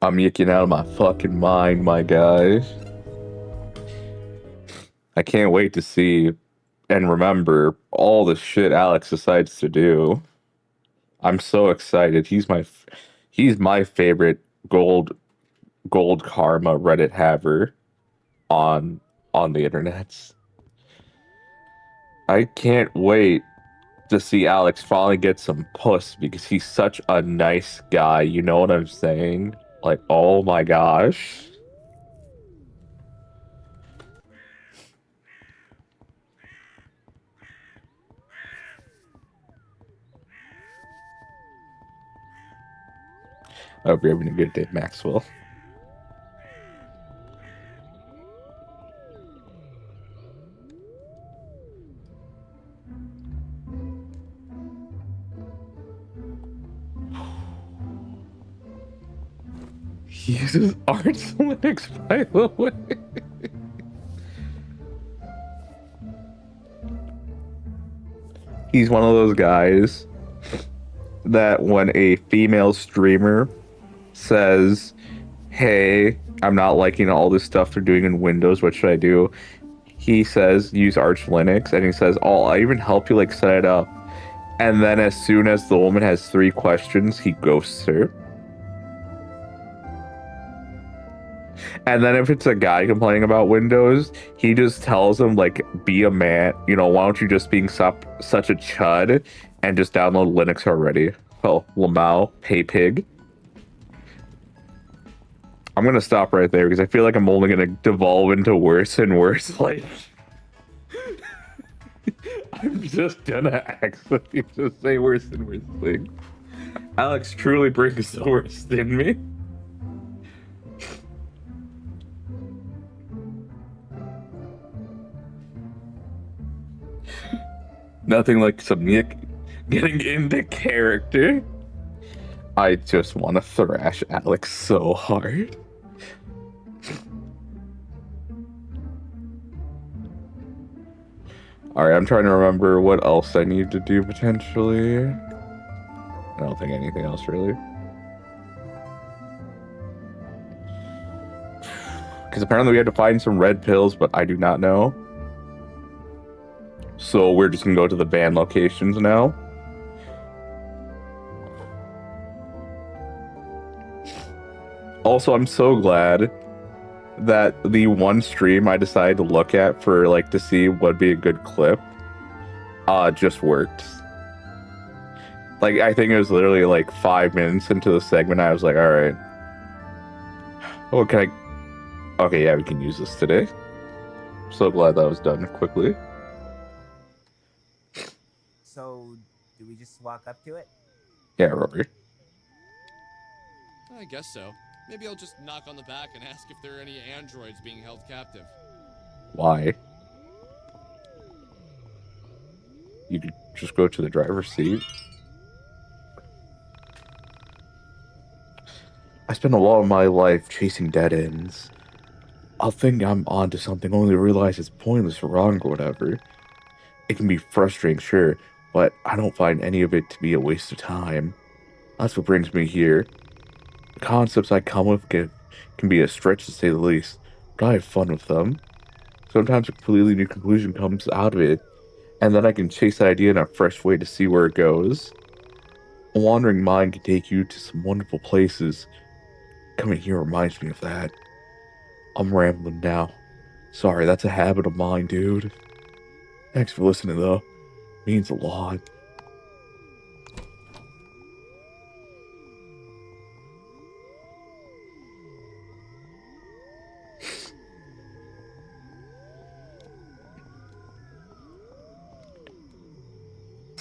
I'm yicking out of my fucking mind, my guy. I can't wait to see and remember all the shit Alex decides to do. I'm so excited. He's my favorite gold karma Reddit haver on the internet. I can't wait to see Alex finally get some puss because he's such a nice guy. You know what I'm saying? Like, oh my gosh. I hope you're having a good day, Maxwell. He uses arts lyrics, by the way. He's one of those guys that when a female streamer says, hey, I'm not liking all this stuff they're doing in Windows, what should I do? He says, use Arch Linux, and he says, oh, I'll even help you like set it up. And then as soon as the woman has 3 questions, he ghosts her. And then if it's a guy complaining about Windows, he just tells him, like, be a man. You know, why don't you just being such a chud and just download Linux already? Oh, Lamau, pay pig. I'm going to stop right there because I feel like I'm only going to devolve into worse and worse. Like, I'm just going to actually just say worse and worse things. Alex truly brings the worst in me. Nothing like some YIIK getting into character. I just want to thrash Alex so hard. Alright, I'm trying to remember what else I need to do potentially. I don't think anything else really. Because apparently we had to find some red pills, but I do not know. So we're just gonna go to the van locations now. Also, I'm so glad that the one stream I decided to look at for like to see what'd be a good clip just worked. Like, I think it was literally like 5 minutes into the segment, I was like, all right. Oh, can I? Okay, yeah, we can use this today. So glad that was done quickly. So, do we just walk up to it? Yeah, Robert. I guess so. Maybe I'll just knock on the back and ask if there are any androids being held captive. Why? You could just go to the driver's seat. I spent a lot of my life chasing dead ends. I'll think I'm onto something only to realize it's pointless or wrong or whatever. It can be frustrating, sure, but I don't find any of it to be a waste of time. That's what brings me here. The concepts I come with can be a stretch to say the least, but I have fun with them. Sometimes a completely new conclusion comes out of it, and then I can chase that idea in a fresh way to see where it goes. A wandering mind can take you to some wonderful places. Coming here reminds me of that. I'm rambling now. Sorry, that's a habit of mine, dude. Thanks for listening, though. Means a lot.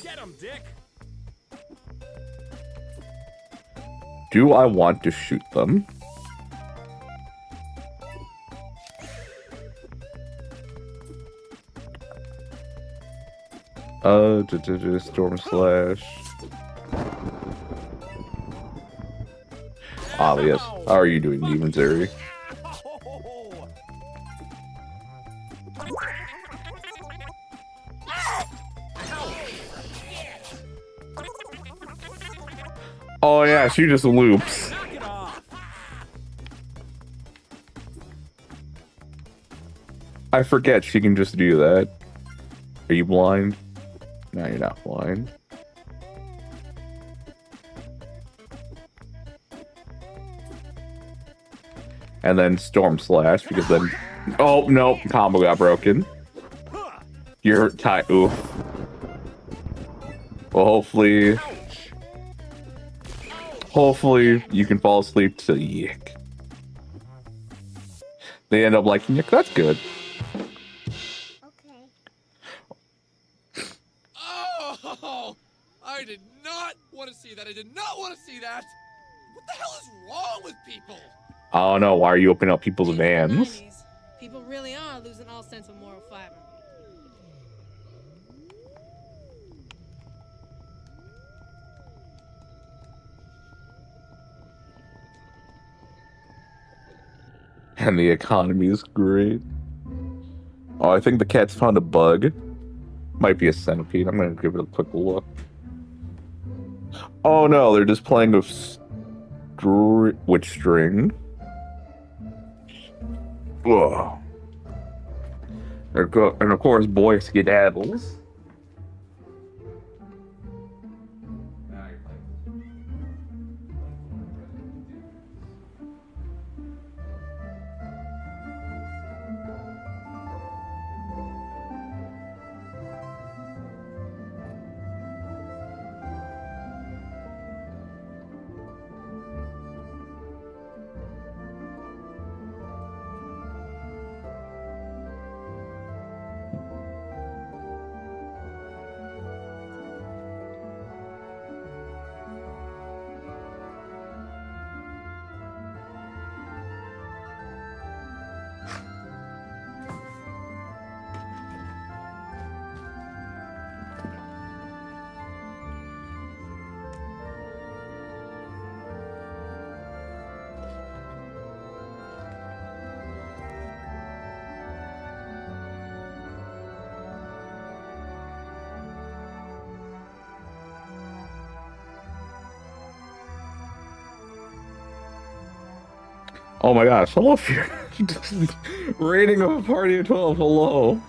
Get him, Dick! Do I want to shoot them? Storm Slash. Ah, yes. How are you doing, Demon Zeri? Oh yeah, she just loops. I forget she can just do that. Are you blind? No, you're not blind. And then Storm Slash, because then... Oh, no, combo got broken. You're tight. Oof. Well, hopefully you can fall asleep to YIIK. They end up liking YIIK. That's good. Okay. Oh! I did not want to see that. I did not want to see that. What the hell is wrong with people? I don't know. Why are you opening up people's In the vans? 90s, people really are losing all sense of moral fiber. And the economy is great. Oh, I think the cat's found a bug. Might be a centipede. I'm gonna give it a quick look. Oh no, they're just playing with which string? Whoa. And of course, boy skedaddles. Oh my gosh, hello, Fear. Rating of a party of 12, hello.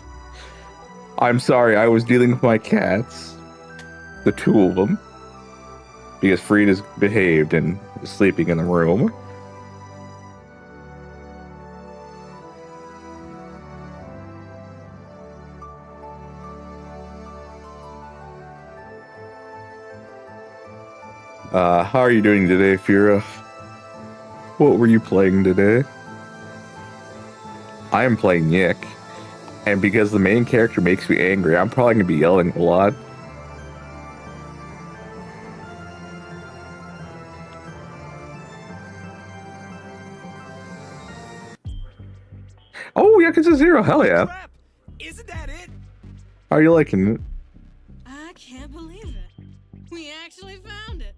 I'm sorry, I was dealing with my cats. The two of them. Because Frida's behaved and is sleeping in the room. How are you doing today, Fira? What were you playing today? I am playing YIIK, and because the main character makes me angry, I'm probably gonna be yelling a lot. Oh, Yakuza 0, hell yeah. Crap! Isn't that it? How are you liking it? I can't believe it. We actually found it.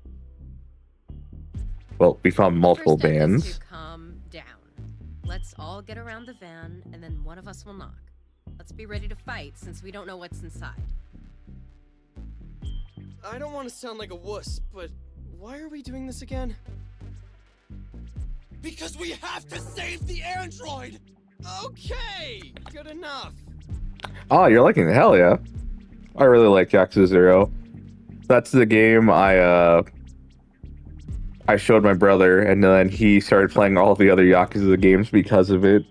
Well, we found multiple First step is bands. to calm down. Let's all get around the van, and then one of us will knock. Let's be ready to fight, since we don't know what's inside. I don't want to sound like a wuss, but why are we doing this again? Because we have to save the android! Okay, good enough. Oh, you're liking it, hell yeah. I really like Yakuza 0. That's the game I showed my brother, and then he started playing all the other Yakuza games because of it.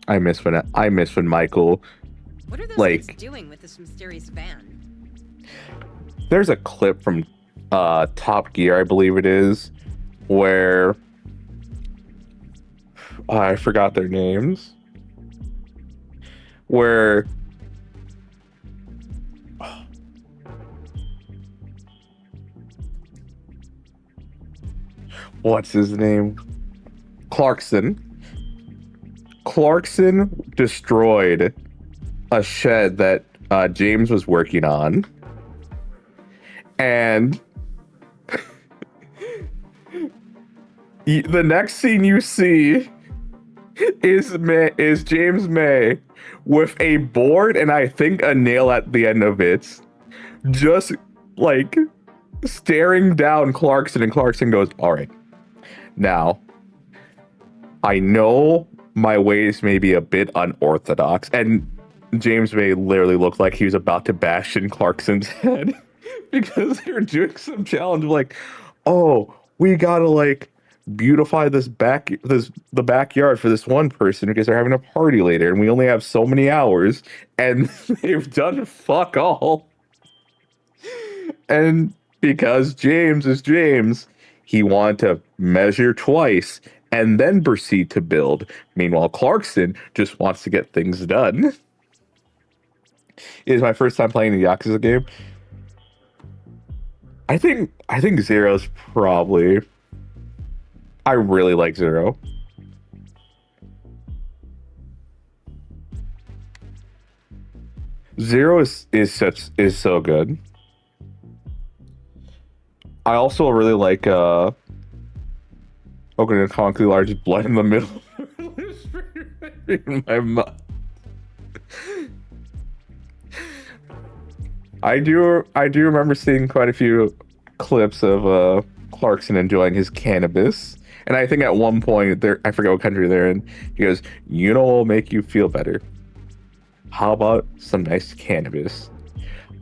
I miss when Michael, What are those like, things doing with this mysterious van? there's a clip from Top Gear, I believe it is, where I forgot their names. Where what's his name? Clarkson destroyed a shed that James was working on, and the next scene you see is James May with a board and I think a nail at the end of it, just like staring down Clarkson, and Clarkson goes, "All right, now I know my ways may be a bit unorthodox," and James may literally look like he was about to bash in Clarkson's head because they were doing some challenge like, "Oh, we gotta like beautify the backyard for this one person because they're having a party later and we only have so many hours," and they've done fuck all. And because James is James, he wanted to measure twice and then proceed to build. Meanwhile, Clarkson just wants to get things done. It is my first time playing the Yakuza game. I think Zero's probably. I really like Zero. Zero is so good. I also really like Open and Concrete Large Blood in the Middle. In my mouth. I do remember seeing quite a few clips of Clarkson enjoying his cannabis. And I think at one point, I forget what country they're in, he goes, "You know what will make you feel better? How about some nice cannabis?"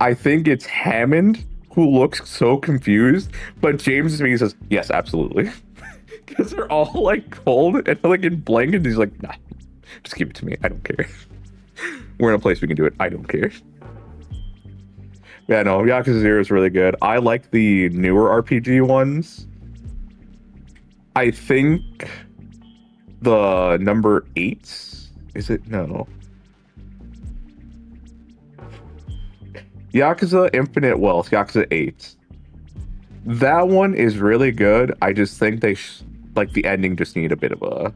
I think it's Hammond who looks so confused, but James to me says, "Yes, absolutely." Because they're all like cold and like in blankets. He's like, "Nah, just give it to me. I don't care. We're in a place we can do it. I don't care." Yeah, no, Yakuza 0 is really good. I like the newer RPG ones. I think the number 8, is it? No. Yakuza Infinite Wealth, Yakuza 8. That one is really good. I just think they like the ending just need a bit of a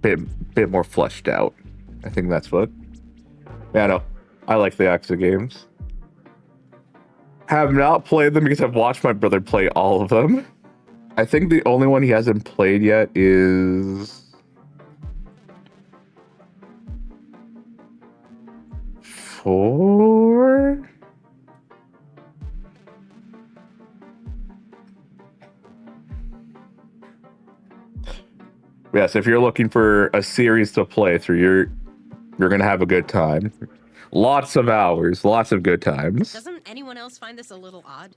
bit more fleshed out. I think that's what. Yeah, no. I like the Yakuza games. Have not played them because I've watched my brother play all of them. I think the only one he hasn't played yet is 4. Yes, if you're looking for a series to play through, you're gonna have a good time. Lots of hours, lots of good times. Doesn't anyone else find this a little odd?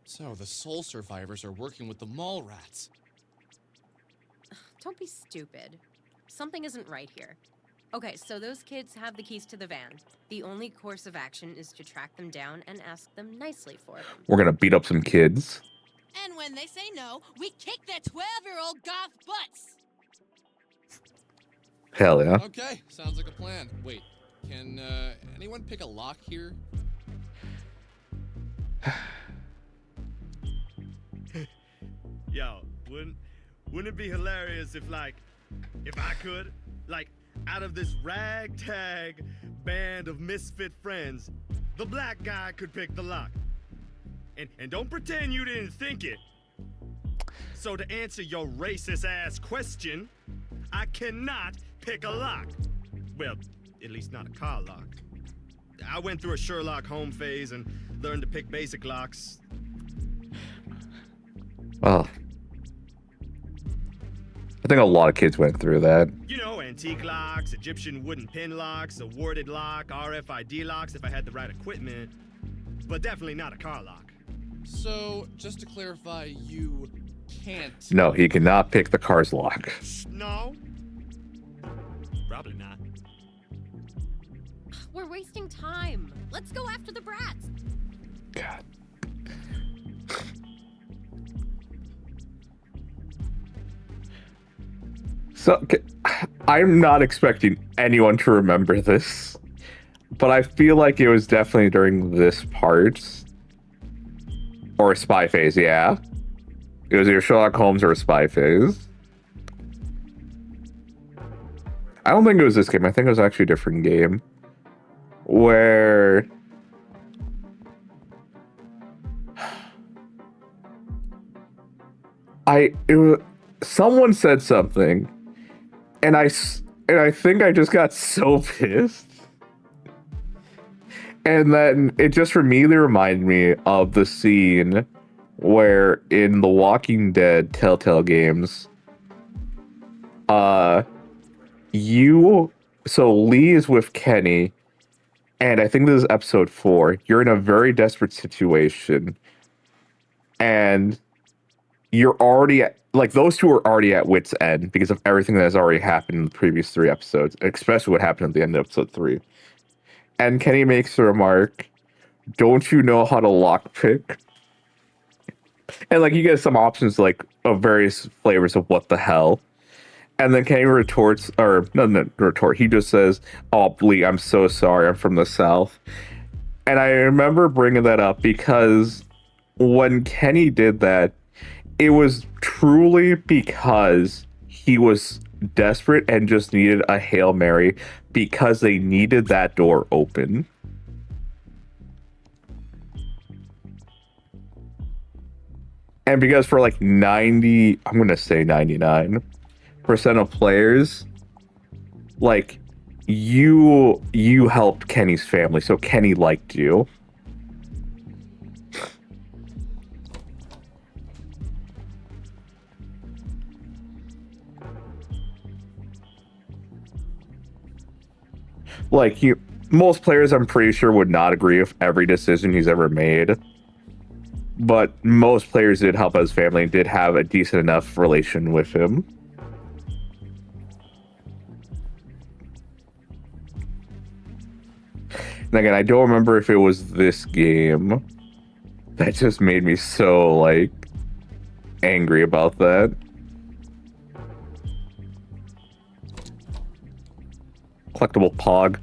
So the soul survivors are working with the mall rats. Don't be stupid. Something isn't right here. Okay, so those kids have the keys to the van. The only course of action is to track them down and ask them nicely for them. We're gonna beat up some kids. And when they say no, we kick their 12-year-old goth butts. Hell yeah. Okay, sounds like a plan. Wait, can anyone pick a lock here? Yo, wouldn't it be hilarious if I could, like, out of this ragtag band of misfit friends, the black guy could pick the lock? And don't pretend you didn't think it. So to answer your racist ass question, I cannot pick a lock. Well, at least not a car lock. I went through a Sherlock Holmes phase and learned to pick basic locks. Well, I think a lot of kids went through that. You know, antique locks, Egyptian wooden pin locks, a warded lock, RFID locks if I had the right equipment. But definitely not a car lock. So, just to clarify, you can't... No, he cannot pick the car's lock. No. Probably not. We're wasting time. Let's go after the brats. God. So, I'm not expecting anyone to remember this, but I feel like it was definitely during this part. Or a spy phase, yeah. It was either Sherlock Holmes or a spy phase. I don't think it was this game. I think it was actually a different game. Where... someone said something, and I think I just got so pissed. And then it just immediately reminded me of the scene where in the Walking Dead Telltale games, so Lee is with Kenny, and I think this is episode 4. You're in a very desperate situation, and you're already like those two are already at wit's end because of everything that has already happened in the previous 3 episodes, especially what happened at the end of episode 3. And Kenny makes the remark, "Don't you know how to lockpick?" And like you get some options like of various flavors of what the hell. And then Kenny retorts, or no, retort. He just says, "Oh, Lee, I'm so sorry. I'm from the South." And I remember bringing that up because when Kenny did that, it was truly because he was desperate and just needed a Hail Mary because they needed that door open. And because for like 90, I'm going to say 99% of players, like you helped Kenny's family, so Kenny liked you. Like most players, I'm pretty sure, would not agree with every decision he's ever made. But most players did help his family and did have a decent enough relation with him. And again, I don't remember if it was this game. That just made me so, like, angry about that. Collectible Pog.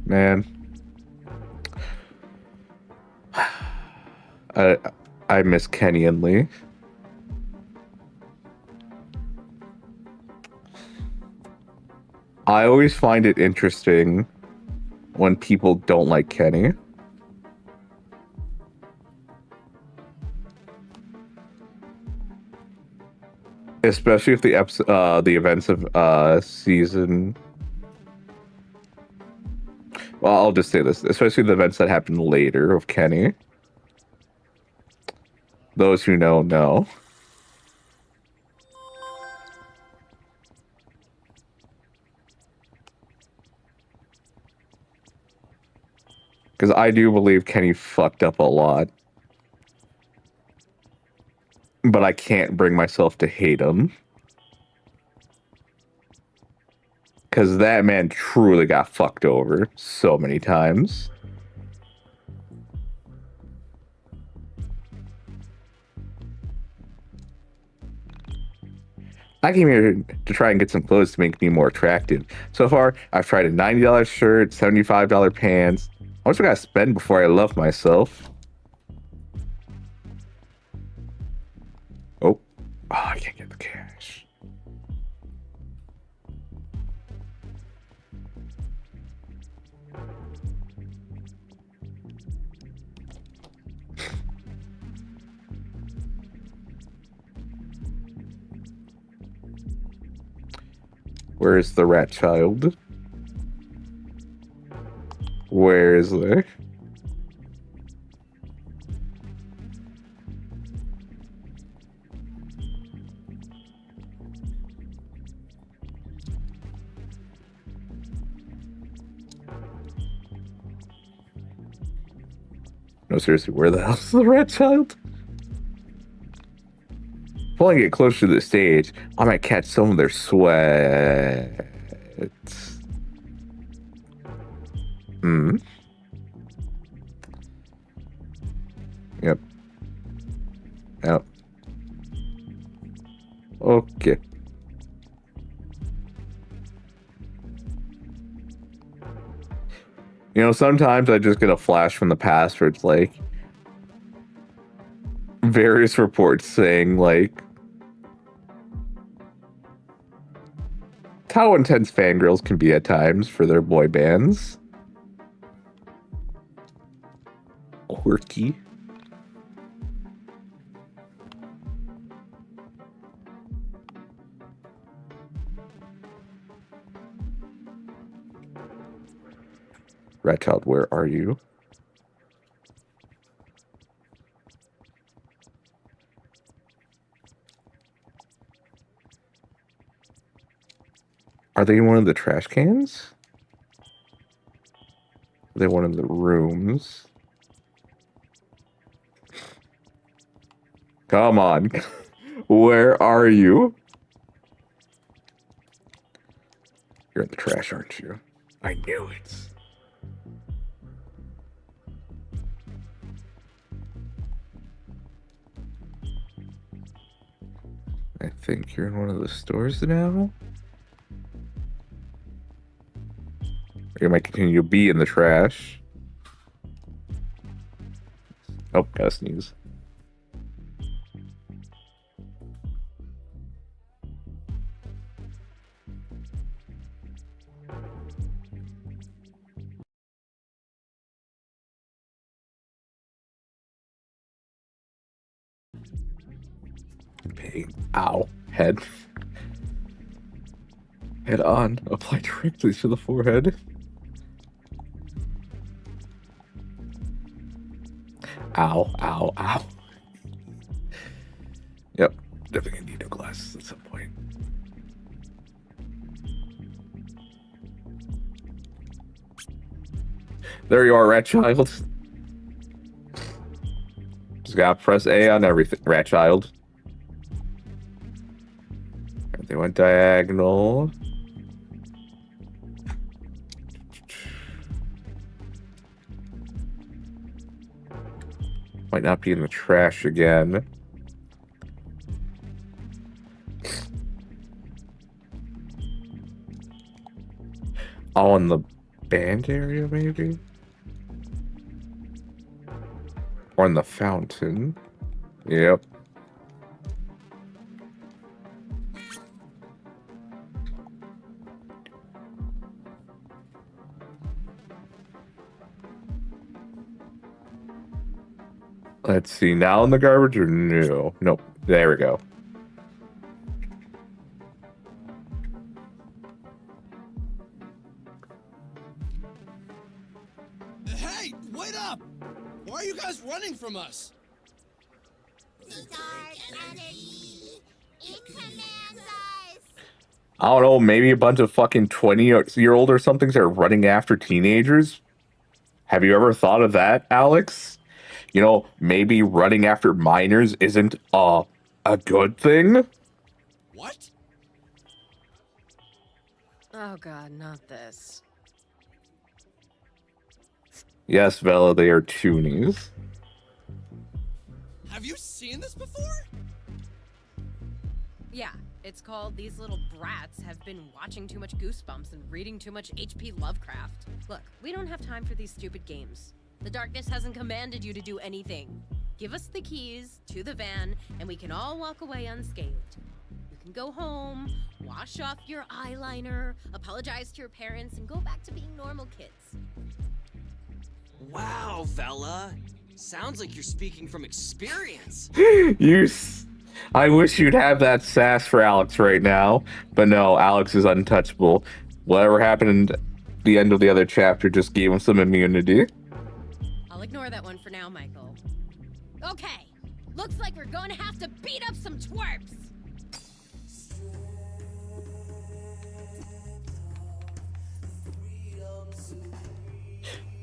Man. I miss Kenny and Lee. I always find it interesting when people don't like Kenny. Especially if the events of season. Well, I'll just say this. Especially the events that happen later of Kenny. Those who know, know. Because I do believe Kenny fucked up a lot. But I can't bring myself to hate him. Because that man truly got fucked over so many times. I came here to try and get some clothes to make me more attractive. So far, I've tried a $90 shirt, $75 pants. How much I gotta spend before I love myself? Oh, I can't get the cash. Where is the rat child? Where is there? No, seriously, where the hell's the rat child? If I get closer to the stage, I might catch some of their sweat. Yep. Yep. Okay. You know, sometimes I just get a flash from the past where it's like various reports saying like how intense fangirls can be at times for their boy bands. Quirky. Rat Child, where are you? Are they in one of the trash cans? Are they one of the rooms? Come on. Where are you? You're in the trash, aren't you? I knew it. I think you're in one of the stores now. You might continue to be in the trash. Oh, gotta sneeze. Pay. Ow. Head. Head on. Apply directly to the forehead. Ow, ow, ow. Yep, definitely gonna need new glasses at some point. There you are, Rat Child. Just gotta press A on everything, Rat Child. They went diagonal. Might not be in the trash again. Oh, in the band area, maybe? Or in the fountain. Yep. Let's see, now in the garbage or no? Nope. There we go. Hey, wait up! Why are you guys running from us? It commands us. I don't know, maybe a bunch of fucking 20-year-old or somethings are running after teenagers? Have you ever thought of that, Alex? You know, maybe running after minors isn't a good thing? What? Oh god, not this. Yes, Bella, they are toonies. Have you seen this before? Yeah, it's called These Little Brats Have Been Watching Too Much Goosebumps and Reading Too Much H.P. Lovecraft. Look, we don't have time for these stupid games. The darkness hasn't commanded you to do anything. Give us the keys to the van, and we can all walk away unscathed. You can go home, wash off your eyeliner, apologize to your parents, and go back to being normal kids. Wow, fella. Sounds like you're speaking from experience. I wish you'd have that sass for Alex right now, but no, Alex is untouchable. Whatever happened at the end of the other chapter just gave him some immunity. I'll ignore that one for now, Michael. Okay, looks like we're going to have to beat up some twerps.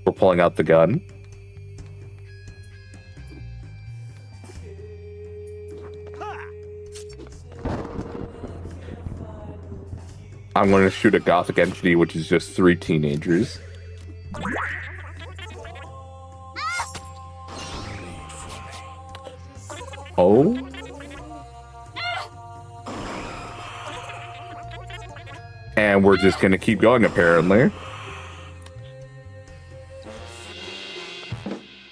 We're pulling out the gun. I'm going to shoot a gothic entity, which is just 3 teenagers. Oh? And we're just going to keep going, apparently.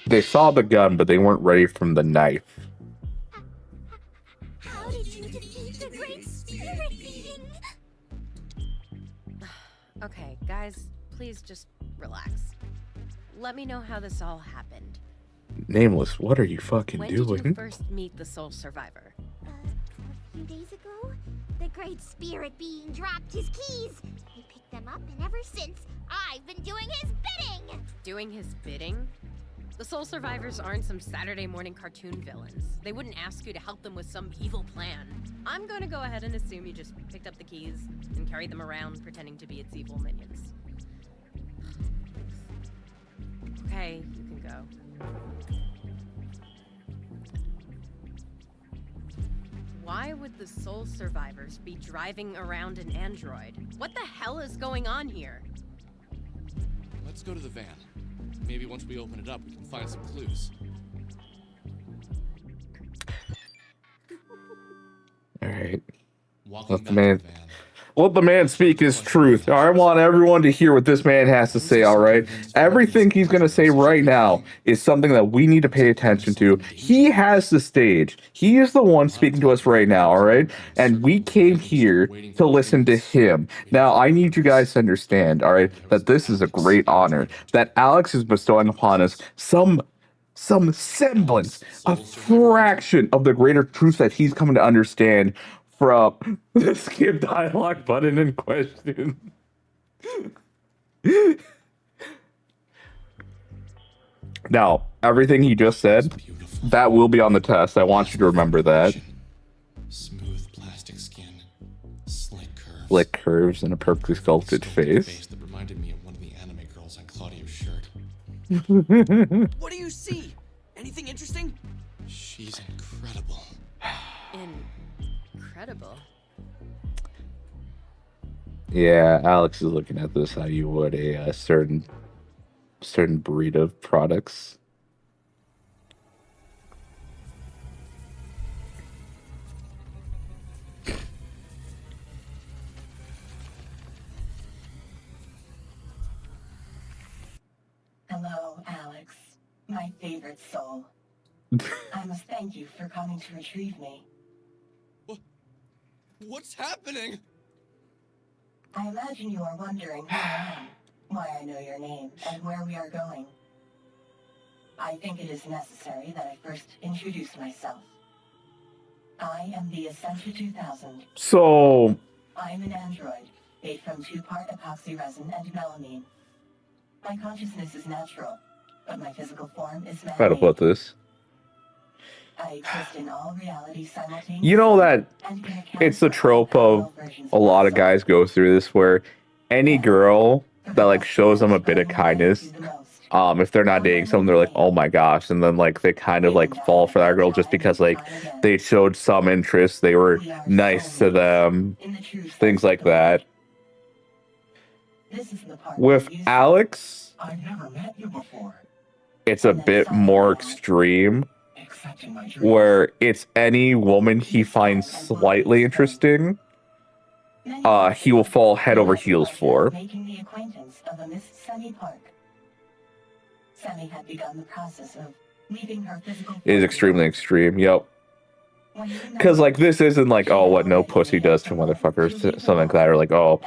They saw the gun, but they weren't ready from the knife. How did you defeat the Great Spirit Being? Okay, guys, please just relax. Let me know how this all happened. Nameless, what are you fucking When doing? did you first meet the sole survivor? A few days ago, the Great Spirit Being dropped his keys. He picked them up, and ever since, I've been doing his bidding. Doing his bidding? The Soul Survivors aren't some Saturday morning cartoon villains. They wouldn't ask you to help them with some evil plan. I'm gonna go ahead and assume you just picked up the keys and carried them around pretending to be its evil minions. Okay, you can go. Why would the Soul Survivors be driving around an android? What the hell is going on here? Let's go to the van. Maybe once we open it up, we can find some clues. All right. Walking Let the back man, to the van. let the man speak his truth. I want everyone to hear what this man has to say, all right? Everything he's going to say right now is something that we need to pay attention to. He has the stage. He is the one speaking to us right now, all right? And we came here to listen to him. Now, I need you guys to understand, all right, that this is a great honor, that Alex is bestowing upon us some semblance, a fraction of the greater truth that he's coming to understand from the skip dialogue button in question. Now, everything he just said, that will be on the test. I want you to remember that. Smooth plastic skin, Slick curves and a perfectly sculpted face. that reminded me of one of the anime girls on Claudio's shirt. What do you see? Anything interesting? She's incredible. Incredible. Yeah, Alex is looking at this how you would a certain breed of products. Hello, Alex. My favorite soul. I must thank you for coming to retrieve me. What's happening? I imagine you are wondering who I am, why I know your name, and where we are going. I think it is necessary that I first introduce myself. I am the Essentia 2000. So, I am an android, made from 2-part epoxy resin and melamine. My consciousness is natural, but my physical form is how to man-made. put this? I exist in all realities simultaneously. You know that and can account it's the for all trope of parallel versions a lot of myself. guys go through this where any girl that like shows them a bit of kindness, if they're not dating someone, they're like, oh my gosh, and then like they kind of like fall for that girl just because like they showed some interest, they were nice to them, things like that. This is the part With you Alex, I've never met you before. it's a bit more extreme, Accepting my dreams. where it's any woman he finds slightly interesting, he will fall head over heels for. Making the acquaintance of a Miss Semi Park. Semi had begun the process of leaving her physical. It is extremely extreme, yep. When you Because, like, this isn't like, oh, what no pussy does to motherfuckers, something like that, or like, oh,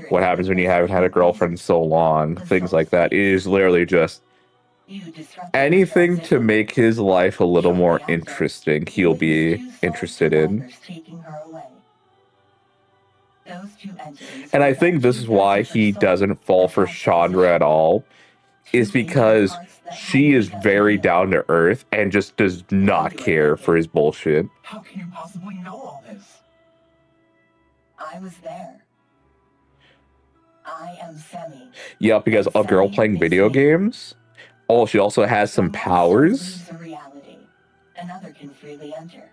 what happens when you haven't had a girlfriend in so long, things like that. It is literally just anything to make his life a little more interesting, he'll be interested in. And I think this is why he doesn't fall for Chandra at all, is because she is very down to earth and just does not care for his bullshit. How can you possibly know all this? I was there. I am Semi. Yeah, because a girl playing video games. Oh, she also has some powers. Another can freely enter.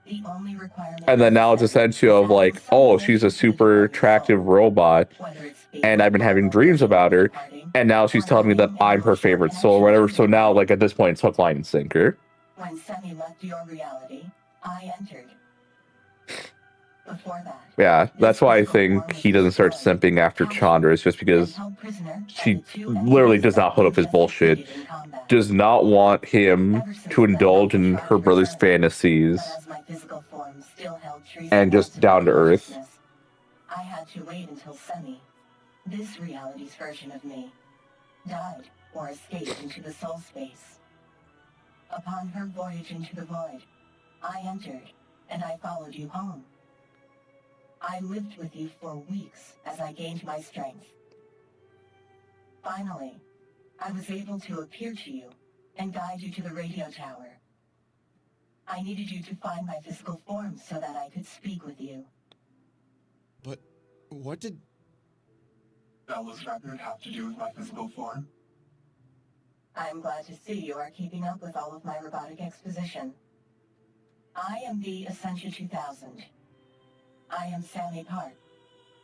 The only requirement. And then now it's essentially of like, oh, she's a super attractive robot, and I've been having dreams about her, and now she's telling me that I'm her favorite soul or whatever. So now, like, at this point, it's hook, line, and sinker. When Semi left your reality, I entered. Before that, Yeah, that's why I think he doesn't start simping after Chandra. It's just because she literally does not put up his bullshit, does not want him to indulge in her brother's fantasies, and just down to earth. I had to wait until Semi, this reality's version of me, died or escaped into the soul space. Upon her voyage into the void, I entered, and I followed you home. I lived with you for weeks as I gained my strength. Finally, I was able to appear to you and guide you to the radio tower. I needed you to find my physical form so that I could speak with you. But what did... Bella's record have to do with my physical form? I am glad to see you are keeping up with all of my robotic exposition. I am the Essentia 2000. I am Sammy Park.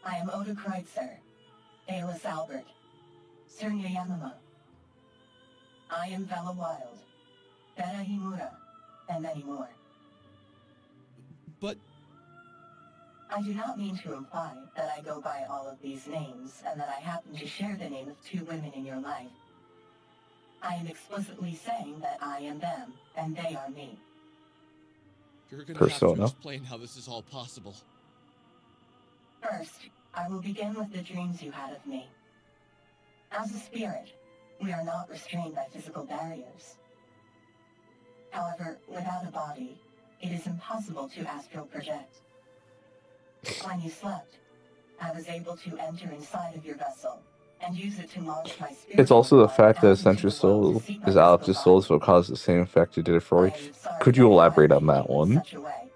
I am Oda Kreutzer, Ayla Albert, Surya Yamama. I am Bella Wild, Beta Himura, and many more. But... I do not mean to imply that I go by all of these names and that I happen to share the name of 2 women in your life. I am explicitly saying that I am them, and they are me. You're gonna Persona. have to explain how this is all possible. First, I will begin with the dreams you had of me. As a spirit, we are not restrained by physical barriers. However, without a body, it is impossible to astral project. When you slept, I was able to enter inside of your vessel and use it to launch my spirit. It's also the fact that out Essential into the world Soul to seek my is Alex's physical soul, body. so it causes the same effect it did for I Roy. am sorry Could you that I elaborate on violated that you in one? such a way,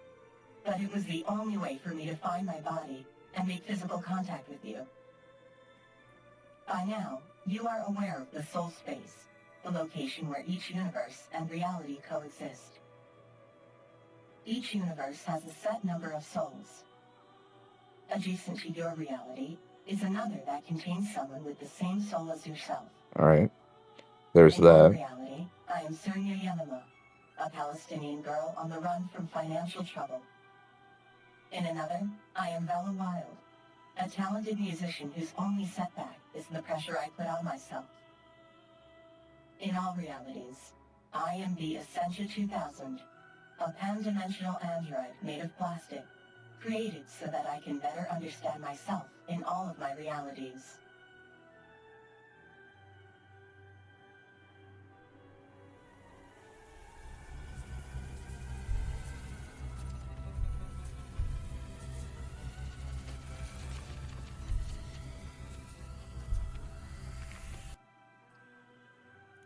but it was the only way for me to find my body and make physical contact with you. By now, you are aware of the soul space, the location where each universe and reality coexist. Each universe has a set number of souls. Adjacent to your reality is another that contains someone with the same soul as yourself. Alright. There's In your that. reality, I am Surya Yamama, a Palestinian girl on the run from financial trouble. In another, I am Bella Wild, a talented musician whose only setback is the pressure I put on myself. In all realities, I am the Essentia 2000, a pan-dimensional android made of plastic, created so that I can better understand myself in all of my realities.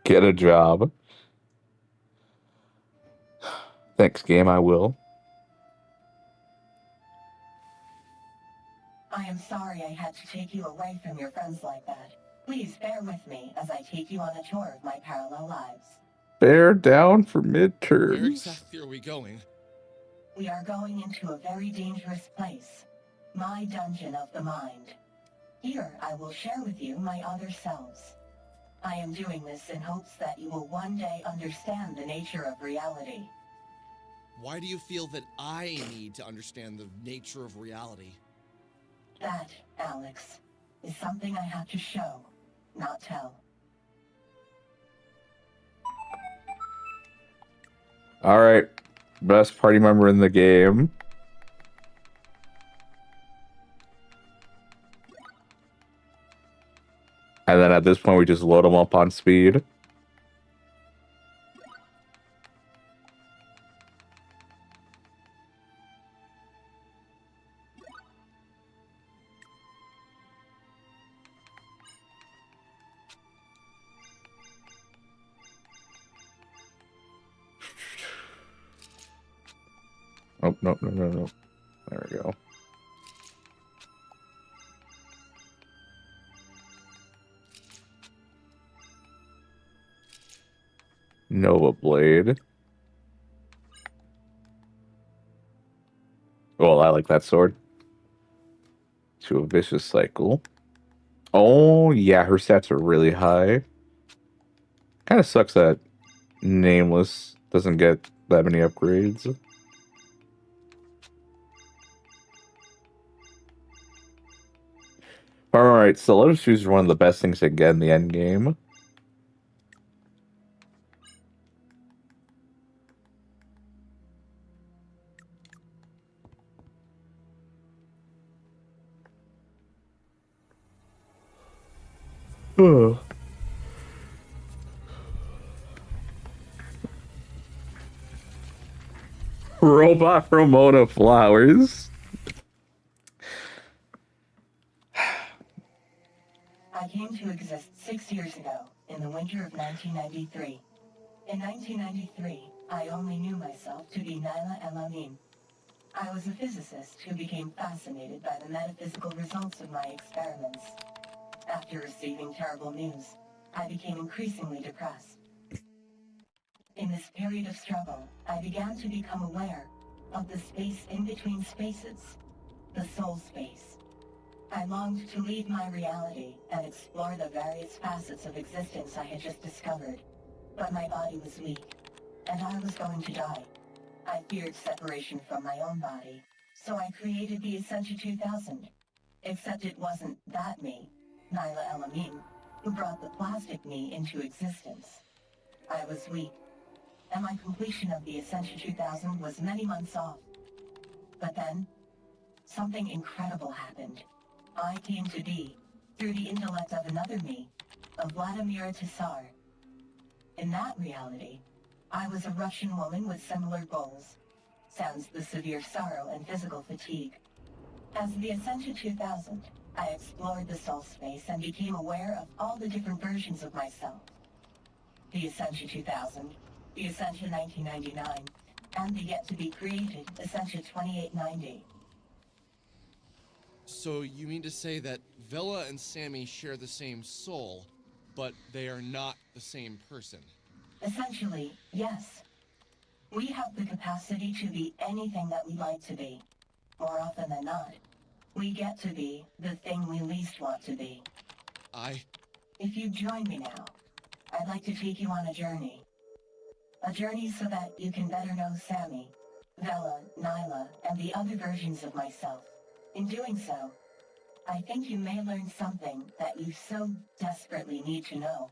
Get a job. Thanks, game, I will. I am sorry I had to take you away from your friends like that. Please bear with me as I take you on a tour of my parallel lives. Bear down for Where midterms. exactly are we going? We are going into a very dangerous place. My dungeon of the mind. Here I will share with you my other selves. I am doing this in hopes that you will one day understand the nature of reality. Why do you feel that I need to understand the nature of reality? That, Alex, is something I have to show, not tell. Alright. Best party member in the game. And then at this point, we just load them up on speed. Oh, no, no, no, no. There we go. Nova Blade. Well, I like that sword. To a vicious cycle. Oh, yeah, her stats are really high. Kind of sucks that Nameless doesn't get that many upgrades. Alright, so Lotus Shoes are one of the best things to get in the end game. Robot Ramona Flowers. I came to exist 6 years ago, in the winter of 1993. In 1993, I only knew myself to be Nyla El-Amin. I was a physicist who became fascinated by the metaphysical results of my experiments. After receiving terrible news, I became increasingly depressed. In this period of struggle, I began to become aware of the space in between spaces, the soul space. I longed to leave my reality and explore the various facets of existence I had just discovered. But my body was weak, and I was going to die. I feared separation from my own body, so I created the Essentia 2000. Except it wasn't that me, Nyla El-Amin, who brought the plastic me into existence. I was weak, and my completion of the Essentia 2000 was many months off. But then, something incredible happened. I came to be, through the intellect of another me, of Vladimir Tsar. In that reality, I was a Russian woman with similar goals. Sans the severe sorrow and physical fatigue. As the Essentia 2000, I explored the soul space and became aware of all the different versions of myself. The Essentia 2000, the Essentia 1999, and the yet-to-be-created Essentia 2890. So you mean to say that Vela and Sammy share the same soul, but they are not the same person? Essentially, yes. We have the capacity to be anything that we like to be. More often than not, we get to be the thing we least want to be. If you join me now, I'd like to take you on a journey. A journey so that you can better know Sammy, Vela, Nyla, and the other versions of myself. In doing so, I think you may learn something that you so desperately need to know.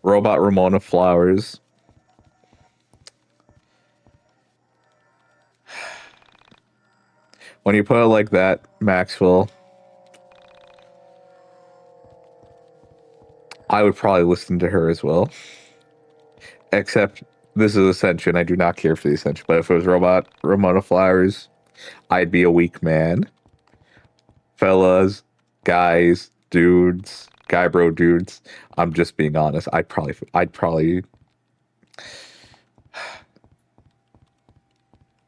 Robot Ramona Flowers. When you put it like that, Maxwell, I would probably listen to her as well. Except this is Ascension. I do not care for the Ascension. But if it was Robot Ramona Flowers, I'd be a weak man. Fellas, guys, dudes, guy bro dudes. I'm just being honest. I'd probably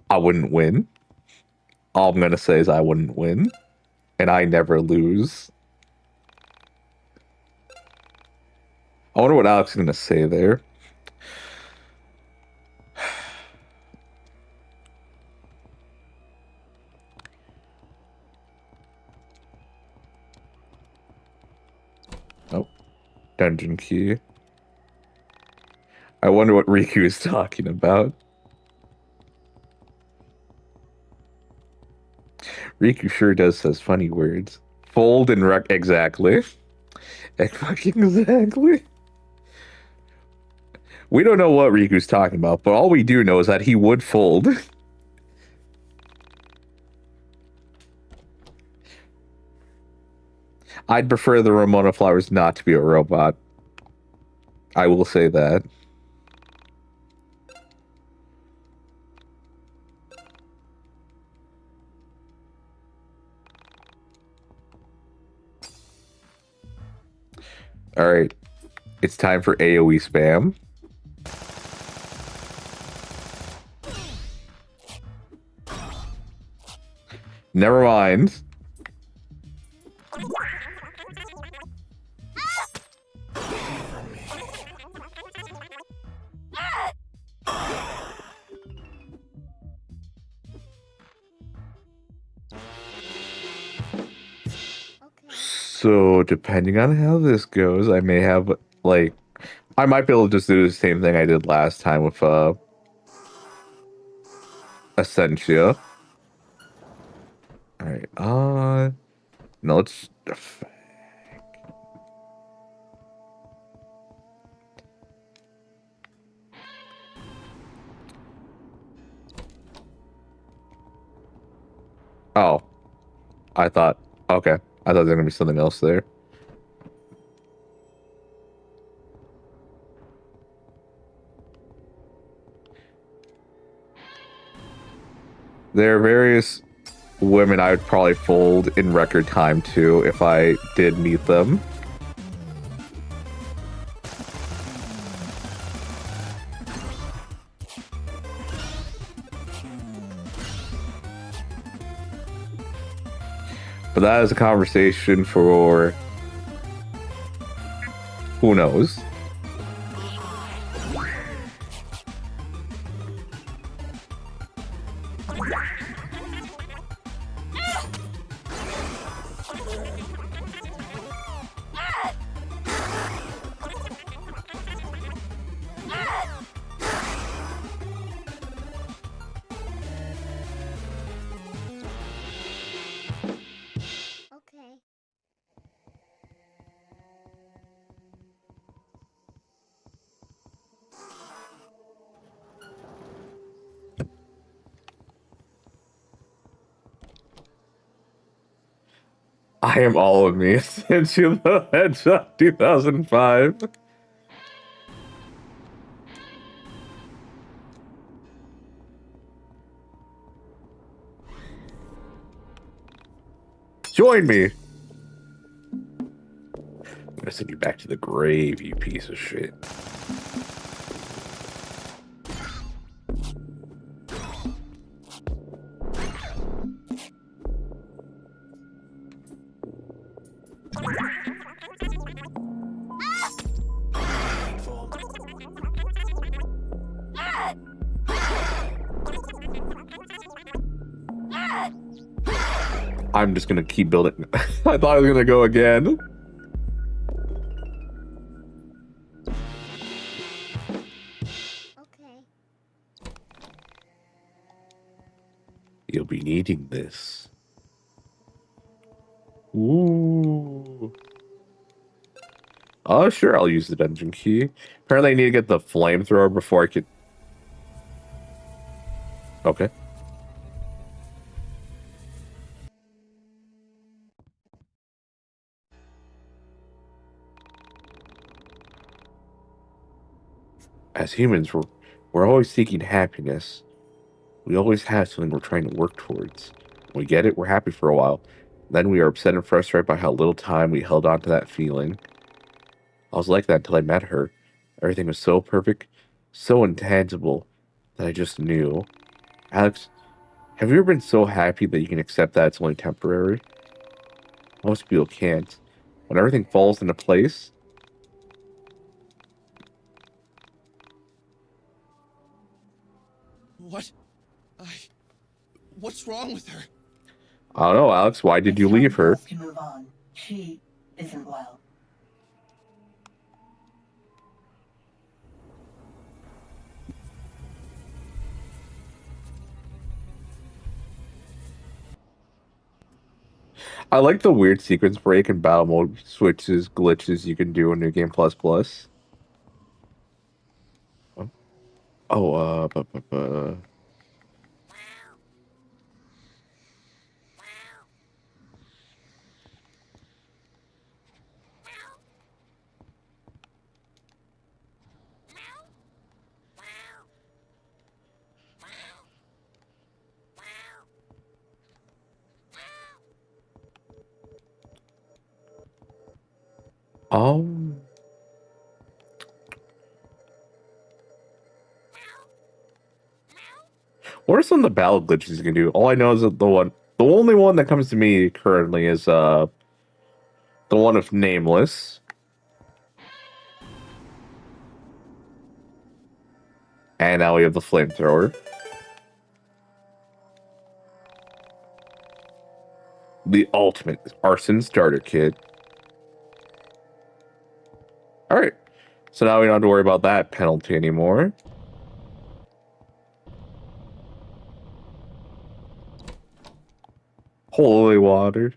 I wouldn't win. All I'm gonna say is I wouldn't win. And I never lose. I wonder what Alex is gonna say there. Oh, dungeon key. I wonder what Riku is talking about. Riku sure does says funny words. Fold and wreck exactly. Fucking exactly. We don't know what Riku's talking about, but all we do know is that he would fold. I'd prefer the Ramona Flowers not to be a robot. I will say that. Alright. It's time for AoE spam. Never mind. So, depending on how this goes, I may have, like, I might be able to just do the same thing I did last time with, Essentia. Alright, no, let's... Oh. I thought... Okay. I thought there was going to be something else there. There are various women I would probably fold in record time too if I did meet them. But that is a conversation for who knows. Okay. I am all of me since you the Headshot 2005. Join me. I'm gonna send you back to the grave, you piece of shit. I'm just gonna keep building. I thought I was gonna go again. Okay. You'll be needing this. Ooh. Oh, sure, I'll use the dungeon key. Apparently I need to get the flamethrower before I could... Okay. As humans, we're always seeking happiness. We always have something we're trying to work towards. When we get it, we're happy for a while. Then we are upset and frustrated by how little time we held on to that feeling. I was like that until I met her. Everything was so perfect, so intangible, that I just knew. Alex, have you ever been so happy that you can accept that it's only temporary? Most people can't. When everything falls into place, What? What's wrong with her? I don't know, Alex, why did you It's time leave for her? us to move on. She isn't well. I like the weird sequence break and battle mode switches, glitches you can do in New Game Plus Plus. Oh, um, what are some of the battle glitches you can do? All I know is that the only one that comes to me currently is the one of Nameless. And now we have the flamethrower. The ultimate arson starter kit. Alright. So now we don't have to worry about that penalty anymore. Holy water.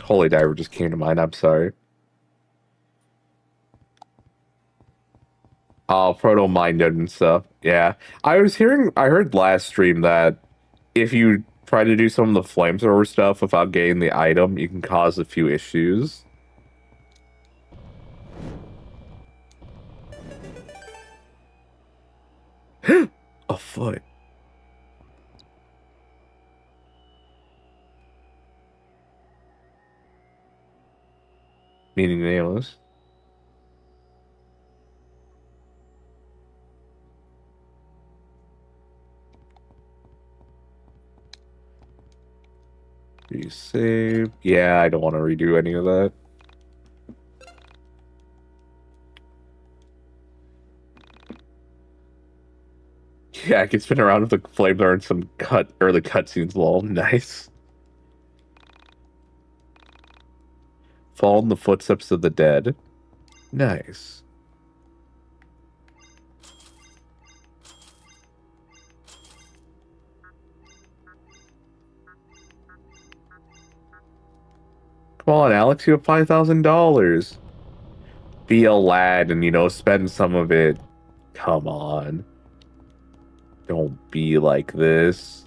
Holy diver just came to mind, I'm sorry. Oh, proto mind and stuff. Yeah. I heard last stream that if you try to do some of the flamethrower stuff without getting the item, you can cause a few issues. A foot. Meaning nameless. Resave. Yeah, I don't want to redo any of that. Yeah, I can spin around with the flamethrower and some early cutscenes. Lol, nice. Follow in the footsteps of the dead. Nice. Come on, Alex, you have $5,000. Be a lad and, you know, spend some of it. Come on. Don't be like this.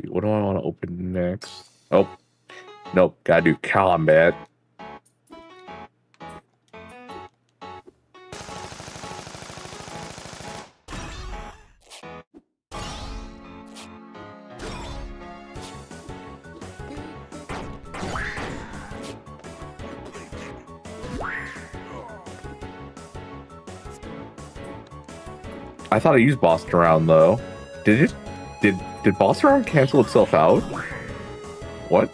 What do I want to open next? Oh, nope. Gotta do combat. I thought I used Boston Round though. Did it? Did Boston Round cancel itself out? What?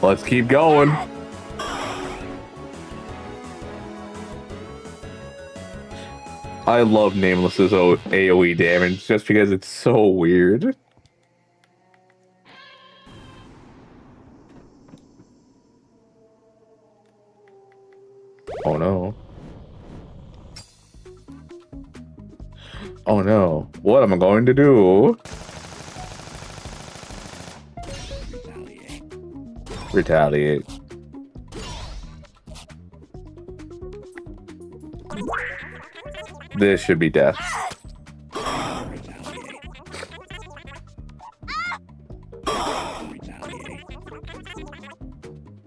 Let's keep going. I love Nameless's AoE damage just because it's so weird. Oh no. Oh no. What am I going to do? Retaliate. This should be death.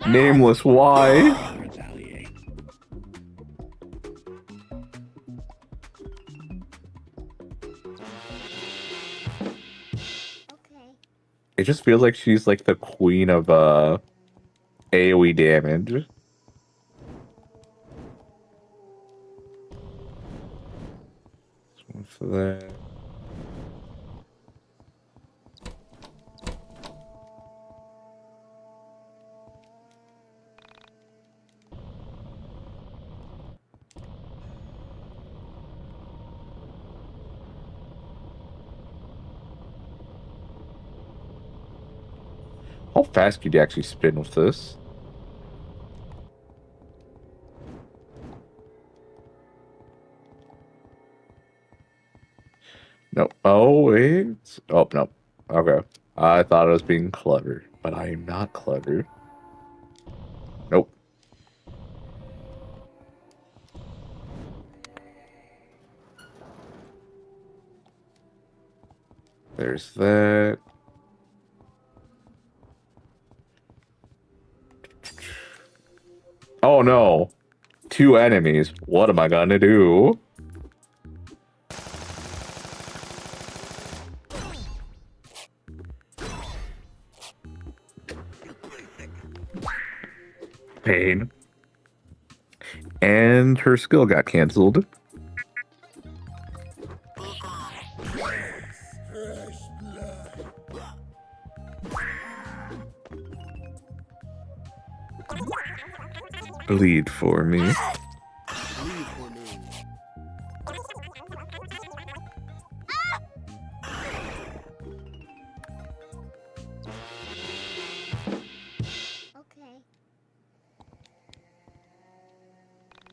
Nameless, why? It just feels like she's like the queen of AoE damage. For that. How fast could you actually spin with this? No. Oh, wait. Oh, no. Okay. I thought I was being clever, but I am not clever. Nope. There's that. Oh no. 2 enemies. What am I gonna do? Pain. And her skill got canceled. Bleed for me.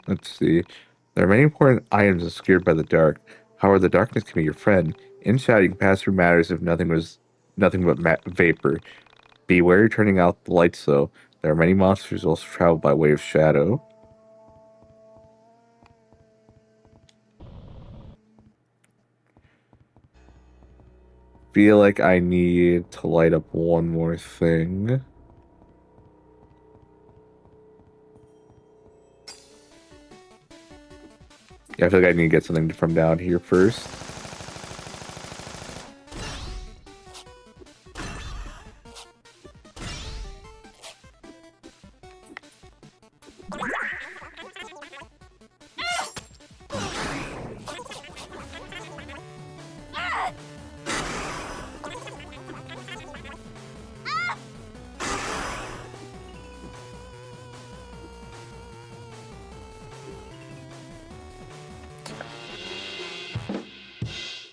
Let's see. There are many important items obscured by the dark. However, the darkness can be your friend. In shadow, you can pass through matters if nothing but vapor. Beware turning out the lights, though. There are many monsters who also travel by way of shadow. Feel like I need to light up one more thing. Yeah, I feel like I need to get something from down here first.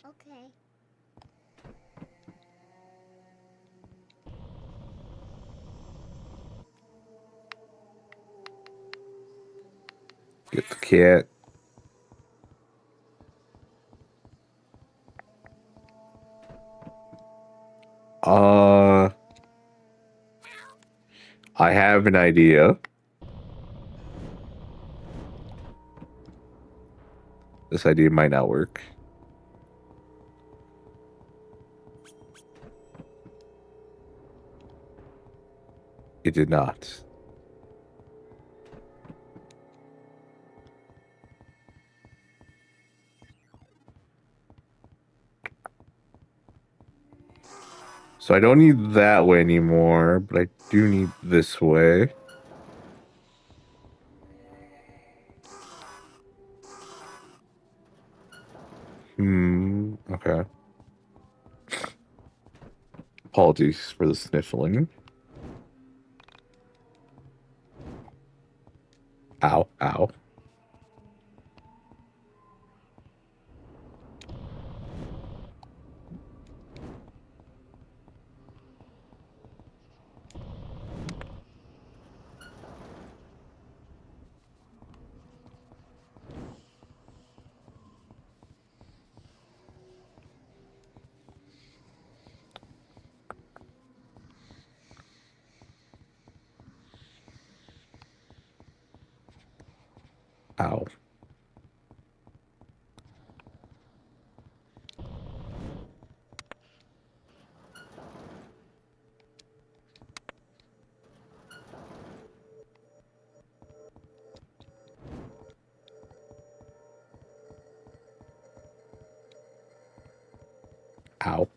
Okay. Get the cat. I have an idea. This idea might not work. It did not. So I don't need that way anymore, but I do need this way. Okay. Apologies for the sniffling. Ow, ow. Ow. Ow.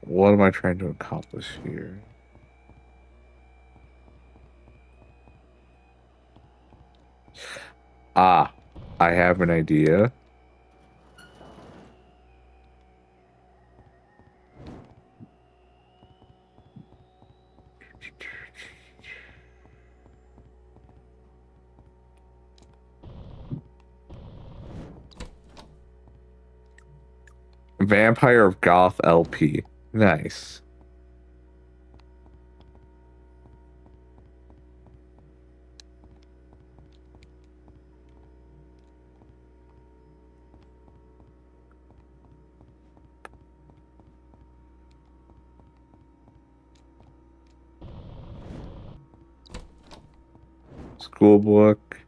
What am I trying to accomplish here? Ah, I have an idea. Vampire of Goth LP. Nice. School book.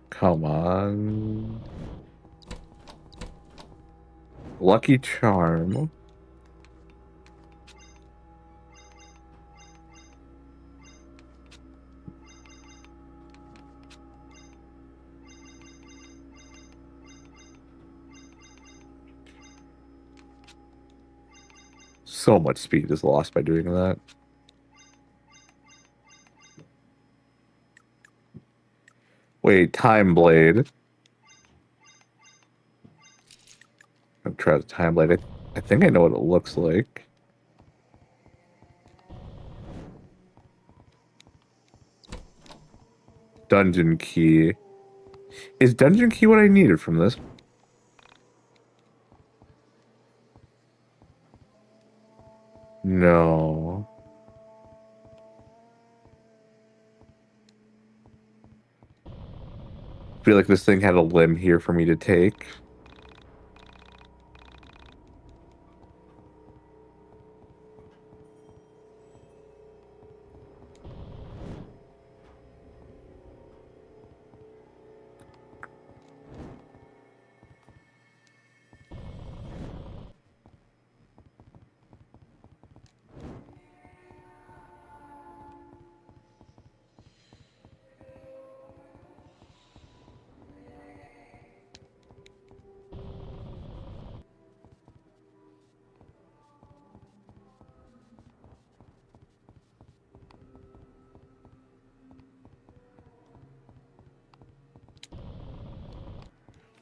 Come on. Lucky Charm. So much speed is lost by doing that. Wait, Time Blade. I'm trying to Time Blade. I think I know what it looks like. Dungeon key. Is dungeon key what I needed from this? No. I feel like this thing had a limb here for me to take.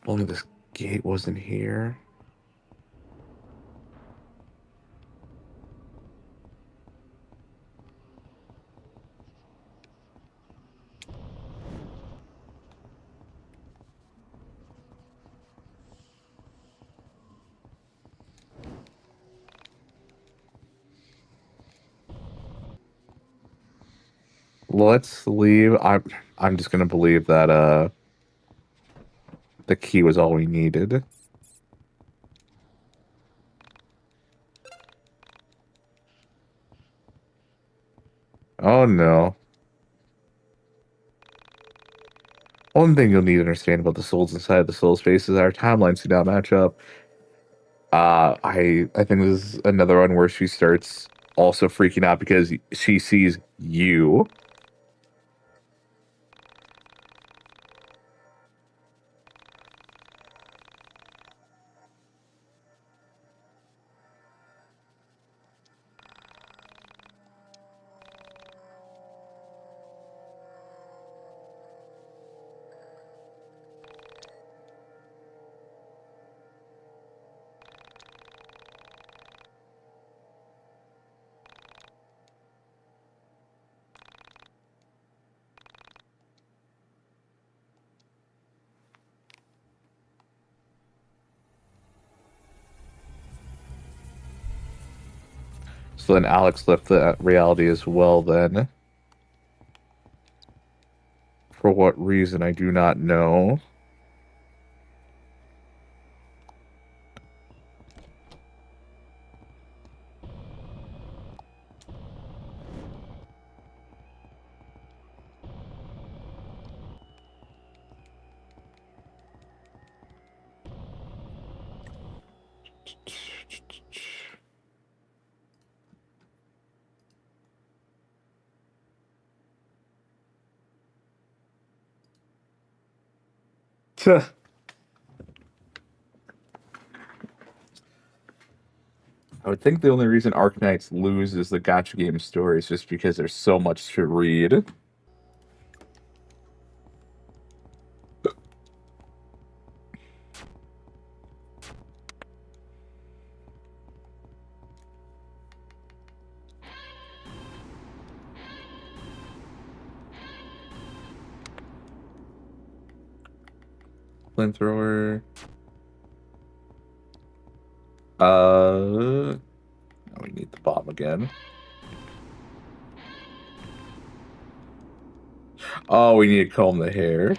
Only this gate wasn't here. Let's leave. I'm just gonna believe that the key was all we needed. Oh no. One thing you'll need to understand about the souls inside of the soul space is our timelines do not match up. I think this is another one where she starts also freaking out because she sees you. So then Alex left the reality as well then. For what reason, I do not know. Tuh. I would think the only reason Arknights lose is the gacha game story is just because there's so much to read. Flamethrower. Now we need the bomb again. Oh, we need to comb the hair.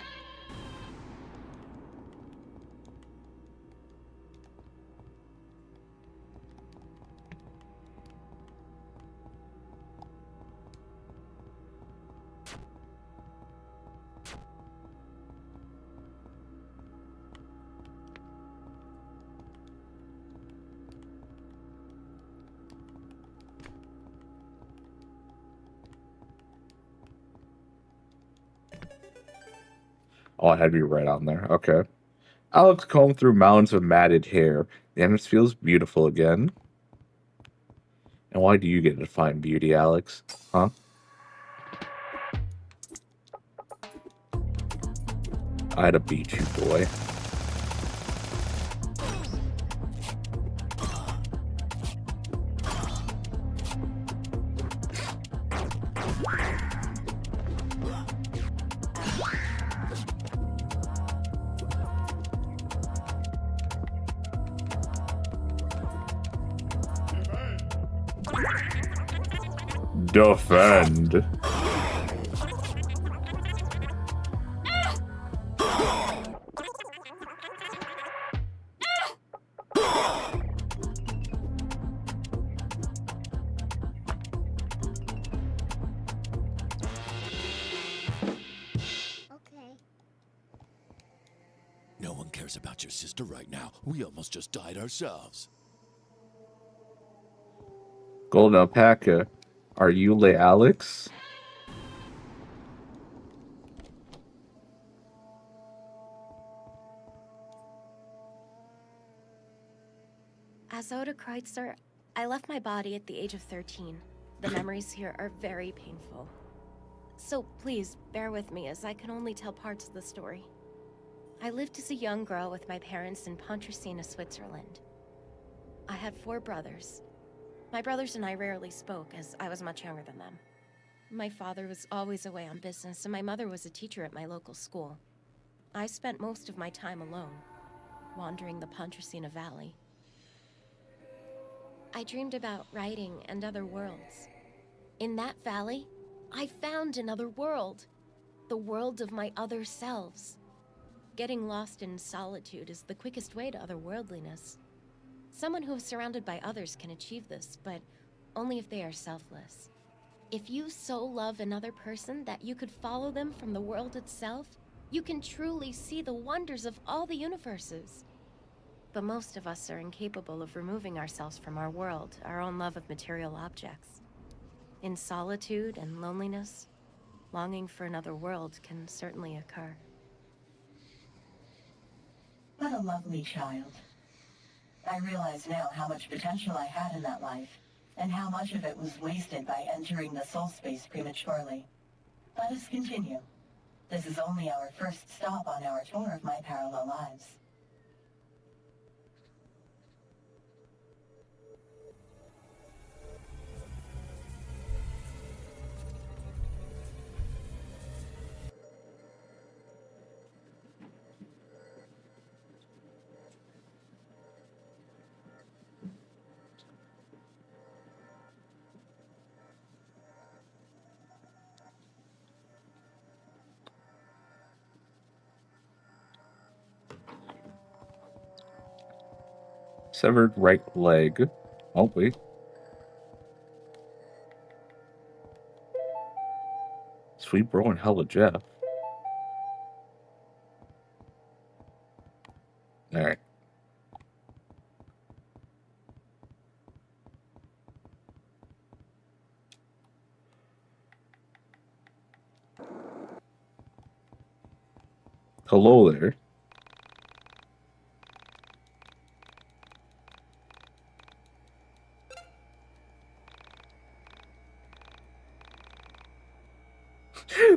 Oh, I had to be right on there. Okay. Alex combed through mounds of matted hair. The entrance feels beautiful again. And why do you get to define beauty, Alex? Huh? I had to beat you, boy. Defend. No one cares about your sister right now. We almost just died ourselves. Golden Alpaca, are you late, Alex? As Oda Kreutzer, I left my body at the age of 13. The memories here are very painful. So please, bear with me as I can only tell parts of the story. I lived as a young girl with my parents in Pontresina, Switzerland. I had 4 brothers. My brothers and I rarely spoke as I was much younger than them. My father was always away on business and my mother was a teacher at my local school. I spent most of my time alone, wandering the Pontresina Valley. I dreamed about writing and other worlds. In that valley, I found another world. The world of my other selves. Getting lost in solitude is the quickest way to otherworldliness. Someone who is surrounded by others can achieve this, but only if they are selfless. If you so love another person that you could follow them from the world itself, you can truly see the wonders of all the universes. But most of us are incapable of removing ourselves from our world, our own love of material objects. In solitude and loneliness, longing for another world can certainly occur. What a lovely child. I realize now how much potential I had in that life, and how much of it was wasted by entering the soul space prematurely. Let us continue. This is only our first stop on our tour of my parallel lives. Severed right leg. Oh, wait. Sweet bro and hella Jeff. Alright. Hello there.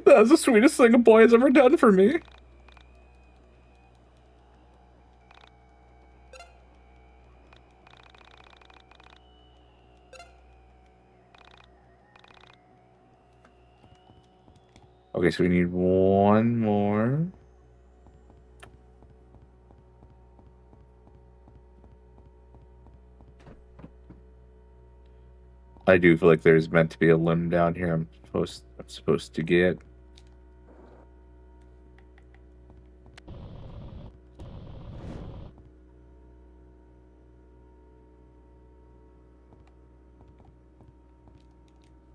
That's the sweetest thing a boy has ever done for me. Okay, so we need one more. I do feel like there's meant to be a limb down here I'm supposed to get.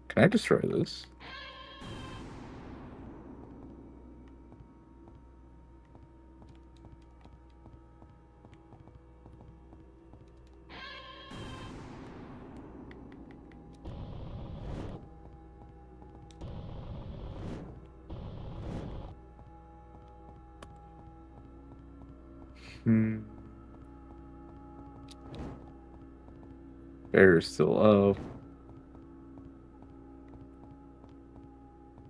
Can I destroy this? Bear is still up.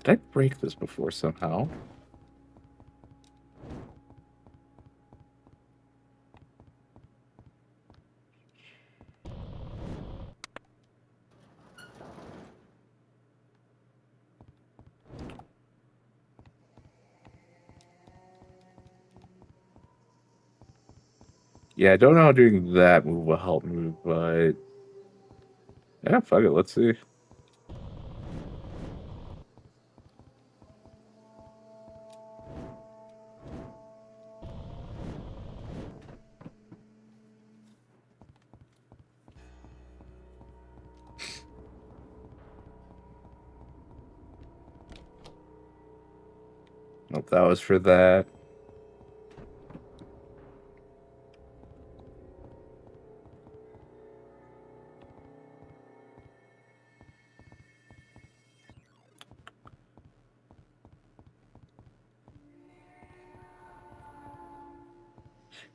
Did I break this before somehow? Yeah, I don't know how doing that move will help me, but yeah, fuck it, let's see. Nope, that was for that.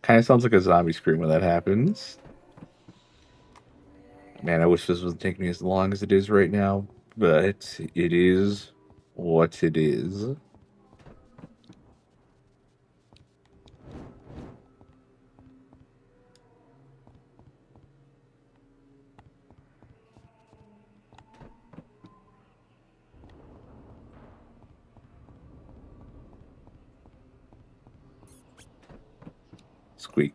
Kind of sounds like a zombie scream when that happens. Man, I wish this would take me as long as it is right now, but it is what it is. Squeak.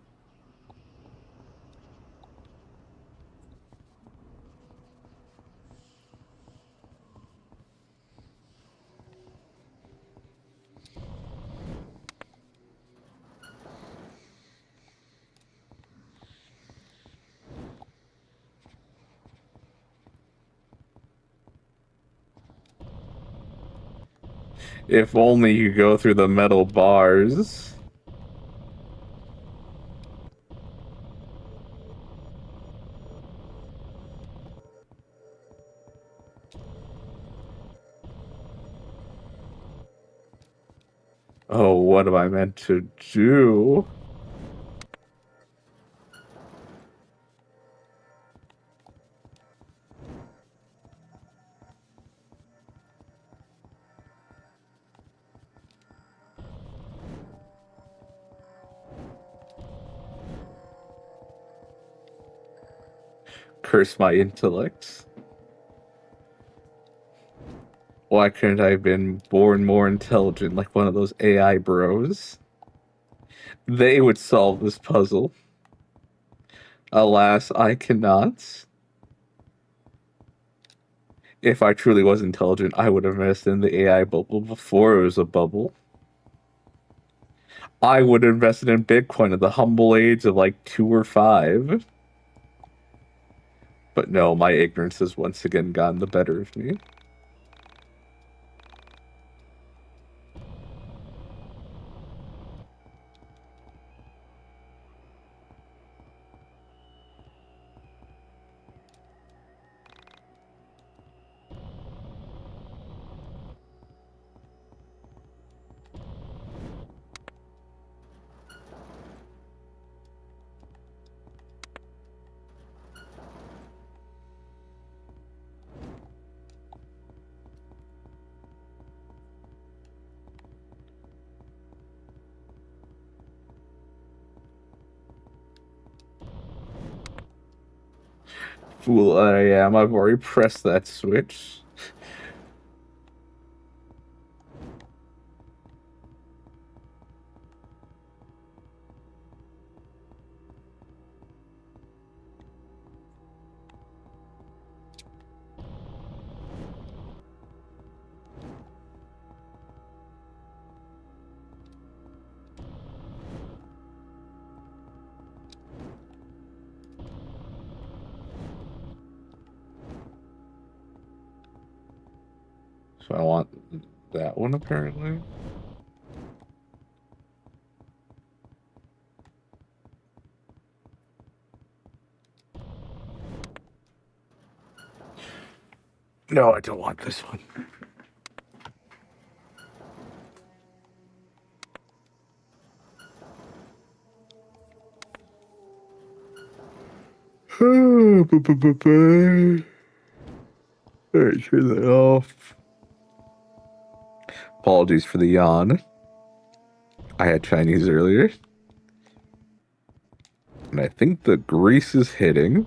If only you go through the metal bars. Oh, what am I meant to do? Curse my intellect. Why couldn't I have been born more intelligent like one of those AI bros? They would solve this puzzle. Alas, I cannot. If I truly was intelligent, I would have invested in the AI bubble before it was a bubble. I would have invested in Bitcoin at the humble age of like 2 or 5. But no, my ignorance has once again gotten the better of me. Fool that I am, I've already pressed that switch. So I want that one, apparently. No, I don't want this one. Alright, turn that off. Apologies for the yawn. I had Chinese earlier. And I think the grease is hitting.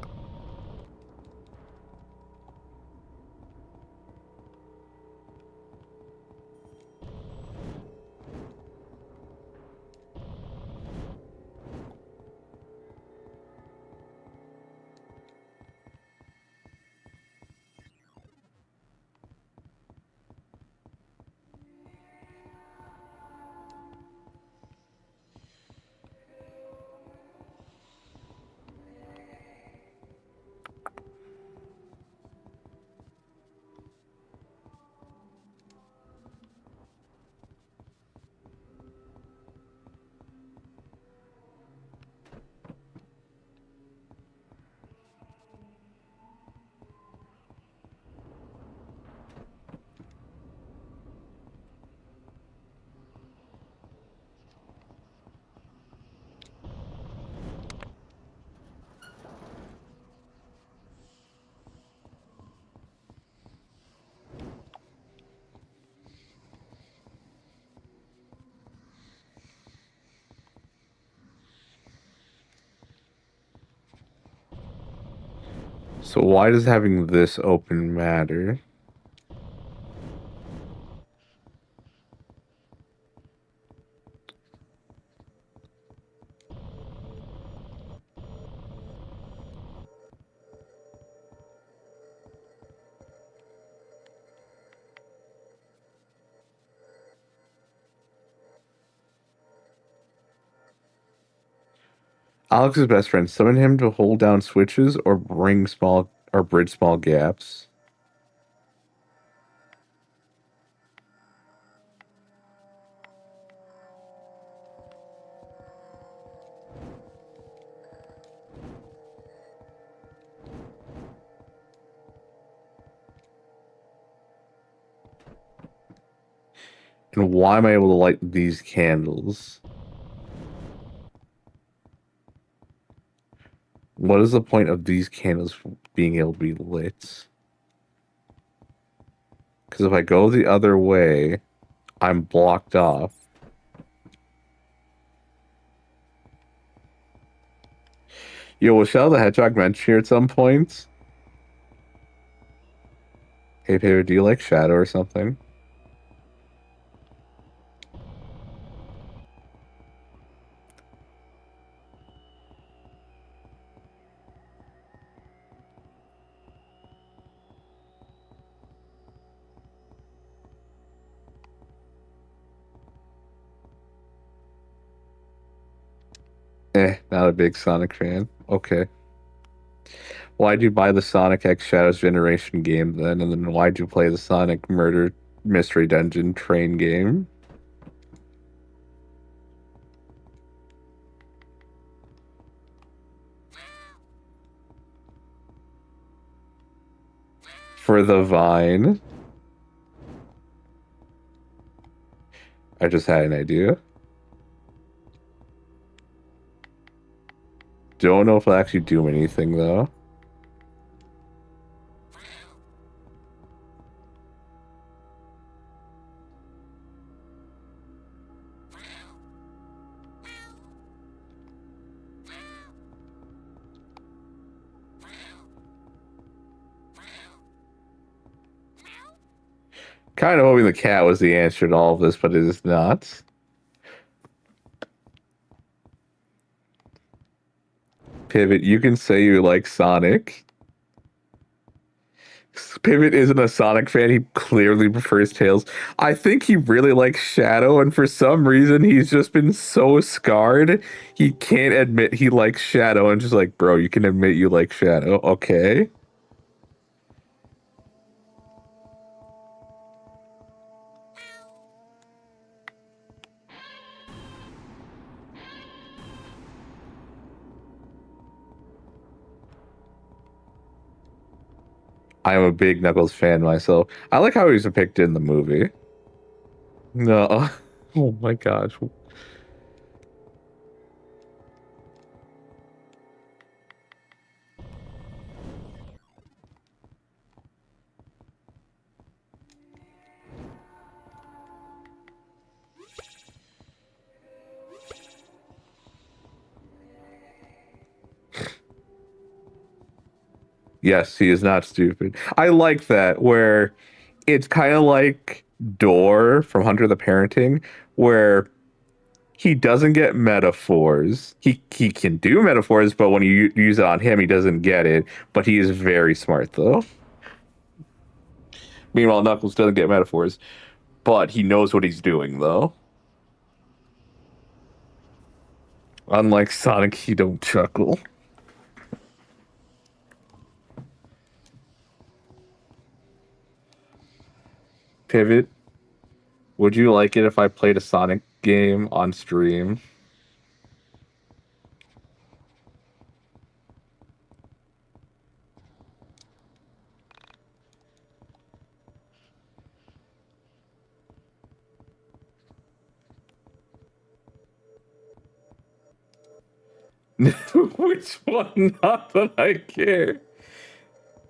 So why does having this open matter? Alex's best friend, summon him to hold down switches or bridge small gaps. And why am I able to light these candles? What is the point of these candles being able to be lit? Because if I go the other way, I'm blocked off. Yo, was Shadow the Hedgehog mentioned here at some point? Hey, Paper, do you like Shadow or something? Not a big Sonic fan. Okay. Why'd you buy the Sonic X Shadows Generation game then? And then why'd you play the Sonic Murder Mystery Dungeon train game? For the Vine. I just had an idea. Don't know if it'll actually do anything though. Kind of hoping the cat was the answer to all of this, but it is not. Pivot, you can say you like Sonic. Pivot isn't a Sonic fan. He clearly prefers Tails. I think he really likes Shadow, and for some reason, he's just been so scarred, he can't admit he likes Shadow, and just like, bro, you can admit you like Shadow, okay? I am a big Knuckles fan myself. I like how he's depicted in the movie. No. Oh my gosh. Yes, he is not stupid. I like that, where it's kind of like Door from Hunter the Parenting, where he doesn't get metaphors. He can do metaphors, but when you use it on him, he doesn't get it. But he is very smart, though. Meanwhile, Knuckles doesn't get metaphors, but he knows what he's doing, though. Unlike Sonic, he don't chuckle. Pivot. Would you like it if I played a Sonic game on stream? Which one? Not that I care.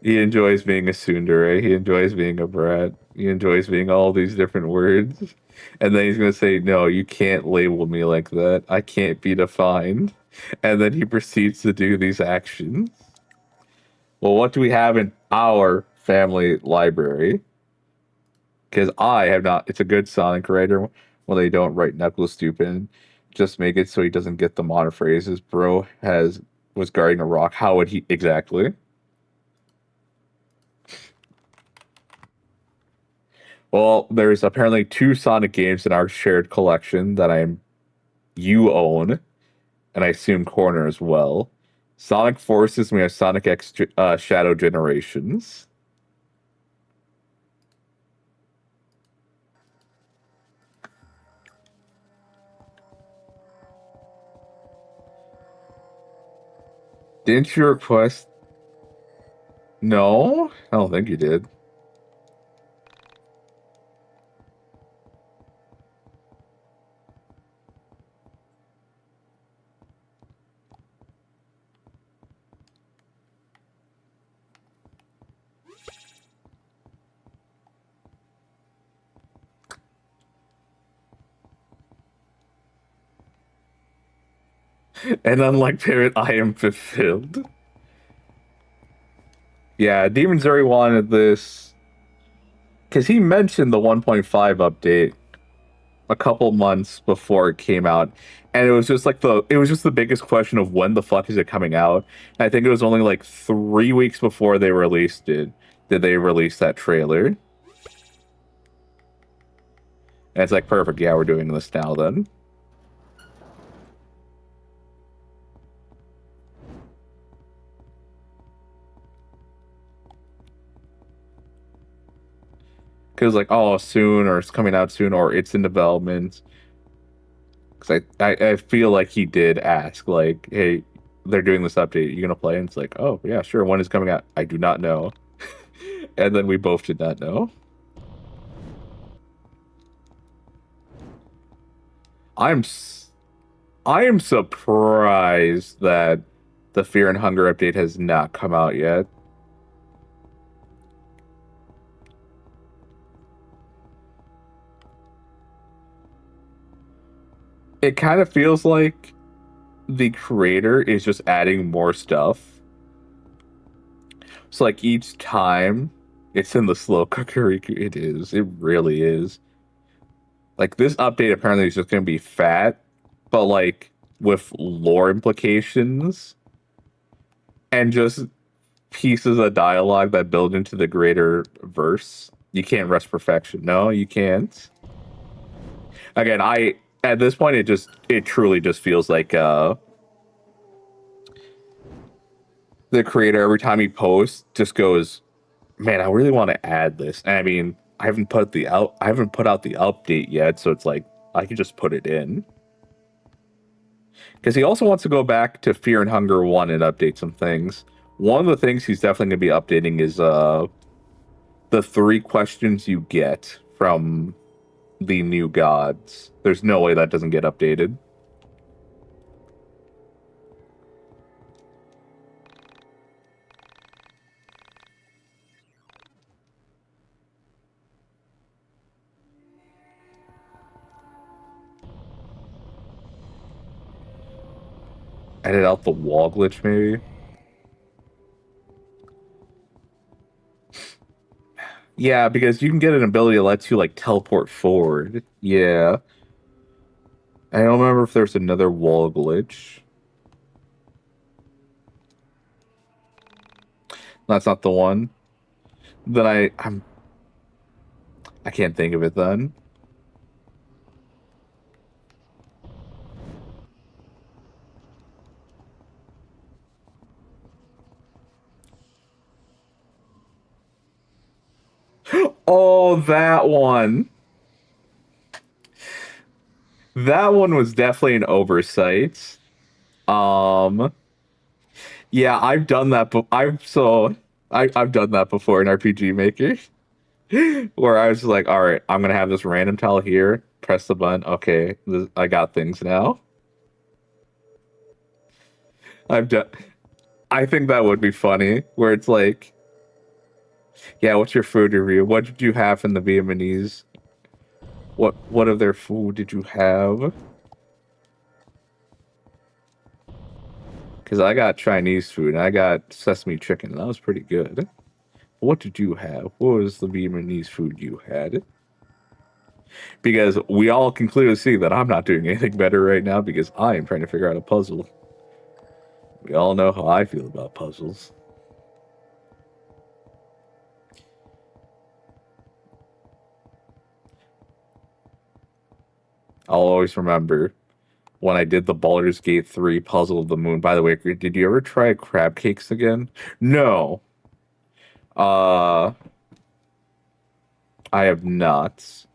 He enjoys being a tsundere. He enjoys being a brat. He enjoys being all these different words. And then he's going to say, no, you can't label me like that. I can't be defined. And then he proceeds to do these actions. Well, what do we have in our family library? Because I have not. It's a good Sonic writer when they don't write Knuckles stupid. Just make it so he doesn't get the modern phrases. Bro was guarding a rock. How would he exactly? Well, there's apparently 2 Sonic games in our shared collection that you own, and I assume Corner as well. Sonic Forces, and we have Sonic X Shadow Generations. Didn't you request? No, I don't think you did. And unlike Parrot, I am fulfilled. Yeah, Demon Zuri wanted this because he mentioned the 1.5 update a couple months before it came out, and it was just the biggest question of when the fuck is it coming out. And I think it was only like 3 weeks before they released it did they release that trailer. And it's like, perfect, yeah, we're doing this now then. Because like, oh, soon, or it's coming out soon, or it's in development. Because I feel like he did ask, like, hey, they're doing this update, you gonna play? And it's like, oh yeah, sure. When is it coming out? I do not know. And then we both did not know. I am surprised that the Fear and Hunger update has not come out yet. It kind of feels like the creator is just adding more stuff. So like each time it's in the slow cooker, it is. It really is. Like this update apparently is just going to be fat, but like with lore implications and just pieces of dialogue that build into the greater verse. You can't rush perfection. No, you can't. Again, at this point it truly just feels like the creator every time he posts just goes, man, I really want to add this. And I mean, I haven't put out the update yet, so it's like I can just put it in. Because he also wants to go back to Fear and Hunger 1 and update some things. One of the things he's definitely going to be updating is the 3 questions you get from the new gods. There's no way that doesn't get updated. Edit out the wall glitch, maybe? Yeah, because you can get an ability that lets you like teleport forward. Yeah. I don't remember if there's another wall glitch. That's not the one. Then I can't think of it then. Oh, that one. That one was definitely an oversight. Yeah, I've done that. I've done that before in RPG Maker, where I was like, all right, I'm gonna have this random tile here. Press the button. Okay, I got things now. I've done. I think that would be funny, where it's like, yeah, what's your food review? What did you have in the Vietnamese? What of their food did you have? Because I got Chinese food and I got sesame chicken, and that was pretty good. What did you have? What was the Vietnamese food you had? Because we all can clearly see that I'm not doing anything better right now because I am trying to figure out a puzzle. We all know how I feel about puzzles. I'll always remember when I did the Baldur's Gate 3 Puzzle of the Moon. By the way, did you ever try crab cakes again? No. I have not.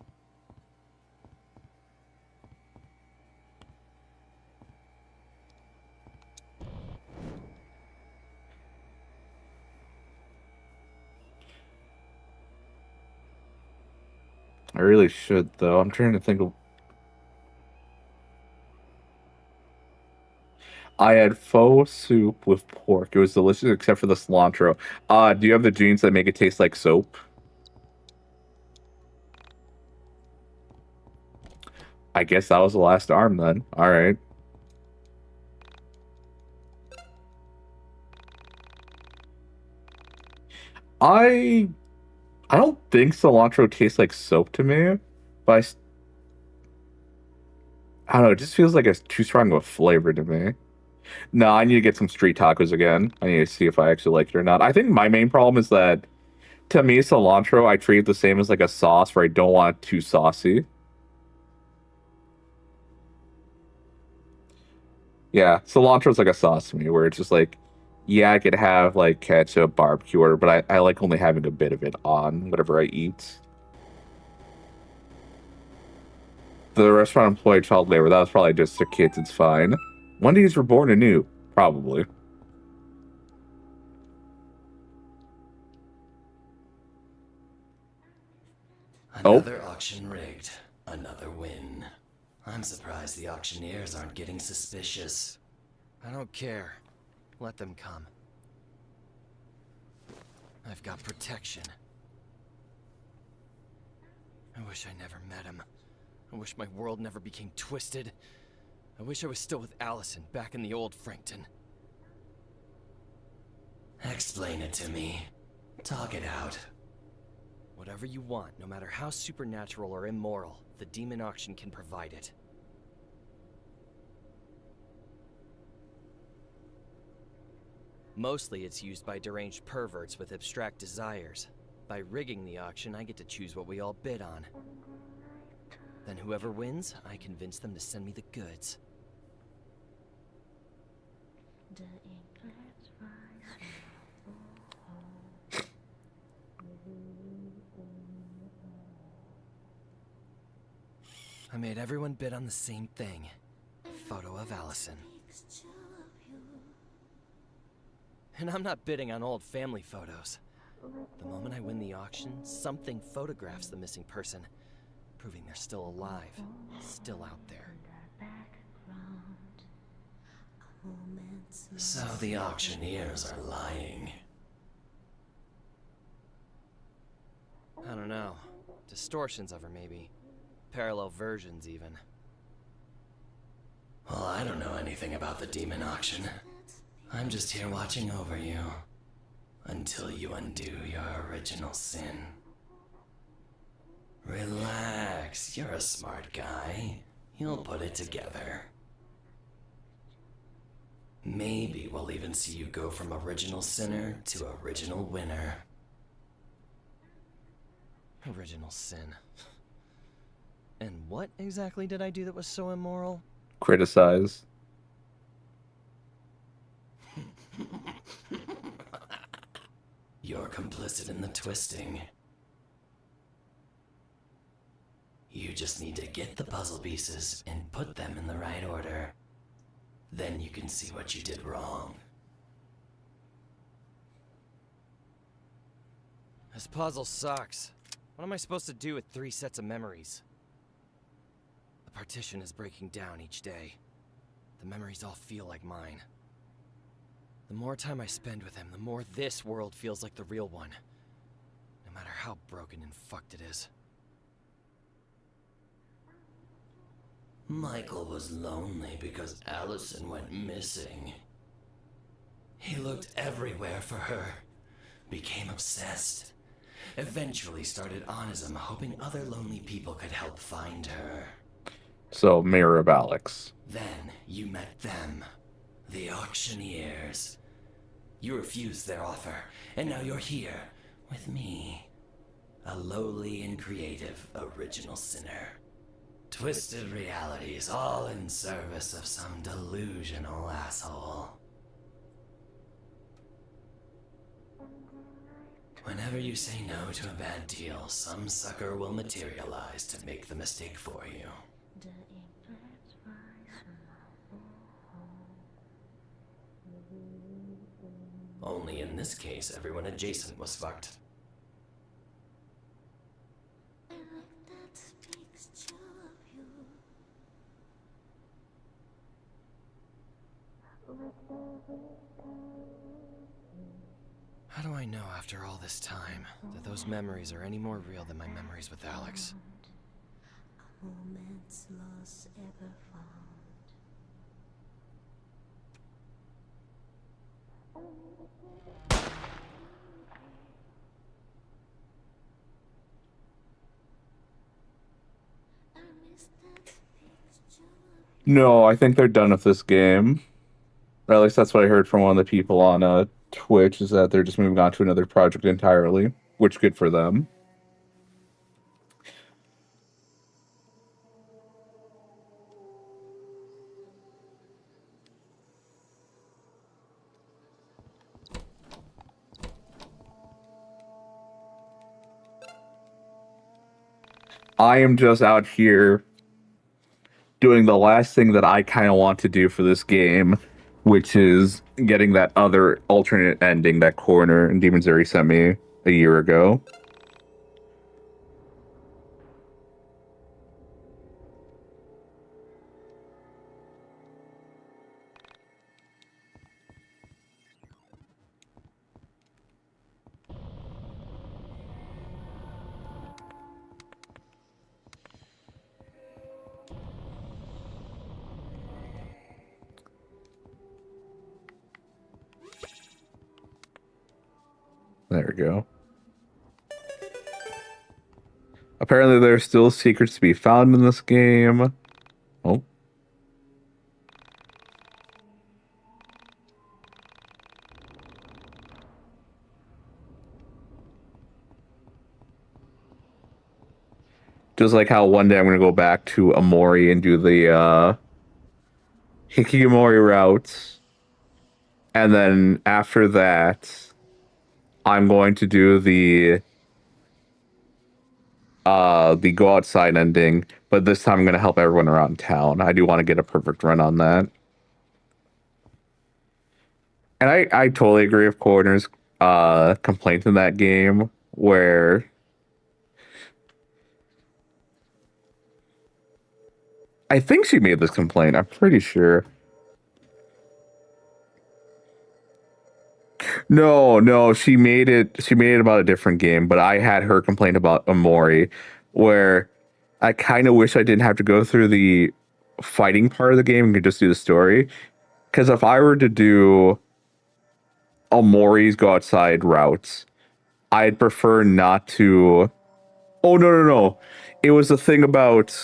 I really should, though. I'm trying to think of... I had pho soup with pork. It was delicious except for the cilantro. Do you have the genes that make it taste like soap? I guess that was the last arm then. Alright. I don't think cilantro tastes like soap to me, but I don't know, it just feels like it's too strong of a flavor to me. No, I need to get some street tacos again. I need to see if I actually like it or not. I think my main problem is that, to me, cilantro, I treat it the same as like a sauce where I don't want it too saucy. Yeah, cilantro's like a sauce to me where it's just like, yeah, I could have like ketchup, barbecue, or, but I like only having a bit of it on whatever I eat. The restaurant employee child labor, that was probably just their kids, it's fine. Wendy's were born anew, probably. Another auction rigged. Another win. I'm surprised the auctioneers aren't getting suspicious. I don't care. Let them come. I've got protection. I wish I never met him. I wish my world never became twisted. I wish I was still with Allison back in the old Frankton. Explain it to me. Talk it out. Whatever you want, no matter how supernatural or immoral, the demon auction can provide it. Mostly it's used by deranged perverts with abstract desires. By rigging the auction, I get to choose what we all bid on. Then whoever wins, I convince them to send me the goods. I made everyone bid on the same thing. Photo of Allison. And I'm not bidding on old family photos. The moment I win the auction, something photographs the missing person, proving they're still alive, still out there. So the auctioneers are lying. I don't know. Distortions of her, maybe. Parallel versions, even. Well, I don't know anything about the demon auction. I'm just here watching over you. Until you undo your original sin. Relax, you're a smart guy. You'll put it together. Maybe we'll even see you go from original sinner to original winner. Original sin. And what exactly did I do that was so immoral? Criticize. You're complicit in the twisting. You just need to get the puzzle pieces and put them in the right order. Then you can see what you did wrong. This puzzle sucks. What am I supposed to do with 3 sets of memories? The partition is breaking down each day. The memories all feel like mine. The more time I spend with him, the more this world feels like the real one. No matter how broken and fucked it is. Michael was lonely because Allison went missing. He looked everywhere for her, became obsessed, eventually started onism, hoping other lonely people could help find her. So, Mirror of Alex. Then you met them, the auctioneers. You refused their offer, and now you're here with me, a lowly and creative original sinner. Twisted realities, all in service of some delusional asshole. Whenever you say no to a bad deal, some sucker will materialize to make the mistake for you. Only in this case, everyone adjacent was fucked. How do I know after all this time that those memories are any more real than my memories with Alex? Moments lost ever found. No, I think they're done with this game. Or at least that's what I heard from one of the people on Twitch, is that they're just moving on to another project entirely, which good for them. I am just out here doing the last thing that I kind of want to do for this game, which is getting that other alternate ending, that corner in Demon's Dairy sent me a year ago. There we go. Apparently there's still secrets to be found in this game. Oh. Just like how one day I'm going to go back to Amori and do the Hikikomori routes. And then after that, I'm going to do the go outside ending, but this time I'm going to help everyone around town. I do want to get a perfect run on that. And I totally agree with Corner's complaint in that game, where I think she made this complaint, I'm pretty sure. No, she made it about a different game, but I had her complain about Amori, where I kind of wish I didn't have to go through the fighting part of the game and could just do the story. Because if I were to do Amori's go outside routes, I'd prefer not to Oh, no, no, no. It was a thing about...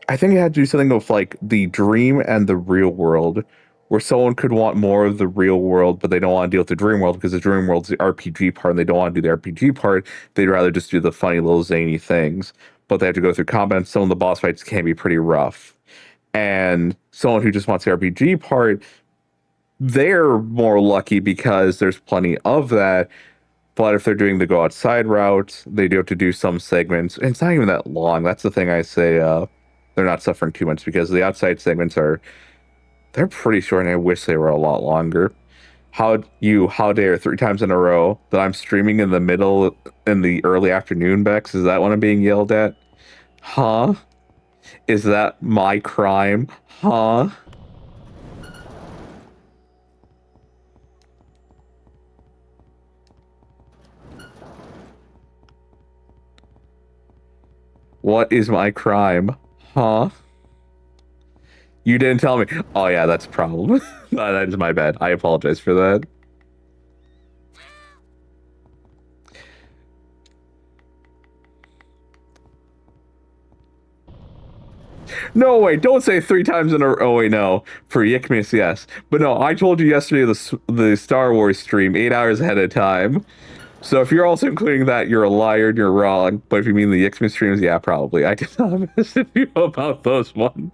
I think it had to do something with, like, the dream and the real world, where someone could want more of the real world, but they don't want to deal with the dream world, because the dream world's the RPG part, and they don't want to do the RPG part. They'd rather just do the funny little zany things. But they have to go through combat, and some of the boss fights can be pretty rough. And someone who just wants the RPG part, they're more lucky because there's plenty of that. But if they're doing the go outside route, they do have to do some segments. And it's not even that long. That's the thing I say. They're not suffering too much because the outside segments they're pretty short, and I wish they were a lot longer. How dare 3 times in a row that I'm streaming in the early afternoon, Bex? Is that what I'm being yelled at? Huh? Is that my crime? Huh? What is my crime? Huh? You didn't tell me. Oh yeah, that's a problem. That is my bad. I apologize for that. No, wait, don't say 3 times in a row. Oh, wait, no. For YIIKmas, yes. But no, I told you yesterday the Star Wars stream 8 hours ahead of time. So if you're also including that, you're a liar and you're wrong. But if you mean the YIIKmas streams, yeah, probably. I did not message you about those ones.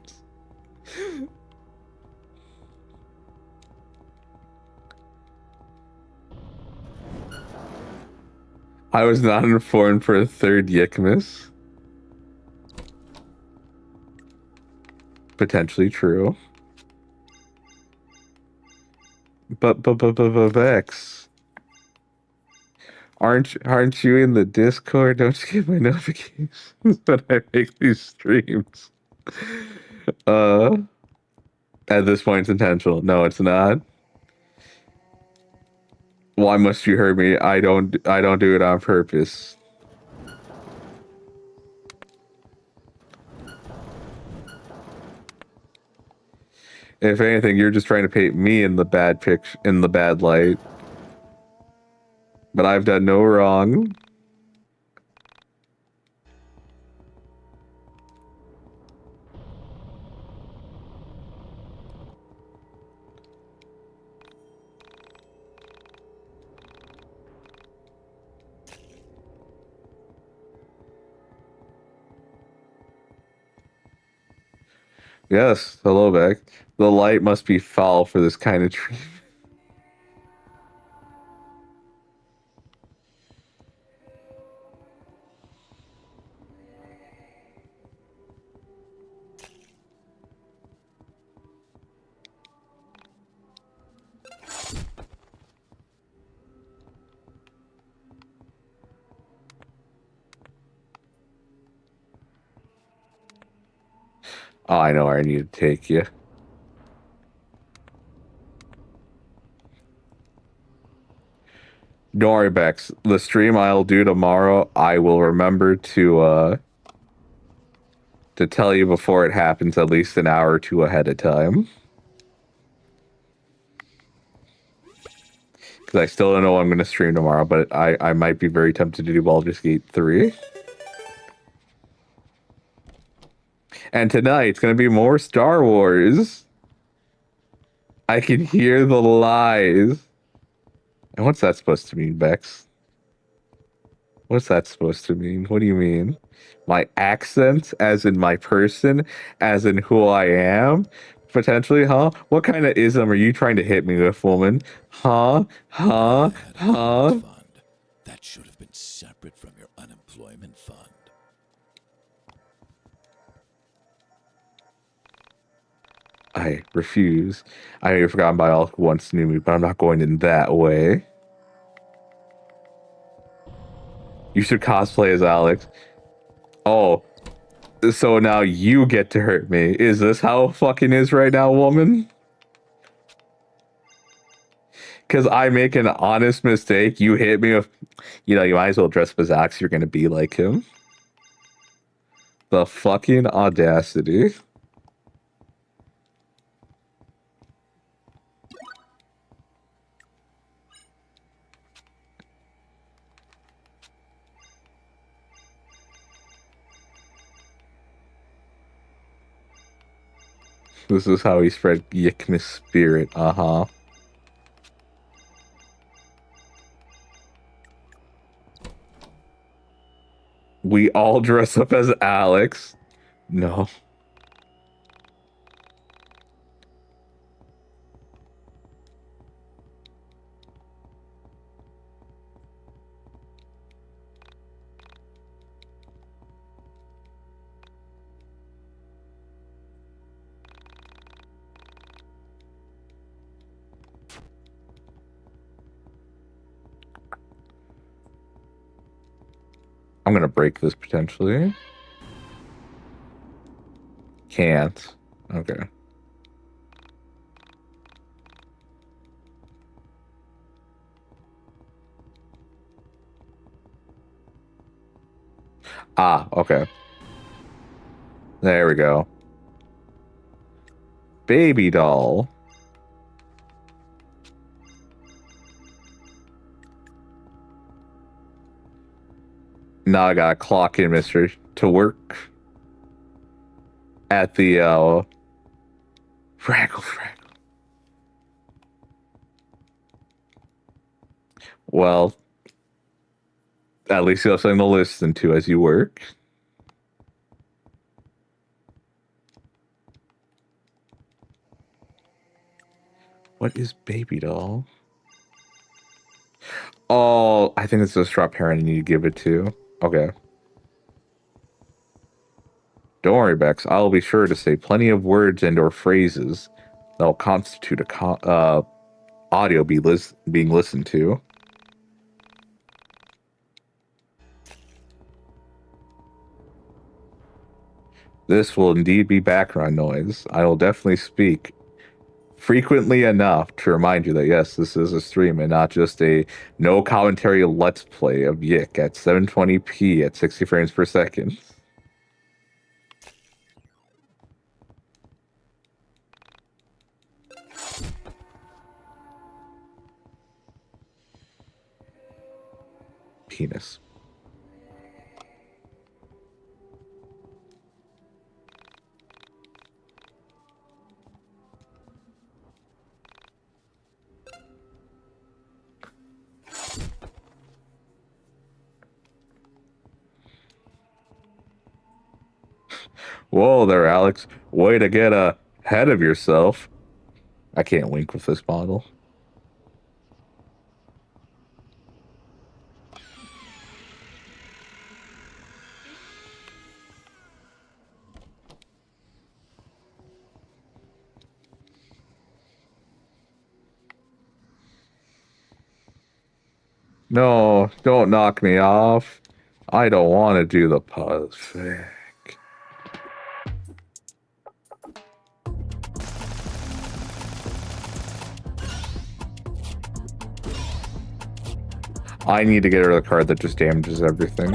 I was not informed for a 3rd YIIKmas. Potentially true. But Vex, aren't you in the Discord? Don't you get my notifications when I make these streams? At this point, it's intentional. No, it's not. Why must you hurt me? I don't do it on purpose. If anything, you're just trying to paint me in the bad light. But I've done no wrong. Yes, hello back. The light must be foul for this kind of treatment. Oh, I know where I need to take you. Don't worry, Bex. The stream I'll do tomorrow, I will remember to tell you before it happens at least an hour or two ahead of time. Because I still don't know what I'm going to stream tomorrow, but I might be very tempted to do Baldur's Gate 3. And tonight, it's going to be more Star Wars. I can hear the lies. And what's that supposed to mean, Bex? What's that supposed to mean? What do you mean? My accent, as in my person, as in who I am? Potentially, huh? What kind of ism are you trying to hit me with, woman? Huh? Huh? Huh? That should have been separate from your unemployment fund. I refuse. I may have forgotten by all who once knew me, but I'm not going in that way. You should cosplay as Alex. Oh, so now you get to hurt me. Is this how it fucking is right now, woman? Because I make an honest mistake. You hit me with... You know, you might as well dress up as Alex. You're going to be like him. The fucking audacity. This is how he spread YIIKmas spirit. Uh-huh. We all dress up as Alex. No. I'm gonna break this potentially. Can't. Okay. Ah, okay. There we go. Baby doll. Now I gotta clock in, mister, to work at the, Fraggle. Well, at least you have something to listen to as you work. What is baby doll? Oh, I think it's the straw parent you need to give it to. Okay. Don't worry, Bex. I'll be sure to say plenty of words and or phrases that will constitute a audio being listened to. This will indeed be background noise. I will definitely speak frequently enough to remind you that yes, this is a stream and not just a no commentary let's play of YIIK at 720p at 60 frames per second. Penis. Whoa there, Alex. Way to get ahead of yourself. I can't wink with this model. No, don't knock me off. I don't want to do the puzzle. I need to get rid of the card that just damages everything.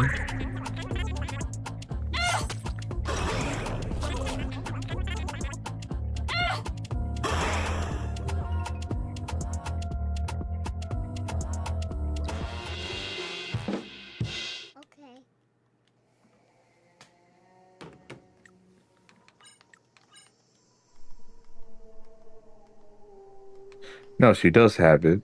No, she does have it.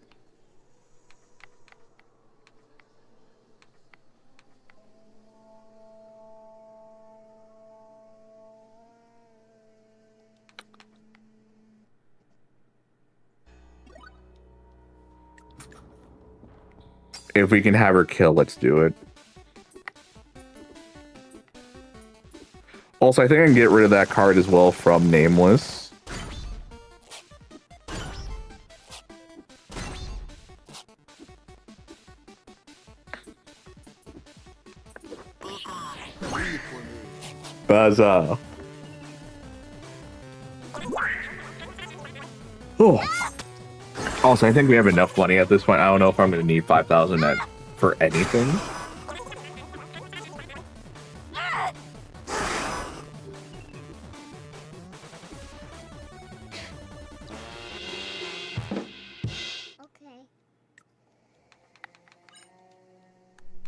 If we can have her kill, let's do it. Also, I think I can get rid of that card as well from Nameless. Baza. Oh. Also, I think we have enough money at this point. I don't know if I'm going to need 5,000 for anything.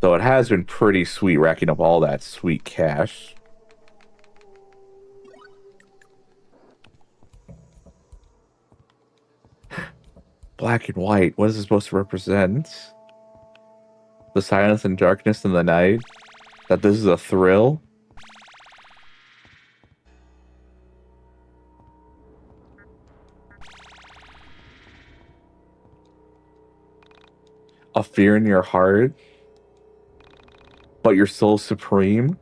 So it has been pretty sweet racking up all that sweet cash. Black and white. What is it supposed to represent? The silence and darkness in the night? That this is a thrill? A fear in your heart? But your soul supreme?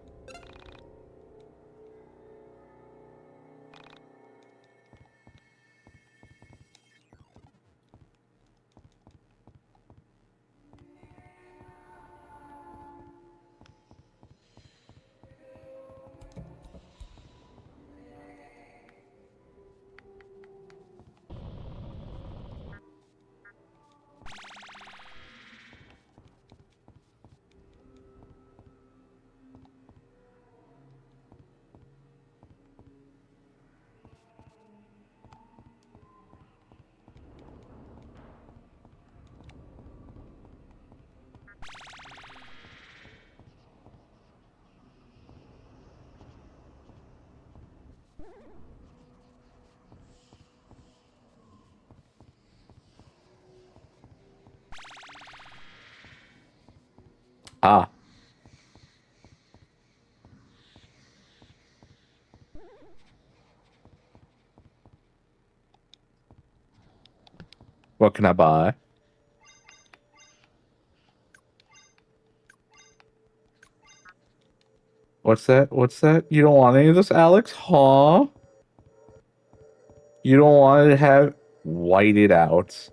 Ah. What can I buy? What's that? What's that? You don't want any of this, Alex? Huh? You don't want to have white it out.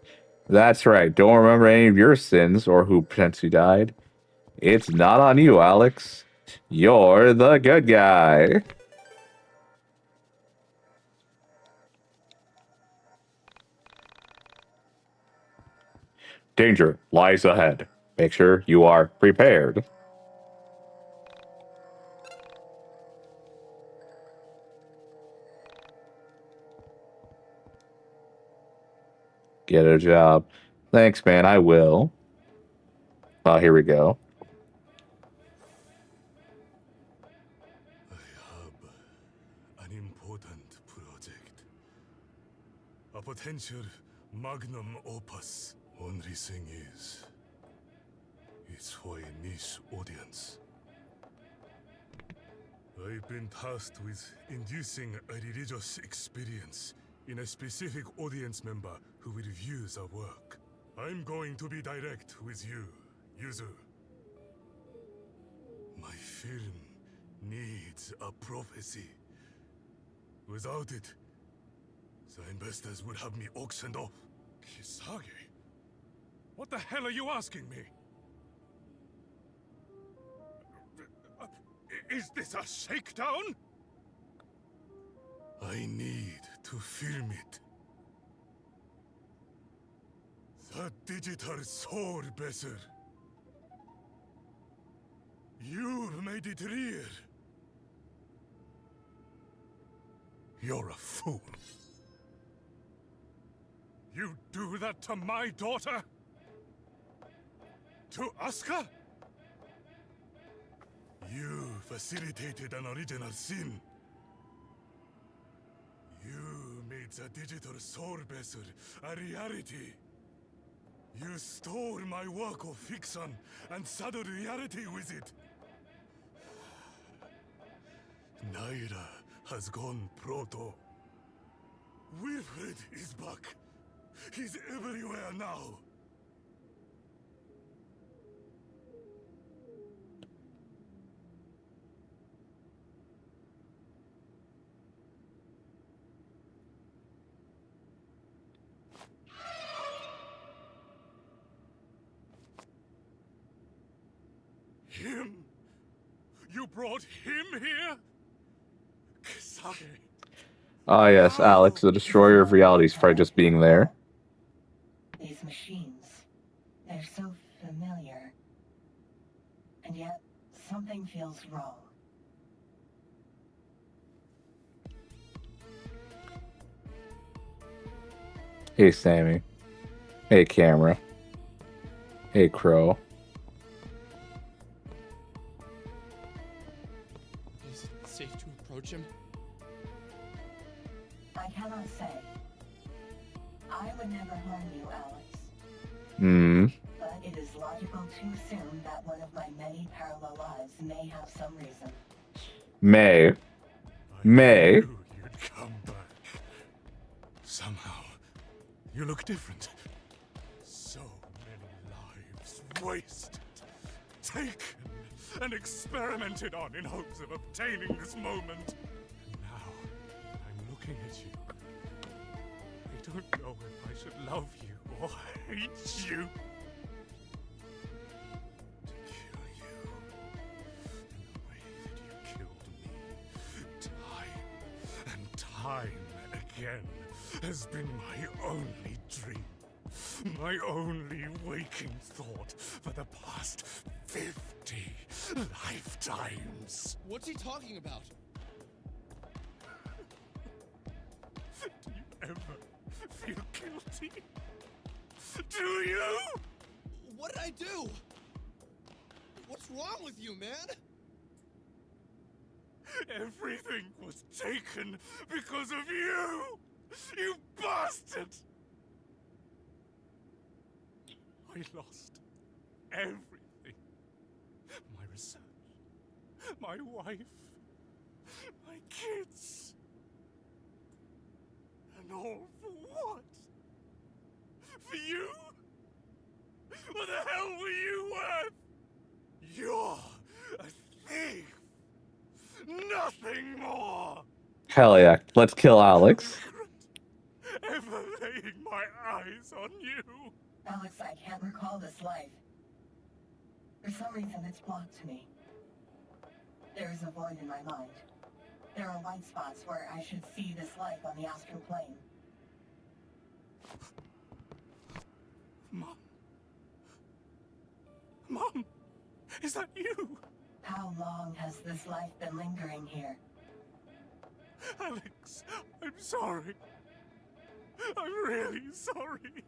That's right. Don't remember any of your sins or who potentially died. It's not on you, Alex. You're the good guy. Danger lies ahead. Make sure you are prepared. Get a job. Thanks, man. I will. Oh, here we go. An important project. A potential magnum opus. Only thing is, it's for a niche audience. I've been tasked with inducing a religious experience in a specific audience member who will view the work. I'm going to be direct with you, Yuzu. My film needs a prophecy. Without it, the investors would have me auctioned off. Kisage? What the hell are you asking me? Is this a shakedown? I need to film it. The digital soul besser. You made it real. You're a fool. You do that to my daughter? To Asuka? You facilitated an original sin. You made the digital soul besser a reality. You stole my work of fiction and saddled reality with it. Naira has gone proto. Wilfred is back. He's everywhere now. Him? You brought him here? Kisage. Ah, yes, Alex, the destroyer of realities, for just being there. These machines, they're so familiar. And yet, something feels wrong. Hey, Sammy. Hey, camera. Hey, Crow. Is it safe to approach him? I cannot say. I would never harm you, Alex. Hmm. But it is logical to assume that one of my many parallel lives may have some reason. May. You'd come back. Somehow, you look different. So many lives wasted, taken, and experimented on in hopes of obtaining this moment. And now, I'm looking at you. I don't know if I should love you or hate you. To kill you in the way that you killed me, time and time again, has been my only dream. My only waking thought for the past 50 lifetimes. What's he talking about? Do you ever feel guilty? Do you? What did I do? What's wrong with you, man? Everything was taken because of you! You bastard! I lost everything. My research, my wife, my kids. And all for what? For you? What the hell were you worth? You're a thief. Nothing more. Hell yeah. Let's kill Alex. Ever laying my eyes on you. Alex, I can't recall this life. For some reason, it's blocked to me. There is a void in my mind. There are white spots where I should see this life on the astral plane. Mom? Mom? Is that you? How long has this life been lingering here? Alex, I'm sorry. I'm really sorry.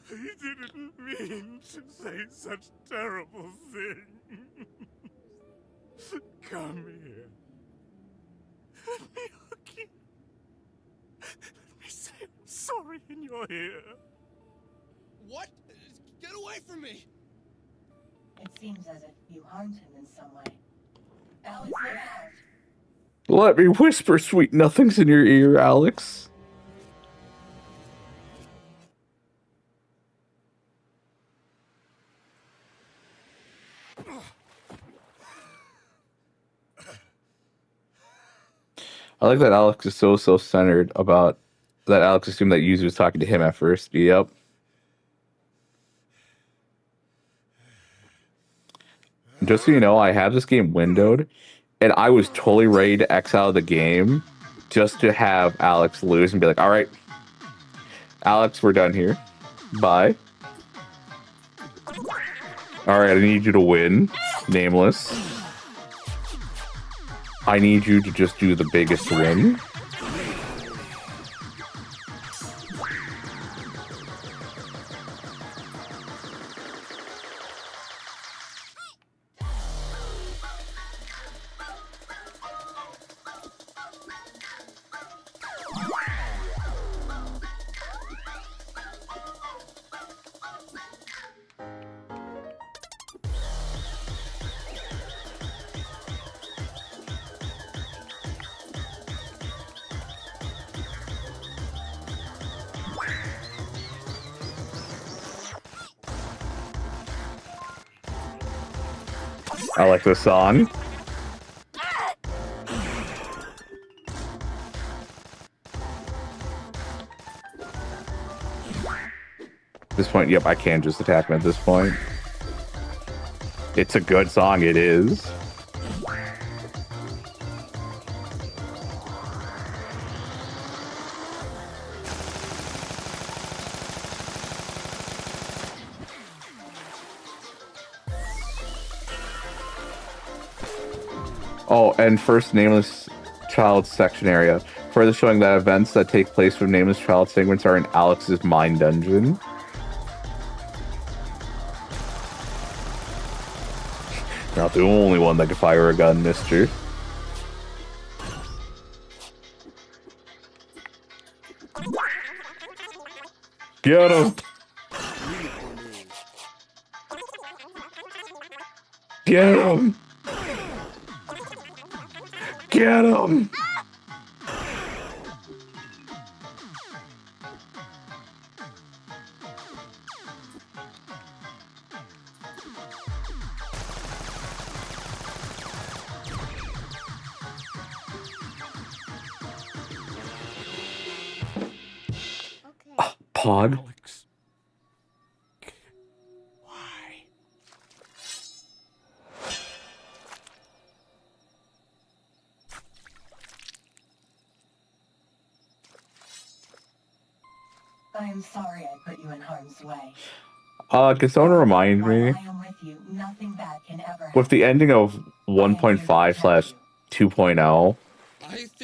I didn't mean to say such terrible things. Come here. Let me hug you. Let me say I'm sorry in your ear. What? Get away from me! It seems as if you harmed him in some way. Alex, get out! Let me whisper sweet nothings in your ear, Alex. I like that Alex is so self-centered about that. Alex assumed that Yuzu was talking to him at first. Yep. Just so you know, I have this game windowed, and I was totally ready to X out of the game just to have Alex lose and be like, all right, Alex, we're done here. Bye. All right, I need you to win, Nameless. I need you to just do the biggest win. I like this song. At this point, yep, I can just attack him at this point. It's a good song, it is. Oh, and first Nameless Child section area. Further showing that events that take place from Nameless Child segments are in Alex's mind dungeon. Not the only one that can fire a gun, mister. Get him! Get him! Get him! Pod? I am sorry I put you in harm's way. Can someone remind While me? I am with you, nothing bad can ever With the ending of 1.5/2.0,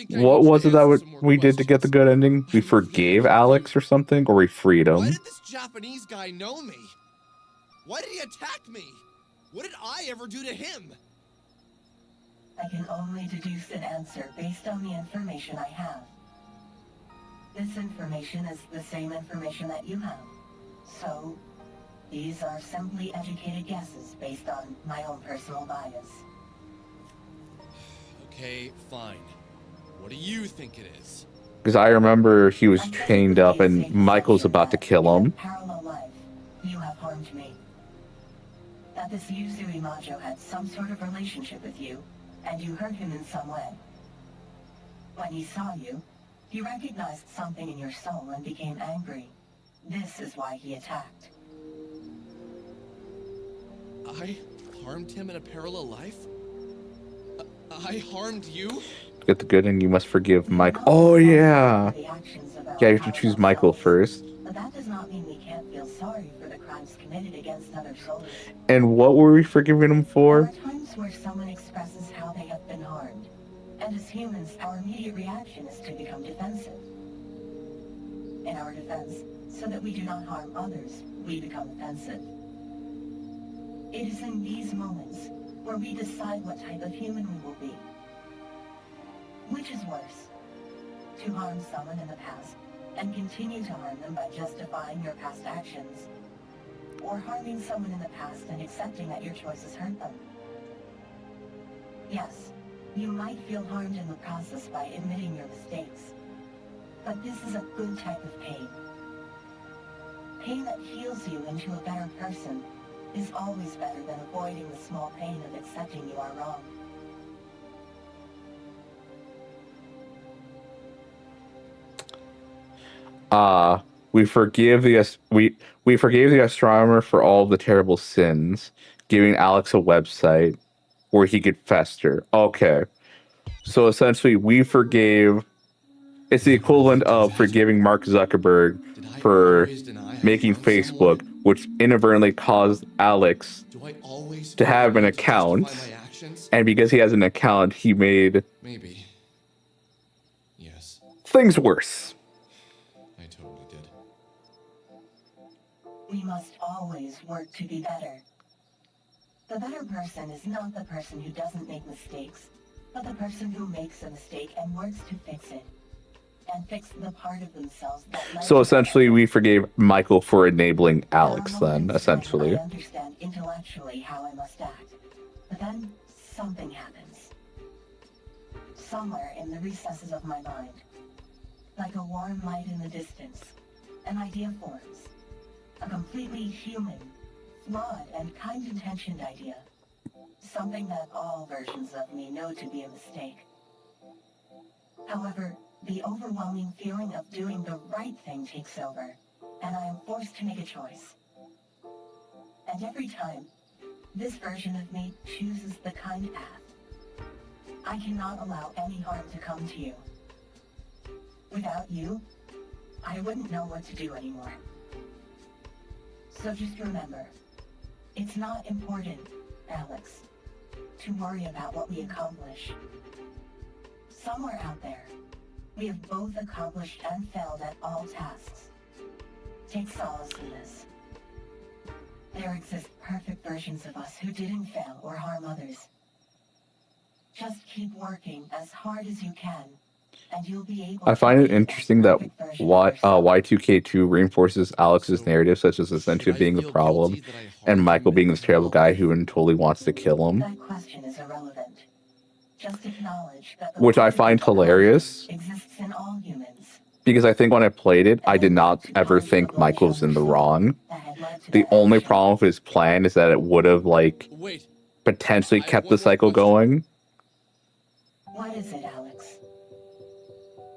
what was it that we did to get the good ending? We forgave Alex or something? Or we freed Why him? did this Japanese guy know me? Why did he attack me? What did I ever do to him? I can only deduce an answer based on the information I have. This information is the same information that you have. So, these are simply educated guesses based on my own personal bias. Okay, fine. What do you think it is? Because I remember he was chained up and Michael's about to kill him. Parallel life, you have harmed me. That this Yuzui Majo had some sort of relationship with you, and you hurt him in some way. When he saw you, he recognized something in your soul and became angry. This is why he attacked. I harmed him in a parallel life? I harmed you? To get the good ending, you must forgive Mike. Oh, yeah. Yeah, you have to choose Michael first. But that does not mean we can't feel sorry for the crimes committed against other souls. And what were we forgiving him for? There are times where someone expresses how they have been harmed. And as humans, our immediate reaction is to become defensive. In our defense, so that we do not harm others, we become offensive. It is in these moments where we decide what type of human we will be. Which is worse? To harm someone in the past and continue to harm them by justifying your past actions, or harming someone in the past and accepting that your choices hurt them? Yes, you might feel harmed in the process by admitting your mistakes, but this is a good type of pain. Pain that heals you into a better person is always better than avoiding the small pain of accepting you are wrong. We forgive we forgave the astronomer for all of the terrible sins, giving Alex a website where he could fester. Okay. So essentially we forgave, it's the equivalent of forgiving Mark Zuckerberg for making Facebook, which inadvertently caused Alex to have an account. And because he has an account, he made Maybe. Yes. things worse. I totally did. We must always work to be better. The better person is not the person who doesn't make mistakes, but the person who makes a mistake and works to fix it. And fix the part of themselves that led So to essentially we forgave Michael for enabling Alex then, essentially. I understand intellectually how I must act, but then something happens. Somewhere in the recesses of my mind, like a warm light in the distance, an idea forms. A completely human, flawed, and kind-intentioned idea. Something that all versions of me know to be a mistake. However, the overwhelming feeling of doing the right thing takes over, and I am forced to make a choice. And every time, this version of me chooses the kind path. I cannot allow any harm to come to you. Without you, I wouldn't know what to do anymore. So just remember, it's not important, Alex, to worry about what we accomplish. Somewhere out there, we have both accomplished and failed at all tasks. Take solace in this. There exist perfect versions of us who didn't fail or harm others. Just keep working as hard as you can, and you'll be able I find to it be interesting the that perfect version of Y2K2 reinforces Alex's narrative, such as Essentia being the problem, and Michael being this terrible guy who totally wants to kill him. That question is irrelevant. Just acknowledge that the Which I find hilarious, exists in all humans. because I think when I played it, I did not ever think Michael was in the wrong. The only problem with his plan is that it would have, like, potentially kept the cycle going. What is it, Alex?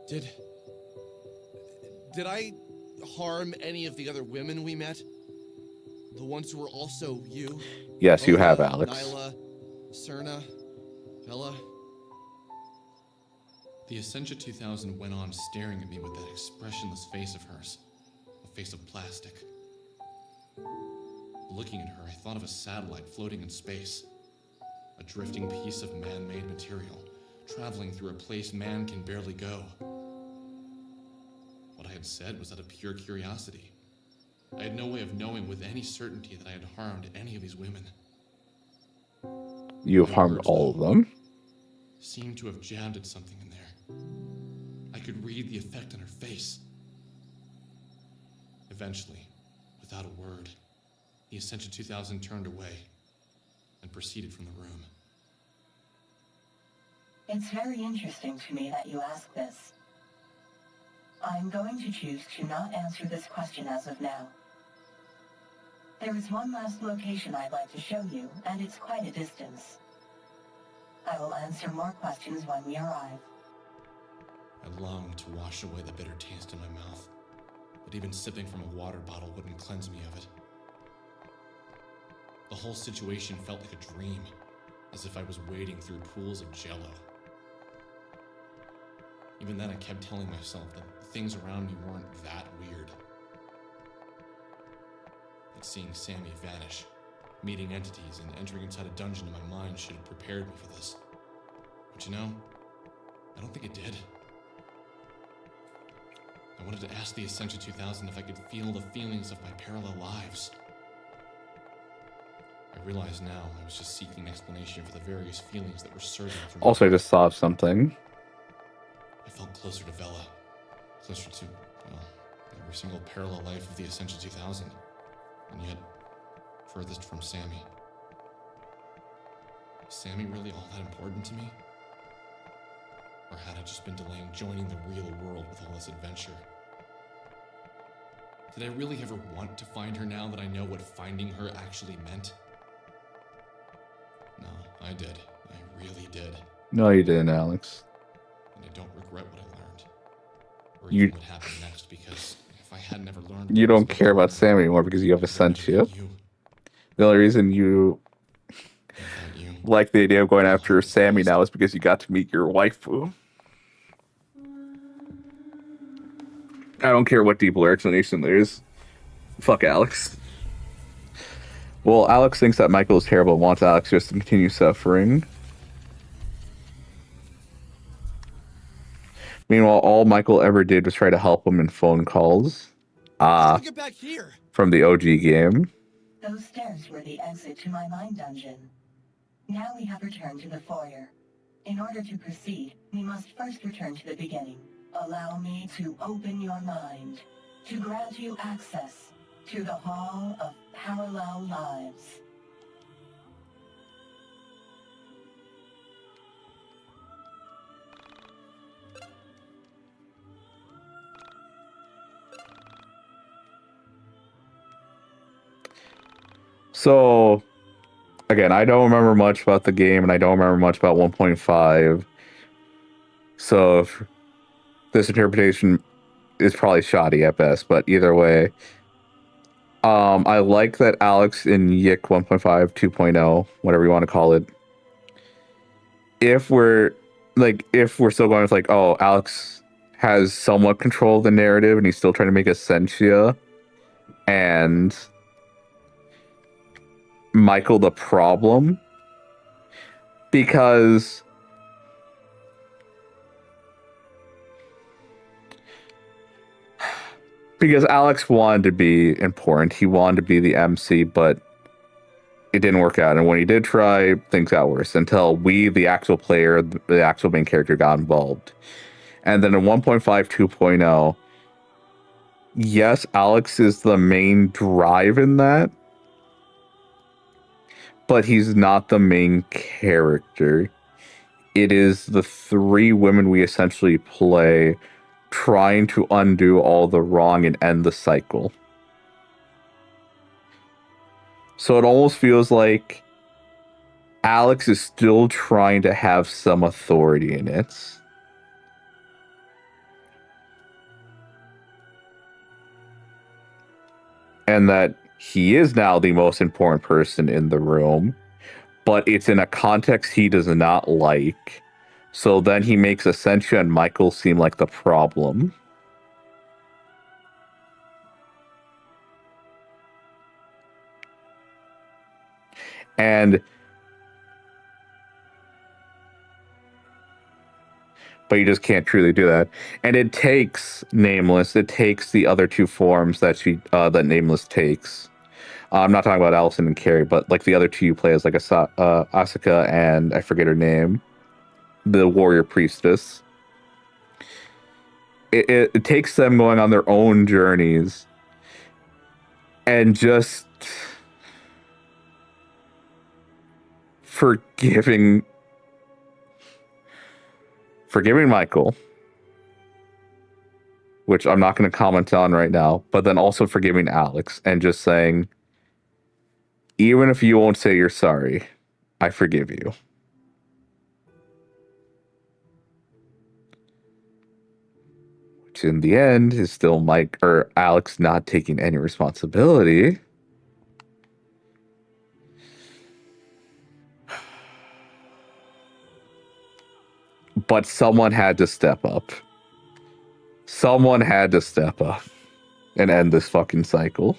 Did I harm any of the other women we met? The ones who were also you? Yes, you have, Olga, Alex. Nyla, Serna, Bella. The Essentia 2000 went on staring at me with that expressionless face of hers. A face of plastic. Looking at her, I thought of a satellite floating in space. A drifting piece of man-made material, traveling through a place man can barely go. What I had said was out of pure curiosity. I had no way of knowing with any certainty that I had harmed any of these women. You have harmed all of them. Seemed to have jammed at something in there. I could read the effect on her face. Eventually, without a word, the Essentia 2000 turned away and proceeded from the room. It's very interesting to me that you ask this. I'm going to choose to not answer this question as of now. There is one last location I'd like to show you, and it's quite a distance. I will answer more questions when we arrive. I longed to wash away the bitter taste in my mouth, but even sipping from a water bottle wouldn't cleanse me of it. The whole situation felt like a dream, as if I was wading through pools of jello. Even then, I kept telling myself that the things around me weren't that weird. That seeing Sammy vanish, meeting entities, and entering inside a dungeon in my mind should have prepared me for this. But you know, I don't think it did. I wanted to ask the Essentia 2000 if I could feel the feelings of my parallel lives. I realize now I was just seeking an explanation for the various feelings that were surging through me. Also, I just thought of something. I felt closer to Bella, closer to, well, every single parallel life of the Essentia 2000, and yet furthest from Sammy. Is Sammy really all that important to me? Or had I just been delaying joining the real world with all this adventure? Did I really ever want to find her now that I know what finding her actually meant? No, I did. I really did. No, you didn't, Alex. And I don't regret what I learned. Or You- even what happened next, because if I had never learned... You don't care about Sam anymore because you have Essentia. The only reason you like the idea of going after Sammy now is because you got to meet your waifu. I don't care what deeper explanation there is. Fuck Alex. Well, Alex thinks that Michael is terrible and wants Alex just to continue suffering. Meanwhile, all Michael ever did was try to help him in phone calls. Get back here! From the OG game. Those stairs were the exit to my mind dungeon. Now we have returned to the foyer. In order to proceed, we must first return to the beginning. Allow me to open your mind, to grant you access to the Hall of Parallel Lives. So, again, I don't remember much about the game, and I don't remember much about 1.5. So, if this interpretation is probably shoddy at best, but either way, I like that Alex in YIIK 1.5, 2.0, whatever you want to call it, if we're still going with like, oh, Alex has somewhat control of the narrative, and he's still trying to make Essentia, and Michael the problem, because Alex wanted to be important. He wanted to be the MC, but it didn't work out. And when he did try, things got worse until we, the actual player, the actual main character, got involved. And then in 1.5 2.0, yes, Alex is the main drive in that, but he's not the main character. It is the three women we essentially play trying to undo all the wrong and end the cycle. So it almost feels like Alex is still trying to have some authority in it. And that he is now the most important person in the room, but it's in a context he does not like. So then he makes Essentia and Michael seem like the problem. But you just can't truly do that. And it takes Nameless. It takes the other two forms that that Nameless takes. I'm not talking about Allison and Carrie, but like the other two you play as like Asuka and I forget her name, the warrior priestess. It takes them going on their own journeys and just forgiving Michael, which I'm not going to comment on right now, but then also forgiving Alex and just saying, even if you won't say you're sorry, I forgive you. Which in the end is still Mike or Alex not taking any responsibility. But someone had to step up. Someone had to step up and end this fucking cycle.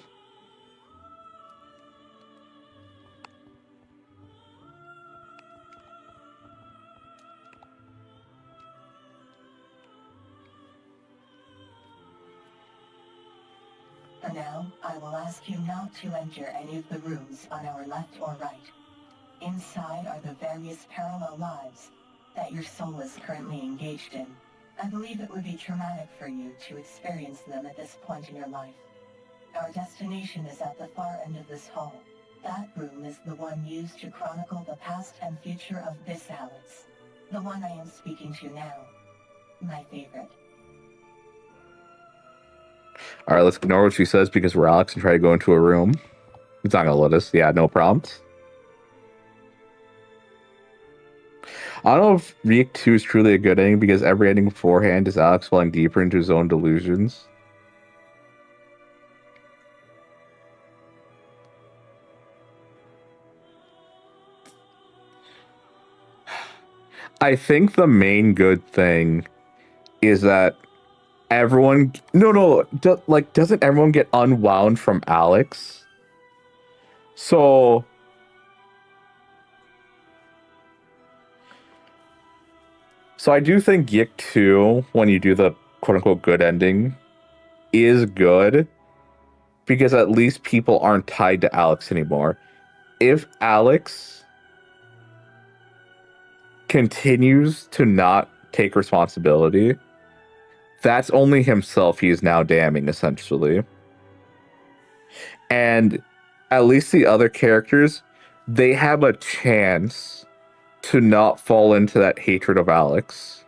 For now, I will ask you not to enter any of the rooms on our left or right. Inside are the various parallel lives that your soul is currently engaged in. I believe it would be traumatic for you to experience them at this point in your life. Our destination is at the far end of this hall. That room is the one used to chronicle the past and future of this Alex. The one I am speaking to now. My favorite. Alright, let's ignore what she says because we're Alex and try to go into a room. It's not gonna let us. Yeah, no prompts. I don't know if YIIK 2 is truly a good ending because every ending beforehand is Alex falling deeper into his own delusions. I think the main good thing is that everyone... doesn't everyone get unwound from Alex? So... So I do think YIIK 2, when you do the quote-unquote good ending, is good because at least people aren't tied to Alex anymore. If Alex continues to not take responsibility, that's only himself he is now damning, essentially. And at least the other characters, they have a chance to not fall into that hatred of Alex.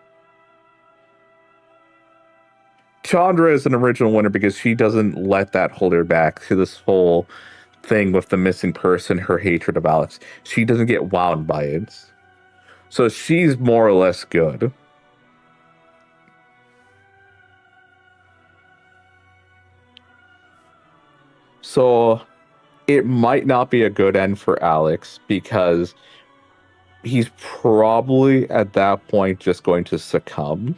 Chandra is an original winner because she doesn't let that hold her back to this whole thing with the missing person, her hatred of Alex. She doesn't get wound by it. So she's more or less good. So it might not be a good end for Alex because he's probably at that point just going to succumb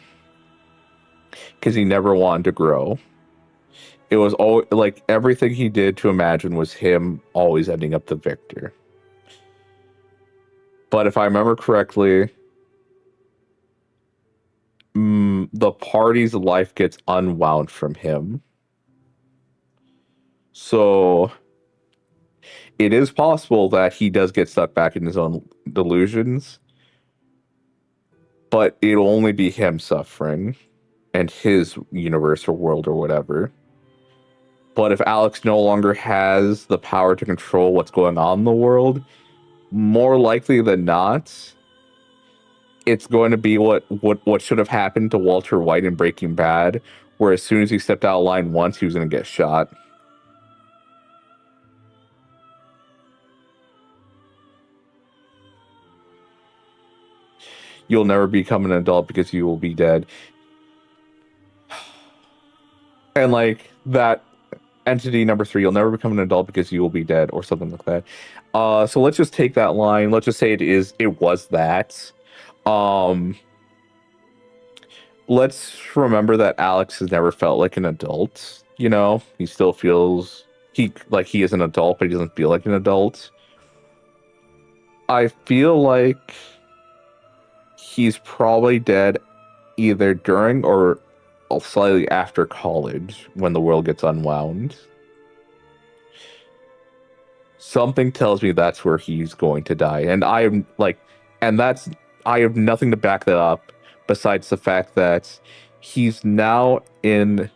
because he never wanted to grow. It was all like everything he did to Imagine was him always ending up the victor. But if I remember correctly, the party's life gets unwound from him. So it is possible that he does get stuck back in his own delusions, but it'll only be him suffering. and his universe or world or whatever. But if Alex no longer has the power to control what's going on in the world, more likely than not, it's going to be what should have happened to Walter White in Breaking Bad, where as soon as he stepped out of line once, he was going to get shot. You'll never become an adult because you will be dead. And like that entity number 3, you'll never become an adult because you will be dead, or something like that. So let's just take that line. Let's just say it was that. Let's remember that Alex has never felt like an adult. You know, he still feels he is an adult, but he doesn't feel like an adult. I feel like he's probably dead either during or slightly after college, when the world gets unwound. Something tells me that's where he's going to die, and I have nothing to back that up besides the fact that he's now in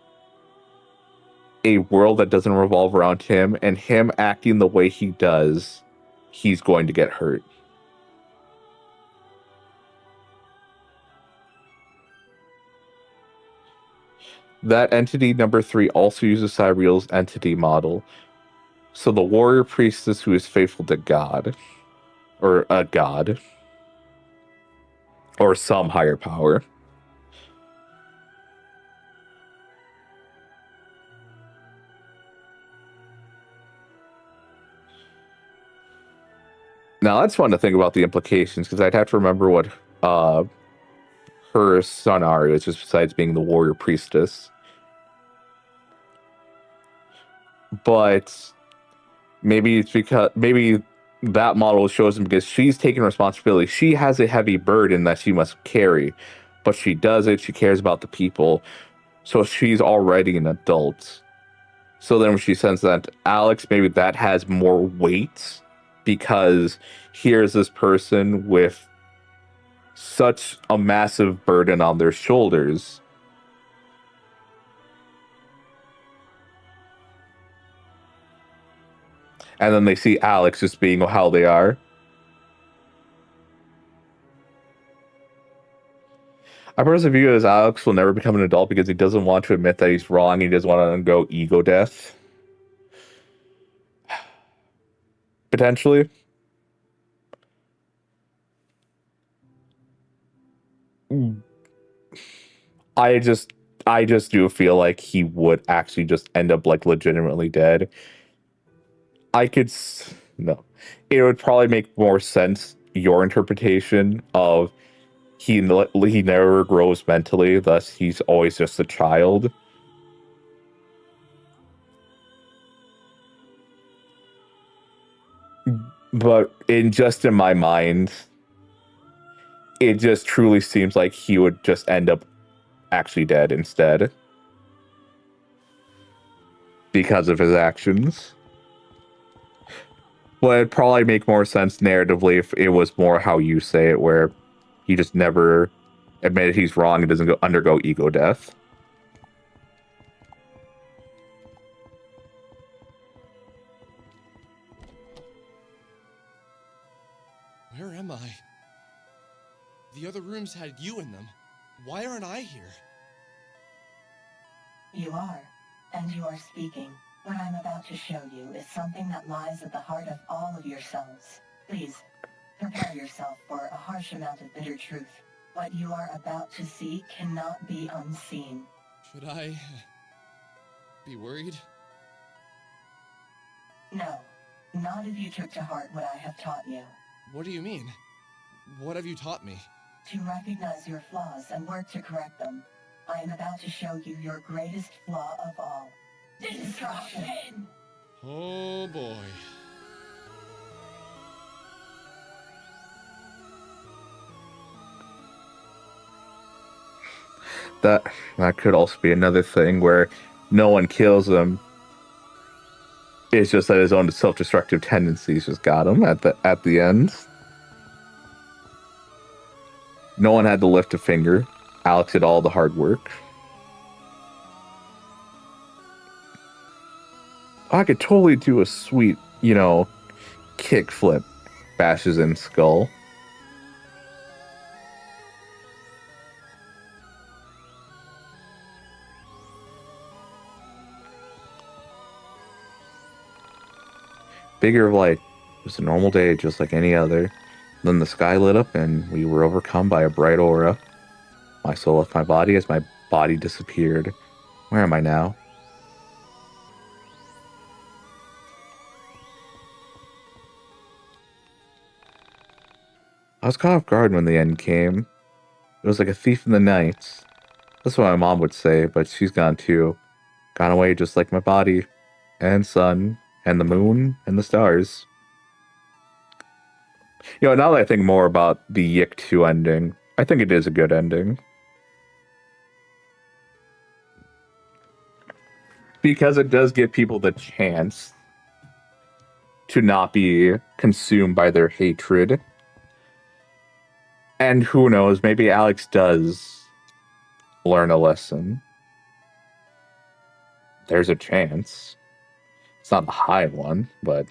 a world that doesn't revolve around him, and him acting the way he does, he's going to get hurt. That entity number 3 also uses Cyriel's entity model. So the warrior priestess who is faithful to God, or a god, or some higher power. Now that's fun to think about the implications, because I'd have to remember what her scenario is, just besides being the warrior priestess. But maybe it's because that model shows him because she's taking responsibility. She has a heavy burden that she must carry, but she does it. She cares about the people, so she's already an adult. So then when she sends that to Alex, maybe that has more weight, because here's this person with such a massive burden on their shoulders. And then they see Alex just being how they are. I personally view it as Alex will never become an adult because he doesn't want to admit that he's wrong. He doesn't want to undergo ego death. Potentially. I just do feel like he would actually just end up like legitimately dead. No. It would probably make more sense, your interpretation of he never grows mentally, thus he's always just a child. But in my mind, it just truly seems like he would just end up actually dead instead, because of his actions. But it'd probably make more sense narratively if it was more how you say it, where he just never admitted he's wrong and doesn't undergo ego death. Where am I? The other rooms had you in them. Why aren't I here? You are, and you are speaking. What I'm about to show you is something that lies at the heart of all of yourselves. Please, prepare yourself for a harsh amount of bitter truth. What you are about to see cannot be unseen. Should I be worried? No, not if you took to heart what I have taught you. What do you mean? What have you taught me? To recognize your flaws and work to correct them. I am about to show you your greatest flaw of all. Destruction! Oh boy. That could also be another thing where no one kills him. It's just that his own self-destructive tendencies just got him at the end. No one had to lift a finger. Alex did all the hard work. I could totally do a sweet, kickflip, bashes in skull. Figure of life. It was a normal day, just like any other. Then the sky lit up, and we were overcome by a bright aura. My soul left my body as my body disappeared. Where am I now? I was caught off guard when the end came. It was like a thief in the night. That's what my mom would say, but she's gone too. Gone away just like my body, and sun, and the moon, and the stars. Now that I think more about the YIIK 2 ending, I think it is a good ending. Because it does give people the chance to not be consumed by their hatred. And who knows, maybe Alex does learn a lesson. There's a chance. It's not a high one, but...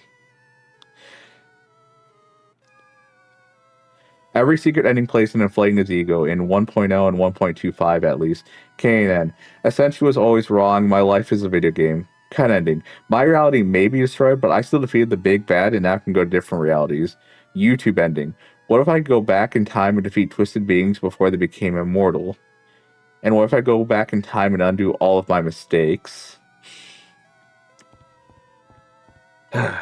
Every secret ending placed in inflating his ego in 1.0 and 1.25 at least. K&N. Essentially was always wrong. My life is a video game. Cut ending. My reality may be destroyed, but I still defeated the big bad and now can go to different realities. YouTube ending. What if I go back in time and defeat twisted beings before they became immortal? And what if I go back in time and undo all of my mistakes? It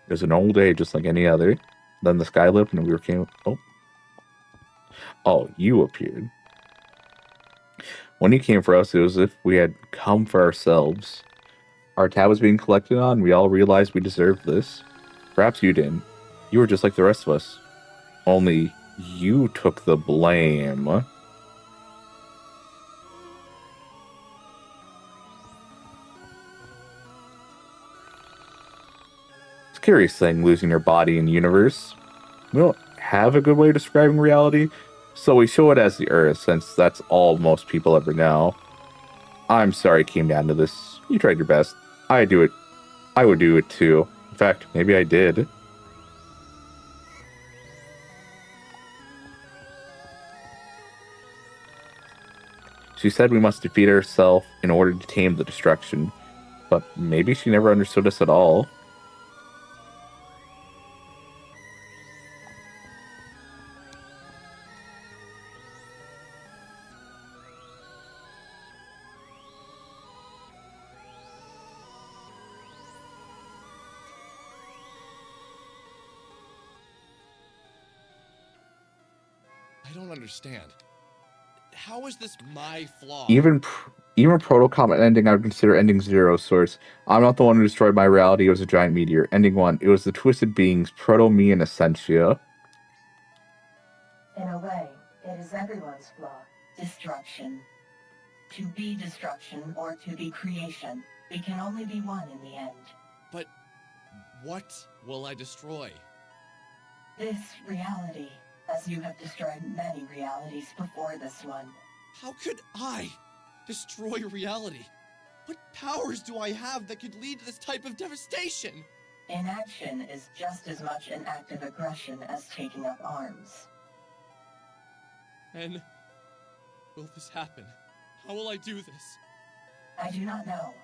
was an old day just like any other. Then the sky lit up and we came. Oh, you appeared. When you came for us, it was as if we had come for ourselves. Our tab was being collected on. We all realized we deserved this. Perhaps you didn't. You were just like the rest of us. Only you took the blame. It's a curious thing, losing your body in the universe. We don't have a good way of describing reality, so we show it as the Earth, since that's all most people ever know. I'm sorry it came down to this. You tried your best. I do it. I would do it too. In fact, maybe I did. She said we must defeat ourselves in order to tame the destruction, but maybe she never understood us at all. I don't understand. How is this my flaw? Even Proto-Comet ending, I would consider ending 0 source. I'm not the one who destroyed my reality. It was a giant meteor. Ending 1. It was the twisted beings, Proto, me, and Essentia. In a way, it is everyone's flaw. Destruction. To be destruction or to be creation. We can only be one in the end. But what will I destroy? This reality, as you have destroyed many realities before this one. How could I destroy reality? What powers do I have that could lead to this type of devastation? Inaction is just as much an act of aggression as taking up arms. And will this happen? How will I do this? I do not know.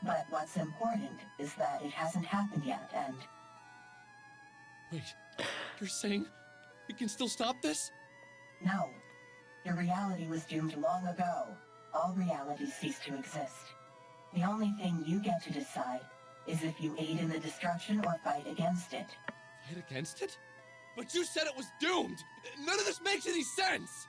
But what's important is that it hasn't happened yet, and... Wait, you're saying we can still stop this? No. Your reality was doomed long ago. All realities cease to exist. The only thing you get to decide is if you aid in the destruction or fight against it. Fight against it? But you said it was doomed! None of this makes any sense!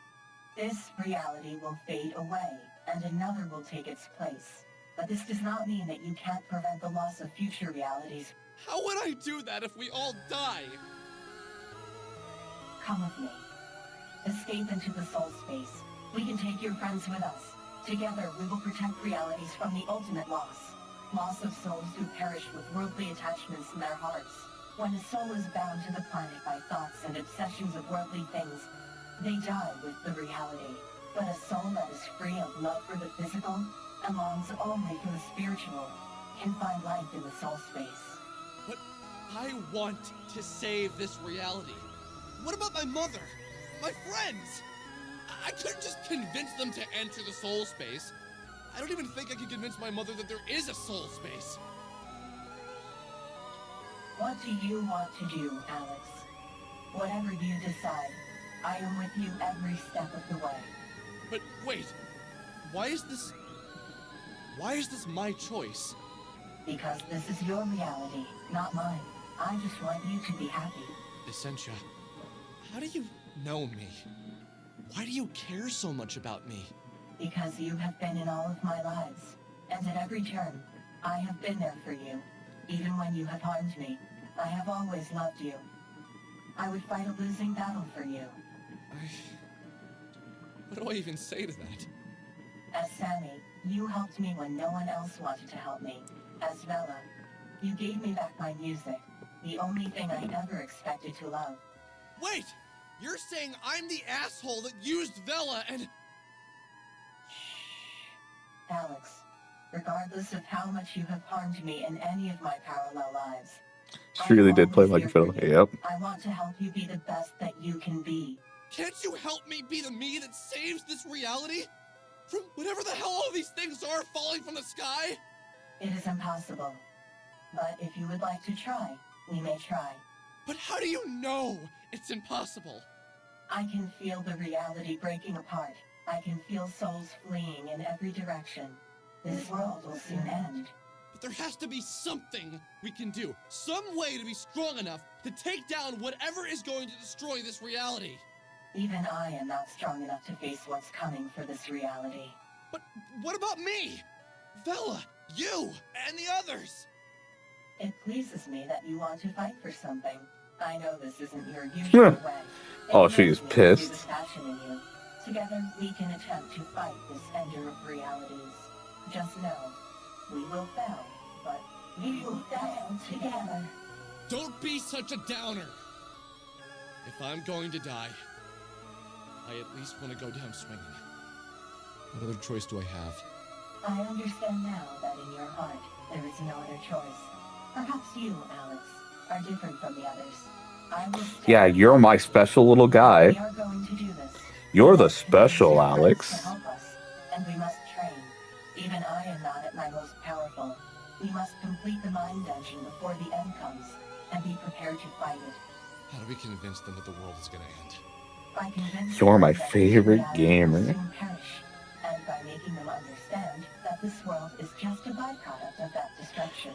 This reality will fade away, and another will take its place. But this does not mean that you can't prevent the loss of future realities. How would I do that if we all die? Come with me. Escape into the soul space. We can take your friends with us. Together, we will protect realities from the ultimate loss. Loss of souls who perish with worldly attachments in their hearts. When a soul is bound to the planet by thoughts and obsessions of worldly things, they die with the reality. But a soul that is free of love for the physical and longs only for the spiritual can find life in the soul space. But I want to save this reality. What about my mother? My friends? I couldn't just convince them to enter the soul space. I don't even think I could convince my mother that there is a soul space. What do you want to do, Alex? Whatever you decide, I am with you every step of the way. But wait, why is this my choice? Because this is your reality, not mine. I just want you to be happy. Essentia, how do you know me? Why do you care so much about me? Because you have been in all of my lives, and at every turn, I have been there for you. Even when you have harmed me, I have always loved you. I would fight a losing battle for you. What do I even say to that? As Sammy, you helped me when no one else wanted to help me. As Vela, you gave me back my music, the only thing I ever expected to love. Wait! You're saying I'm the asshole that used Vela and... Alex, regardless of how much you have harmed me in any of my parallel lives, She really did play like a fiddle. Yep. I want to help you be the best that you can be. Can't you help me be the me that saves this reality? From whatever the hell all these things are falling from the sky? It is impossible. But if you would like to try, we may try. But how do you know it's impossible? I can feel the reality breaking apart. I can feel souls fleeing in every direction. This world will soon end. But there has to be something we can do. Some way to be strong enough to take down whatever is going to destroy this reality. Even I am not strong enough to face what's coming for this reality. But what about me? Vela, you, and the others? It pleases me that you want to fight for something. I know this isn't your usual way. Oh, she's pissed. This passion in you. Together, we can attempt to fight this ender of realities. Just know, we will fail, but we will fail together. Don't be such a downer. If I'm going to die, I at least want to go down swinging. What other choice do I have? I understand now that in your heart, there is no other choice. Perhaps you, Alex, are different from the others. I will stay. Yeah, you're my special little guy. We are going to do this. You're the special, Alex. To help us, and we must train. Even I am not at my most powerful. We must complete the mind dungeon before the end comes, and be prepared to fight it. How do we convince them that the world is gonna end? By convincing You're my them that favorite reality will gamer. soon perish, and by making them understand that this world is just a byproduct of that destruction.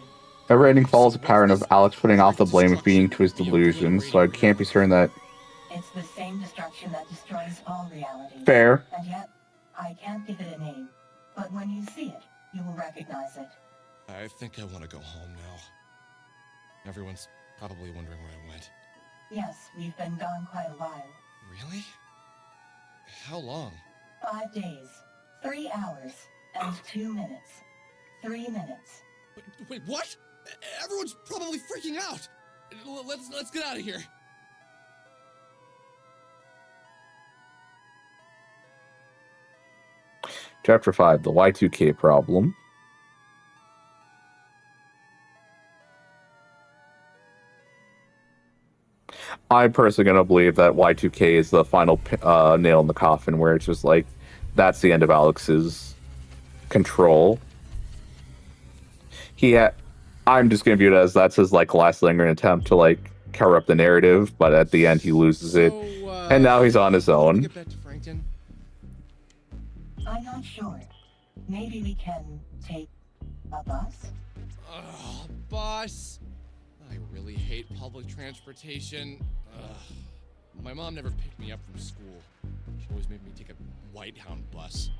Every ending follows a pattern of Alex putting off the blame of being to his delusions, so I can't be certain that... It's the same destruction that destroys all reality. Fair. And yet, I can't give it a name. But when you see it, you will recognize it. I think I want to go home now. Everyone's probably wondering where I went. Yes, we've been gone quite a while. Really? How long? 5 days, 3 hours, and 2 minutes. 3 minutes. Wait, what? Everyone's probably freaking out. Let's get out of here. Chapter 5, the Y2K problem. I'm personally going to believe that Y2K is the final nail in the coffin, where it's just like, that's the end of Alex's control. I'm just going to view it as that's his like last lingering attempt to like cover up the narrative, but at the end he loses it, and now he's on his own. Get back to Frankton. I'm not sure. Maybe we can take a bus? Oh, bus. I really hate public transportation. Ugh. My mom never picked me up from school. She always made me take a White Hound bus.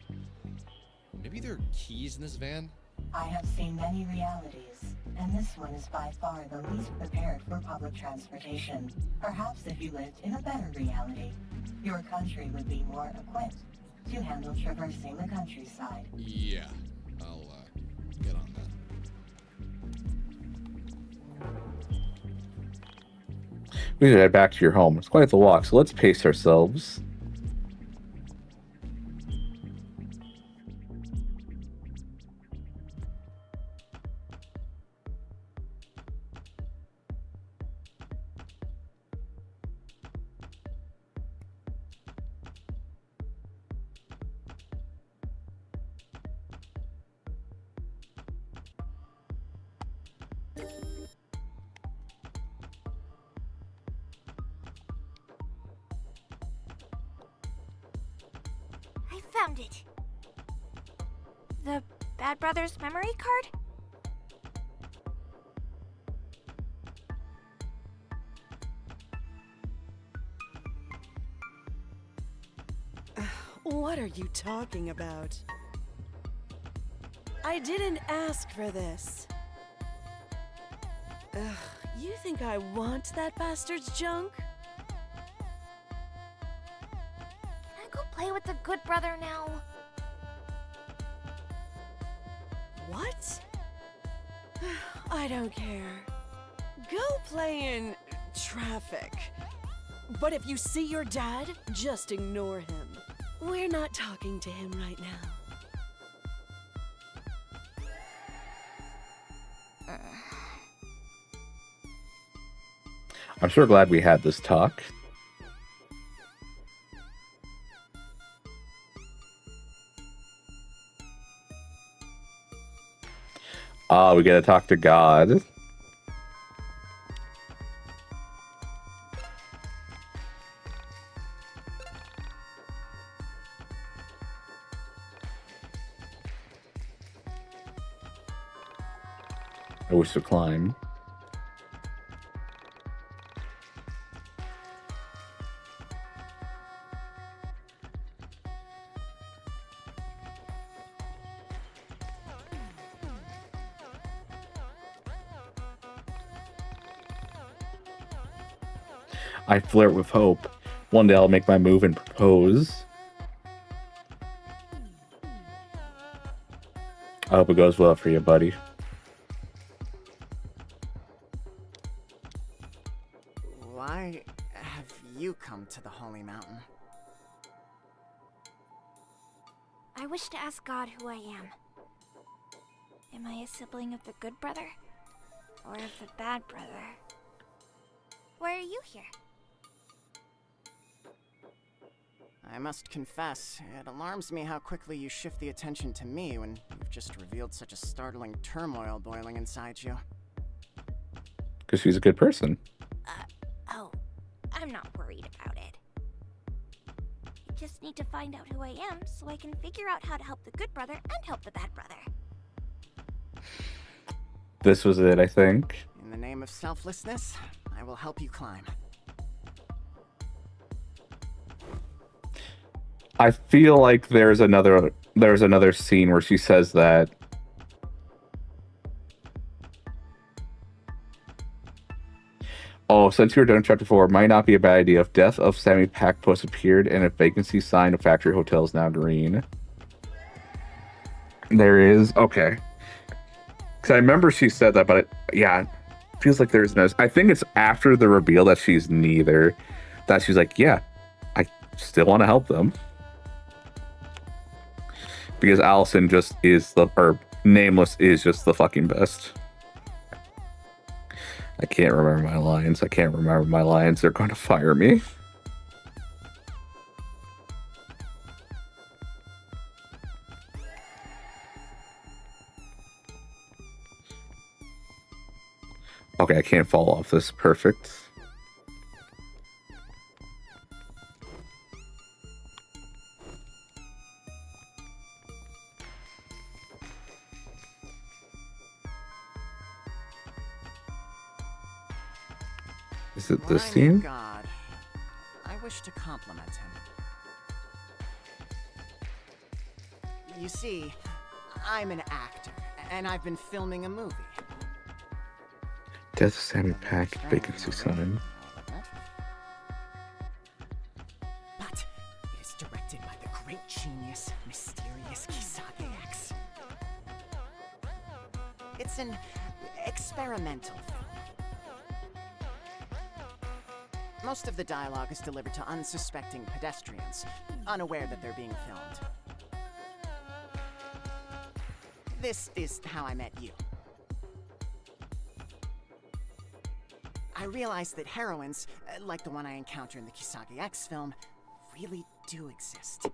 Maybe there are keys in this van? I have seen many realities, and this one is by far the least prepared for public transportation. Perhaps if you lived in a better reality, your country would be more equipped to handle traversing the countryside. Yeah, I'll get on that. We should head back to your home. It's quite the walk, so let's pace ourselves. Found it. The Bad Brothers memory card? What are you talking about? I didn't ask for this. Ugh, you think I want that bastard's junk? Can I go play with the good brother now? What? I don't care. Go play in traffic. But if you see your dad, just ignore him. We're not talking to him right now. I'm sure glad we had this talk. Ah, we gotta talk to God. I wish to climb. I flirt with hope. One day I'll make my move and propose. I hope it goes well for you, buddy. Why have you come to the Holy Mountain? I wish to ask God who I am. Am I a sibling of the good brother? Or of the bad brother? Why are you here? I must confess, it alarms me how quickly you shift the attention to me when you've just revealed such a startling turmoil boiling inside you. Because she's a good person. Oh, I'm not worried about it. I just need to find out who I am so I can figure out how to help the good brother and help the bad brother. This was it, I think. In the name of selflessness, I will help you climb. I feel like there's another scene where she says that since you're done in chapter 4, it might not be a bad idea if death of Sammy Packpuss appeared and if vacancy sign of factory hotel is now green. There is, okay. Because I remember she said that, but it feels like there's no. I think it's after the reveal that she's neither. That she's like, yeah, I still want to help them. Because Allison just is Nameless is just the fucking best. I can't remember my lines. They're going to fire me. Okay, I can't fall off this. Perfect. Is it this scene? God, I wish to compliment him. You see, I'm an actor, and I've been filming a movie. Death of Sammy Pack, vacancy sign. But it is directed by the great genius, mysterious Kisage X. It's an experimental film. Most of the dialogue is delivered to unsuspecting pedestrians, unaware that they're being filmed. This is how I met you. I realized that heroines, like the one I encounter in the Kisage X film, really do exist.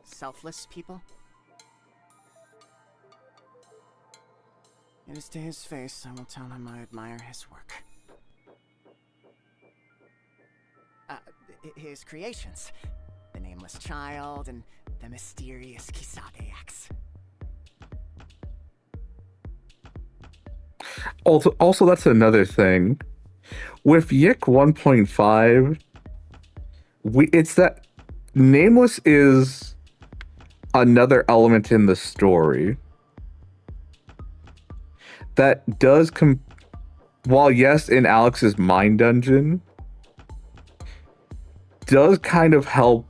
Selfless people. It is to his face I will tell him I admire his work. His creations. The name nameless child, and the mysterious Kisage X. Also, that's another thing. With YIIK 1.5, it's that Nameless is another element in the story that does while yes, in Alex's mind dungeon, does kind of help.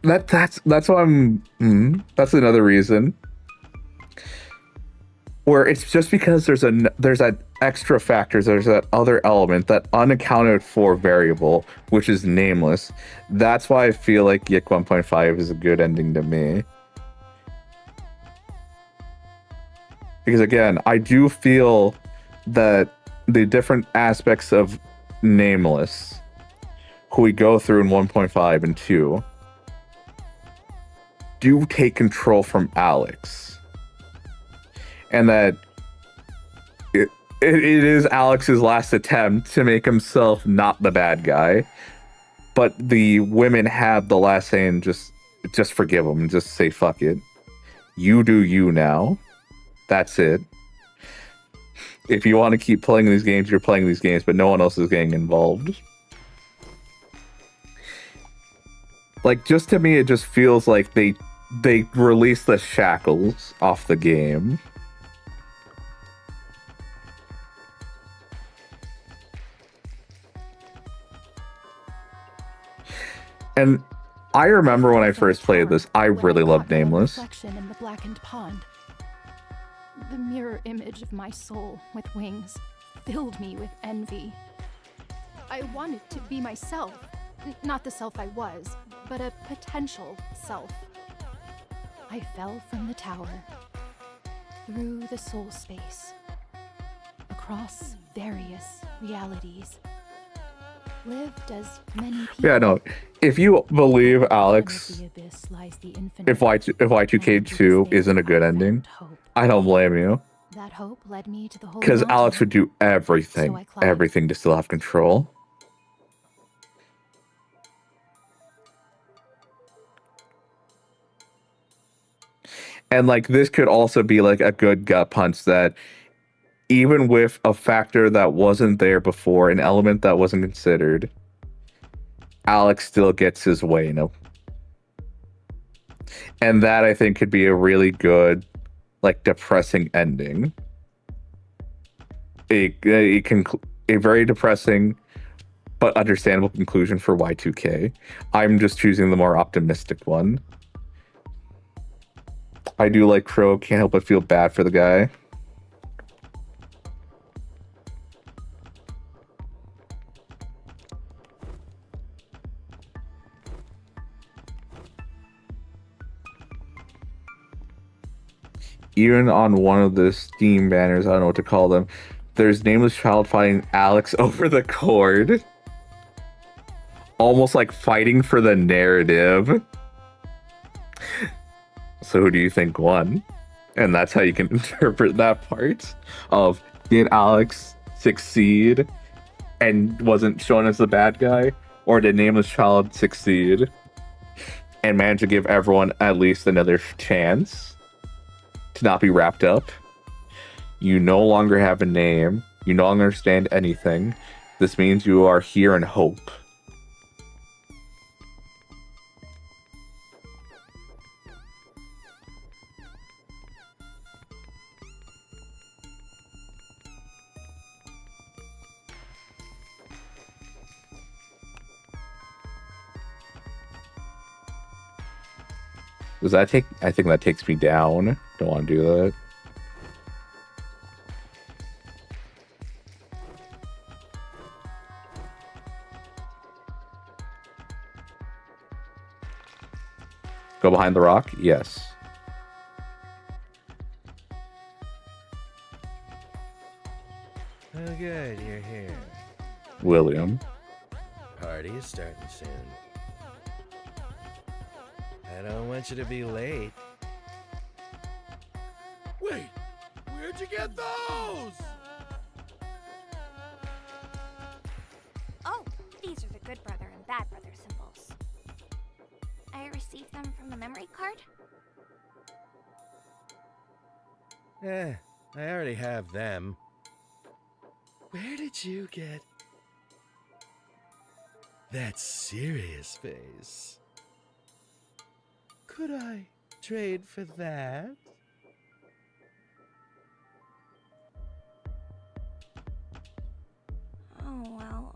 That's why that's another reason. Where it's just because there's that extra factor, there's that other element, that unaccounted for variable, which is Nameless. That's why I feel like YIIK 1.5 is a good ending to me. Because again, I do feel that the different aspects of Nameless, who we go through in 1.5 and 2, do take control from Alex. And that it is Alex's last attempt to make himself not the bad guy. But the women have the last say and just forgive him and just say, fuck it. You do you now. That's it. If you want to keep playing these games, you're playing these games, but no one else is getting involved. Like, just to me, it just feels like they release the shackles off the game. And I remember when I first played this, I really loved Nameless. Reflection in the blackened pond. The mirror image of my soul with wings filled me with envy. I wanted to be myself. Not the self I was, but a potential self. I fell from the tower, through the soul space, across various realities. Lived as many people. Yeah, no. If you believe Alex, if Y2K2 isn't a good ending, I don't blame you. That hope led me to the whole Because Alex would do everything to still have control. And like this could also be like a good gut punch that even with a factor that wasn't there before, an element that wasn't considered, Alex still gets his way, you know. And that I think could be a really good, like, depressing ending. A very depressing but understandable conclusion for Y2K. I'm just choosing the more optimistic one. I do like Crow, can't help but feel bad for the guy. Even on one of the Steam banners, I don't know what to call them, there's Nameless Child fighting Alex over the cord. Almost like fighting for the narrative. So who do you think won? And that's how you can interpret that part of, did Alex succeed and wasn't shown as the bad guy? Or did Nameless Child succeed and manage to give everyone at least another chance to not be wrapped up? You no longer have a name. You no longer understand anything. This means you are here in hope. Does that take... I think that takes me down. Don't want to do that. Go behind the rock? Yes. Oh good, you're here. William. Party is starting soon. I don't want you to be late. Wait, where'd you get those? Oh, these are the good brothers. receive them from the memory card? I already have them. Where did you get that serious face? Could I trade for that? Oh, well,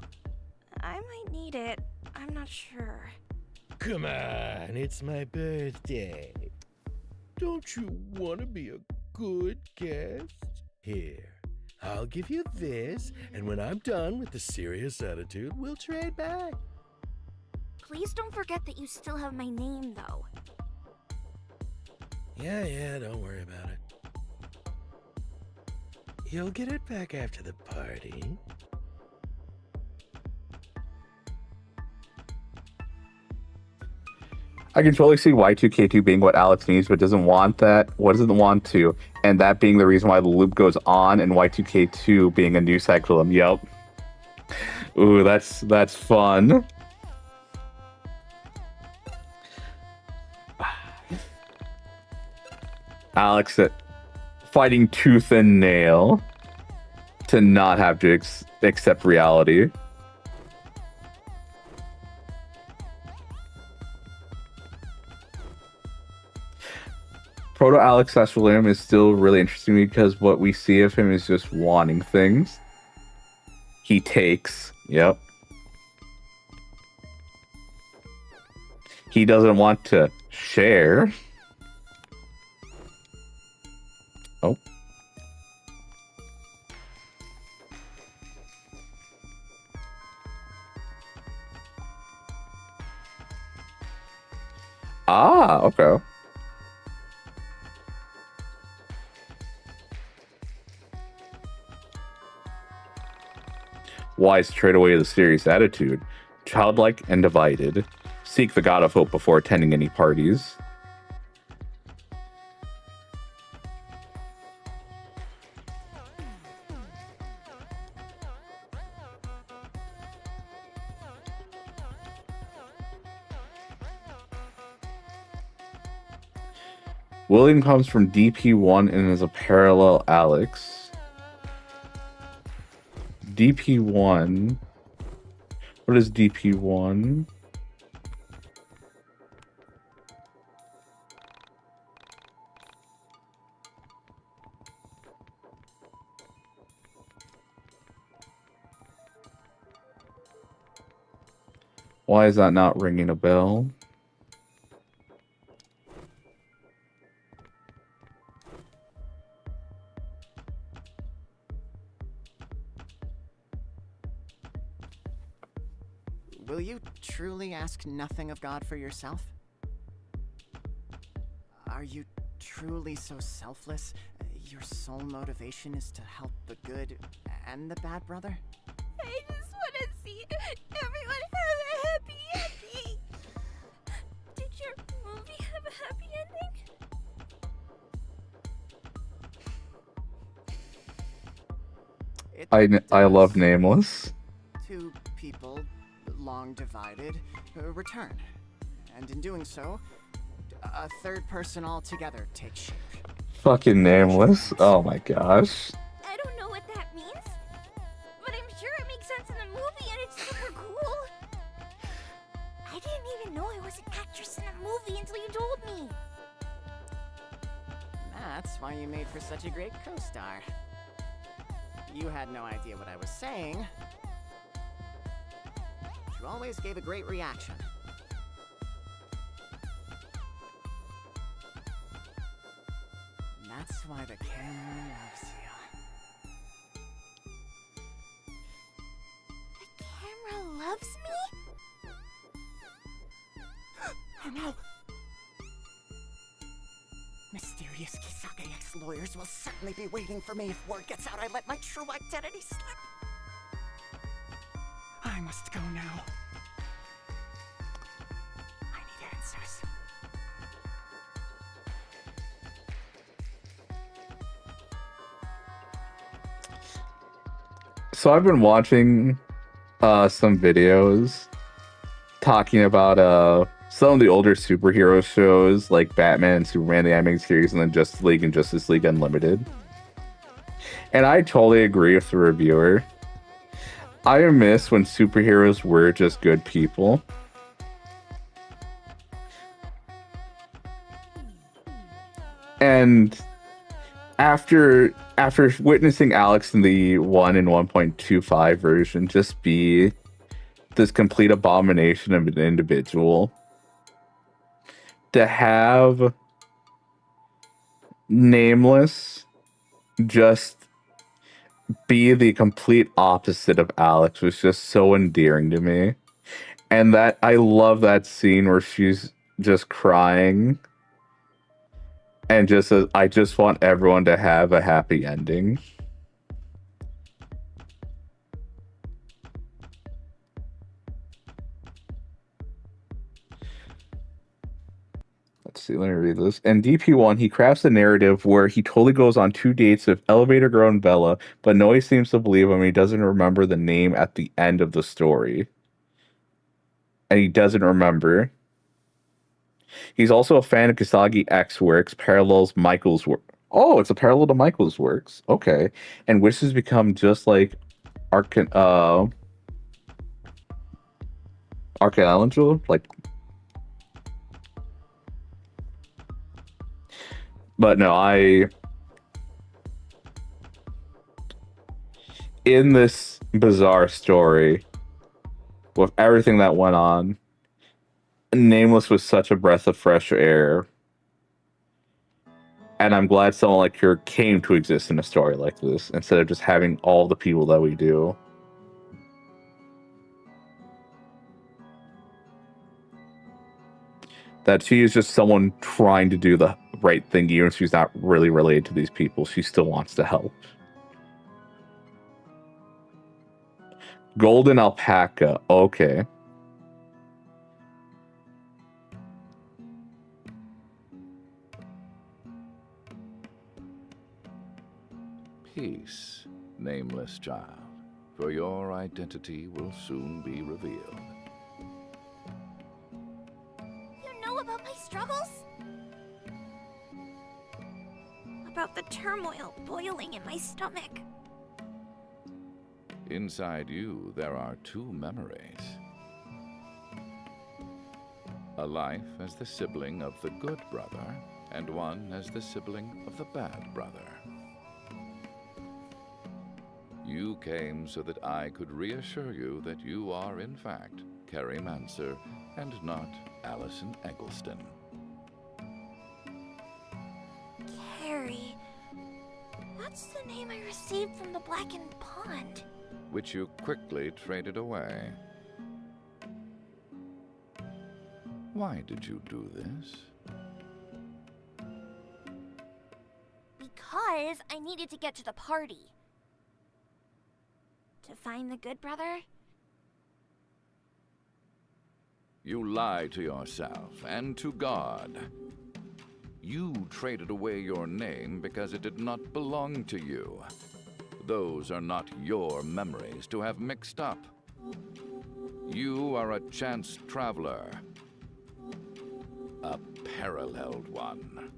I might need it. I'm not sure. Come on, it's my birthday. Don't you want to be a good guest? Here, I'll give you this, and when I'm done with the serious attitude, we'll trade back. Please don't forget that you still have my name, though. Yeah, don't worry about it. You'll get it back after the party. I can totally see Y2K2 being what Alex needs, but doesn't want that. What doesn't want to? And that being the reason why the loop goes on, and Y2K2 being a new cycle. Yep. Ooh, that's fun. Alex fighting tooth and nail to not have to accept reality. Proto Alex Sassalim is still really interesting because what we see of him is just wanting things. He takes. Yep. He doesn't want to share. Oh. Ah, okay. Wise trade away the serious attitude. Childlike and divided. Seek the god of hope before attending any parties. William comes from DP1 and is a parallel Alex. DP1. What is DP1? Why is that not ringing a bell? Will you truly ask nothing of God for yourself? Are you truly so selfless? Your sole motivation is to help the good and the bad brother? I just want to see everyone have a happy ending. Did your movie have a happy ending? I love Nameless. Two people, long divided, return. And in doing so, a third person altogether takes shape. Fucking Nameless. Oh my gosh. I don't know what that means, but I'm sure it makes sense in the movie and it's super cool. I didn't even know I was an actress in a movie until you told me. That's why you made for such a great co-star. You had no idea what I was saying. You always gave a great reaction. That's why the camera loves you. The camera loves me? Oh no! Mysterious Kisake ex-lawyers will certainly be waiting for me if word gets out I let my true identity slip. I must go now. I need answers. So I've been watching some videos talking about some of the older superhero shows like Batman and Superman, the animated series, and then Justice League and Justice League Unlimited. And I totally agree with the reviewer. I miss when superheroes were just good people. And after witnessing Alex in the 1 and 1.25 version just be this complete abomination of an individual, to have Nameless just be the complete opposite of Alex was just so endearing to me. And that I love that scene where she's just crying and just says, I just want everyone to have a happy ending. Let's see, let me read this. In DP1, he crafts a narrative where he totally goes on 2 dates with Elevator Girl and Bella, but Noe seems to believe him. He doesn't remember the name at the end of the story. And he doesn't remember. He's also a fan of Kasagi X works, parallels Michael's work. Oh, it's a parallel to Michael's works. Okay. And wishes to become just like Archangel, like. But no, in this bizarre story, with everything that went on, Nameless was such a breath of fresh air. And I'm glad someone like her came to exist in a story like this, instead of just having all the people that we do. That she is just someone trying to do the right thing, even if she's not really related to these people. She still wants to help. Golden Alpaca. Okay. Peace, nameless child, for your identity will soon be revealed. You know about my struggles? About the turmoil boiling in my stomach. Inside you, there are 2 memories. A life as the sibling of the good brother, and one as the sibling of the bad brother. You came so that I could reassure you that you are, in fact, Carrie Manser, and not Allison Eggleston. Carrie. That's the name I received from the blackened pond. Which you quickly traded away. Why did you do this? Because I needed to get to the party. To find the good brother? You lied to yourself and to God. You traded away your name because it did not belong to you. Those are not your memories to have mixed up. You are a chance traveler. A paralleled one.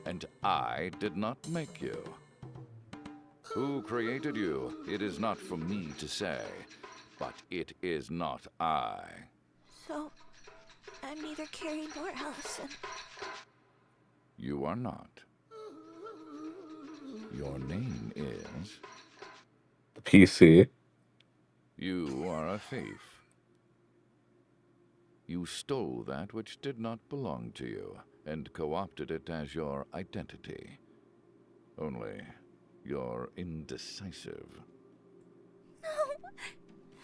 And I did not make you. Who created you? It is not for me to say, but it is not I. So, I'm neither Carrie nor Allison. You are not. Your name is... The PC. You are a thief. You stole that which did not belong to you, and co-opted it as your identity. Only, you're indecisive. No,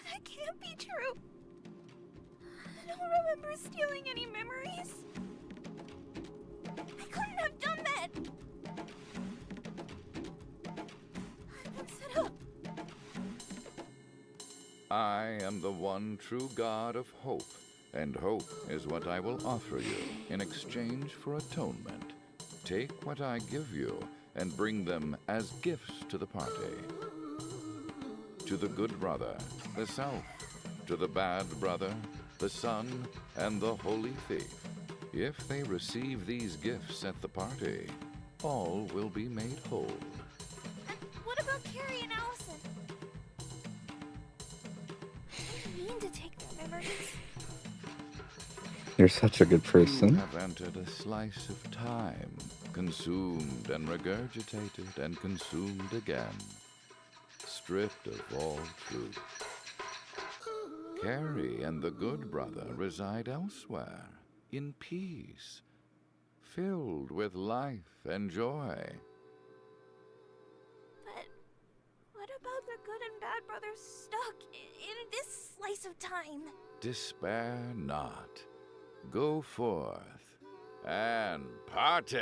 that can't be true. I don't remember stealing any memories. I couldn't have done that. I've been set up. I am the one true God of hope, and hope is what I will offer you in exchange for atonement. Take what I give you and bring them as gifts to the party. To the good brother, the self. To the bad brother, the Son, and the Holy Thief. If they receive these gifts at the party, all will be made whole. What about Carrie and Allison? I mean to take their memories. You're such a good You person. have entered a slice of time, consumed and regurgitated and consumed again, stripped of all truth. Carrie and the good brother reside elsewhere, in peace, filled with life and joy. But what about the good and bad brothers stuck in this slice of time? Despair not. Go forth and party!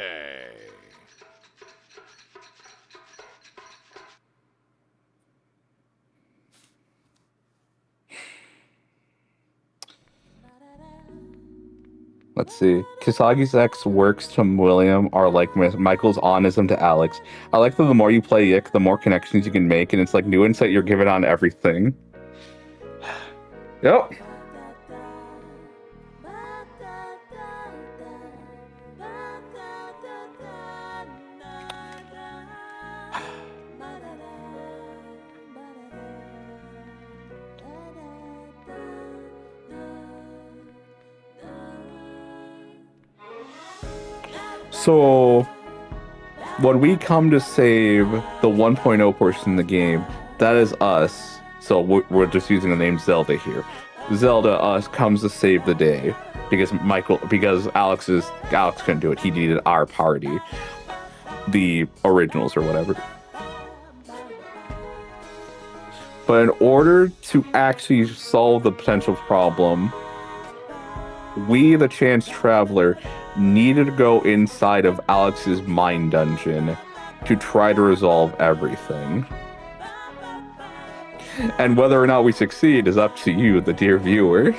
Let's see. Kasagi's ex works to William are like Michael's onism to Alex. I like that the more you play YIIK, the more connections you can make, and it's like new insight you're given on everything. Yep. So, when we come to save the 1.0 portion of the game, that is us. So we're just using the name Zelda here. Zelda, us, comes to save the day because Alex couldn't do it. He needed our party, the originals or whatever. But in order to actually solve the potential problem, we, the Chance Traveler, needed to go inside of Alex's mind dungeon to try to resolve everything. And whether or not we succeed is up to you, the dear viewer.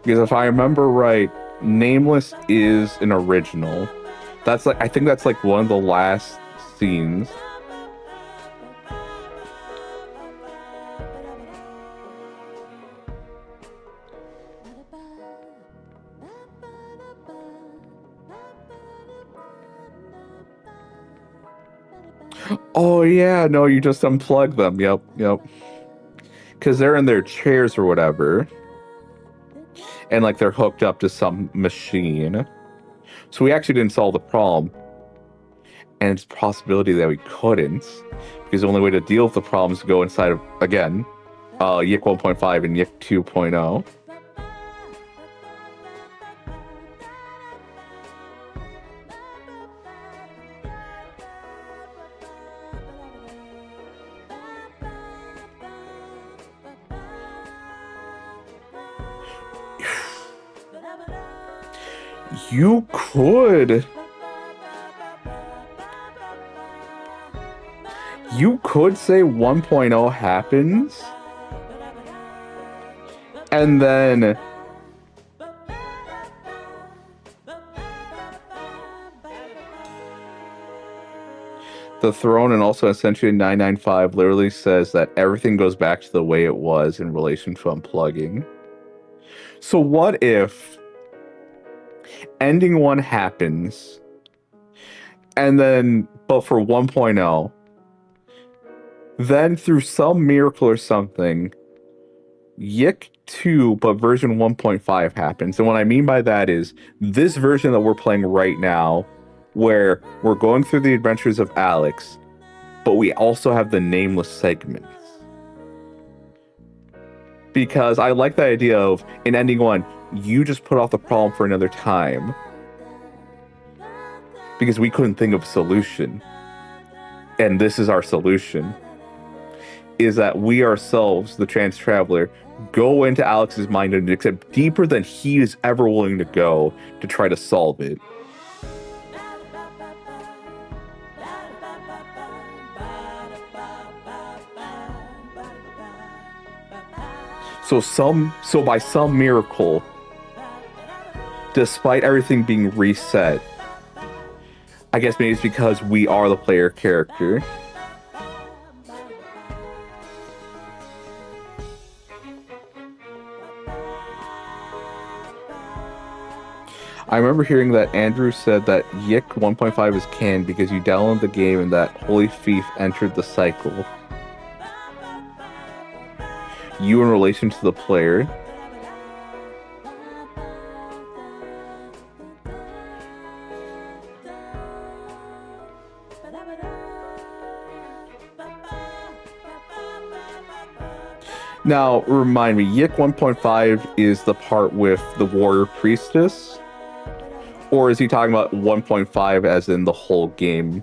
Because if I remember right, Nameless is an original. I think that's like one of the last scenes. Oh yeah, no, you just unplug them. Yep. Because they're in their chairs or whatever. And like they're hooked up to some machine. So we actually didn't solve the problem. And it's a possibility that we couldn't. Because the only way to deal with the problem is to go inside of, again, YIIK 1.5 and YIIK 2.0. You could say 1.0 happens, and then the throne and also essentially 995 literally says that everything goes back to the way it was in relation to unplugging. So what if ending 1 happens, and then, but for 1.0, then through some miracle or something, YIIK 2, but version 1.5 happens. And what I mean by that is this version that we're playing right now, where we're going through the adventures of Alex, but we also have the Nameless segments. Because I like the idea of, in ending 1, you just put off the problem for another time. Because we couldn't think of a solution. And this is our solution. Is that we ourselves, the Trans Traveler, go into Alex's mind and accept deeper than he is ever willing to go to try to solve it. So by some miracle, despite everything being reset, I guess maybe it's because we are the player character. I remember hearing that Andrew said that YIIK 1.5 is canned because you download the game and that Holy Thief entered the cycle. You in relation to the player. Now, remind me, YIIK 1.5 is the part with the warrior priestess? Or is he talking about 1.5 as in the whole game?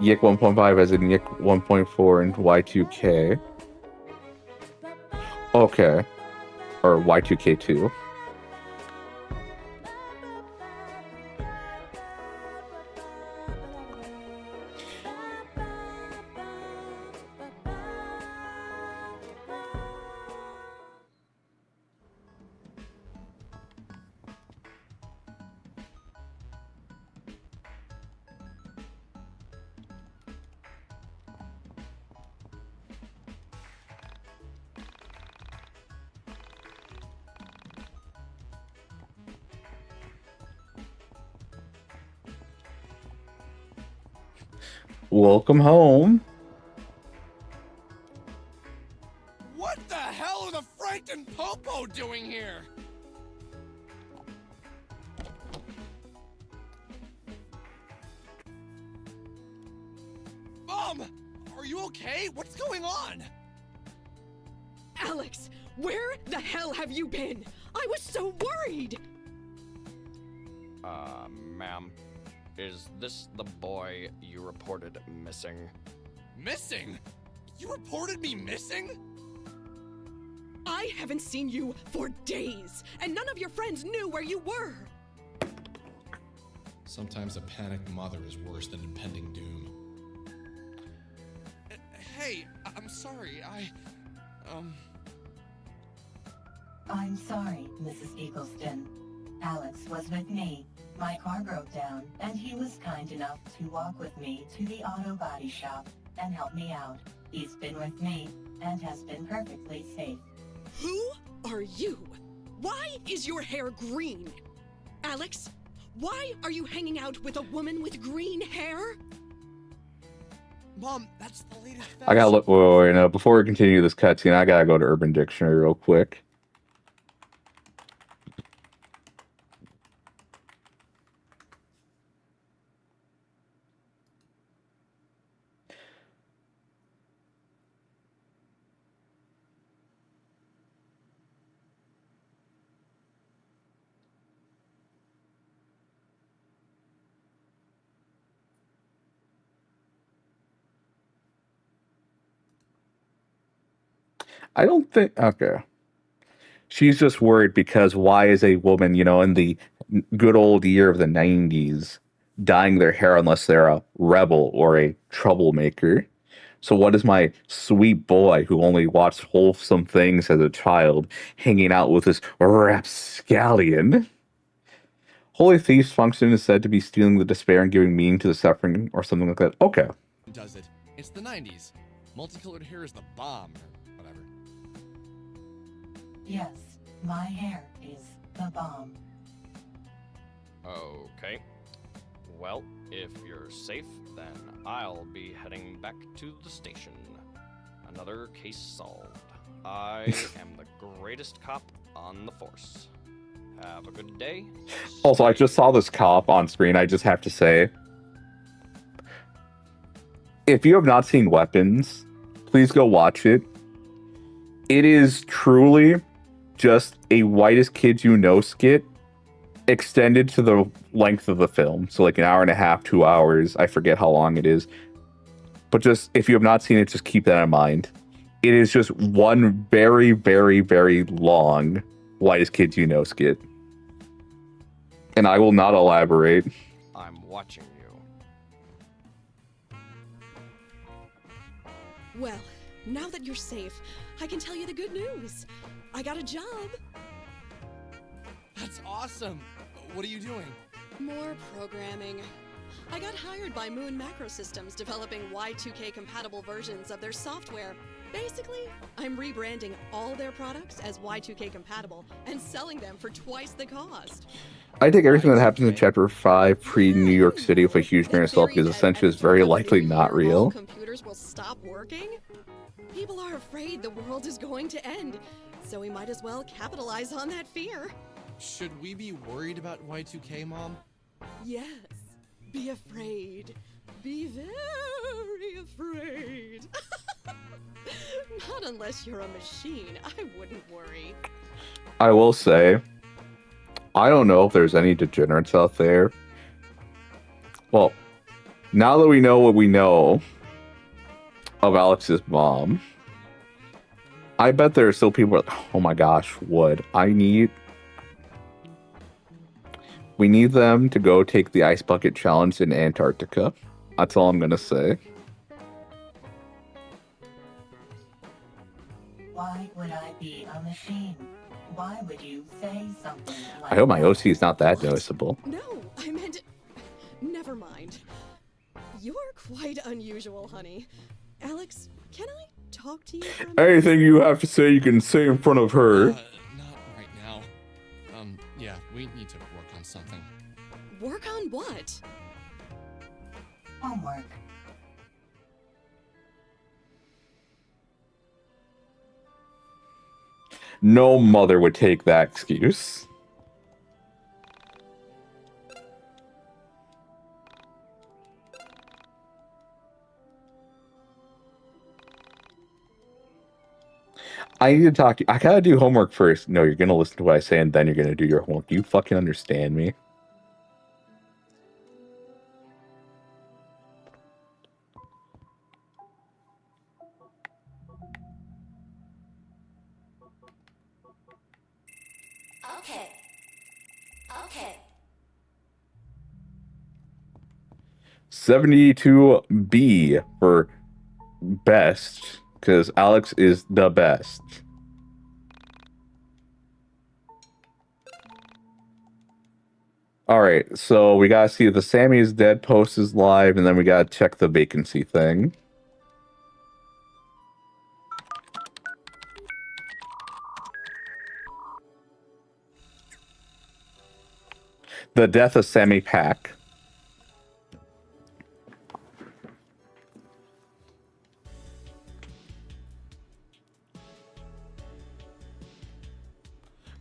YIIK 1.5 as in YIIK 1.4 and Y2K. Okay. Or Y2K2. Welcome home. What the hell are the Frank and Popo doing here? Mom! Are you okay? What's going on? Alex, where the hell have you been? I was so worried! Ma'am, is this the boy you reported missing? Missing? You reported me missing? I haven't seen you for days, and none of your friends knew where you were! Sometimes a panicked mother is worse than impending doom. Hey, I'm sorry, I'm sorry, Mrs. Eagleston. Alex was with me. My car broke down, and he was kind enough to walk with me to the auto body shop and help me out. He's been with me and has been perfectly safe. Who are you? Why is your hair green? Alex, why are you hanging out with a woman with green hair? Mom, that's the latest. I gotta look. Wait, no, before we continue this cutscene, I gotta go to Urban Dictionary real quick. I don't think. Okay. She's just worried because why is a woman, in the good old year of the 90s, dyeing their hair unless they're a rebel or a troublemaker? So what is my sweet boy who only watched wholesome things as a child hanging out with this rapscallion? Holy Thief's function is said to be stealing the despair and giving meaning to the suffering or something like that. Okay. Does it? It's the 90s. Multicolored hair is the bomb, or whatever. Yes, my hair is the bomb. Okay. Well, if you're safe, then I'll be heading back to the station. Another case solved. I am the greatest cop on the force. Have a good day. Also, I just saw this cop on screen. I just have to say, if you have not seen Weapons, please go watch it. It is truly just a whitest kids you know skit extended to the length of the film. So like an hour and a half, 2 hours. I forget how long it is. But just, if you have not seen it, just keep that in mind. It is just one very, very, very long whitest kids you know skit. And I will not elaborate. I'm watching you. Well, now that you're safe, I can tell you the good news. I got a job. That's awesome. What are you doing? More programming. I got hired by Moon Macro Systems developing Y2K compatible versions of their software. Basically, I'm rebranding all their products as Y2K compatible and selling them for twice the cost. I take everything that happens in Chapter 5 pre-New York City with a huge grain of salt because essentially it's very likely not real. Computers will stop working? People are afraid the world is going to end, so we might as well capitalize on that fear. Should we be worried about Y2K, Mom? Yes. Be afraid. Be very afraid. Not unless you're a machine. I wouldn't worry. I will say, I don't know if there's any degenerates out there. Well, now that we know what we know of Alex's mom, I bet there are still people like, oh my gosh, we need them to go take the ice bucket challenge in Antarctica. That's all I'm gonna say. Why would I be a machine? Why would you say something like I hope my that? OC is not that noticeable. No, I meant... Never mind. You're quite unusual, honey. Alex, can I talk to you for a minute? Anything you have to say, you can say in front of her. Not right now. Yeah, we need to work on something. Work on what? Homework. No mother would take that excuse. I need to talk to you. I gotta do homework first. No, you're gonna listen to what I say and then you're gonna do your homework. Do you fucking understand me? Okay. Okay. 72B for best, because Alex is the best. Alright, so we gotta see if the Sammy is dead post is live, and then we gotta check the vacancy thing. The death of Sammy Pack.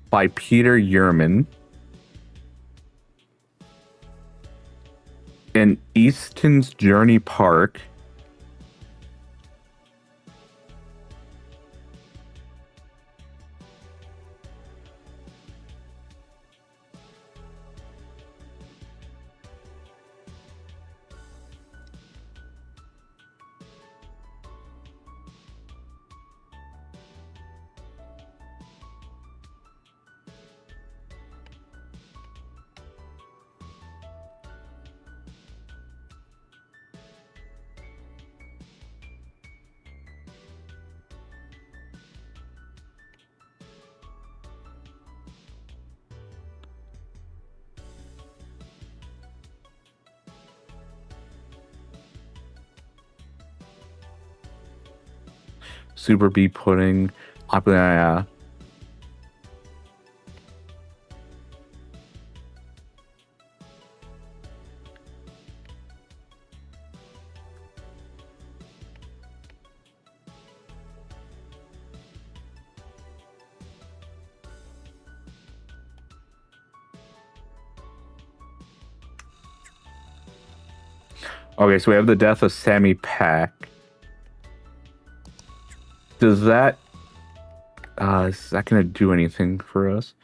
By Peter Yerman. In Easton's Journey Park. Super B pudding. Yeah. Okay, so we have the death of Sammy Pack. Does that... is that going to do anything for us?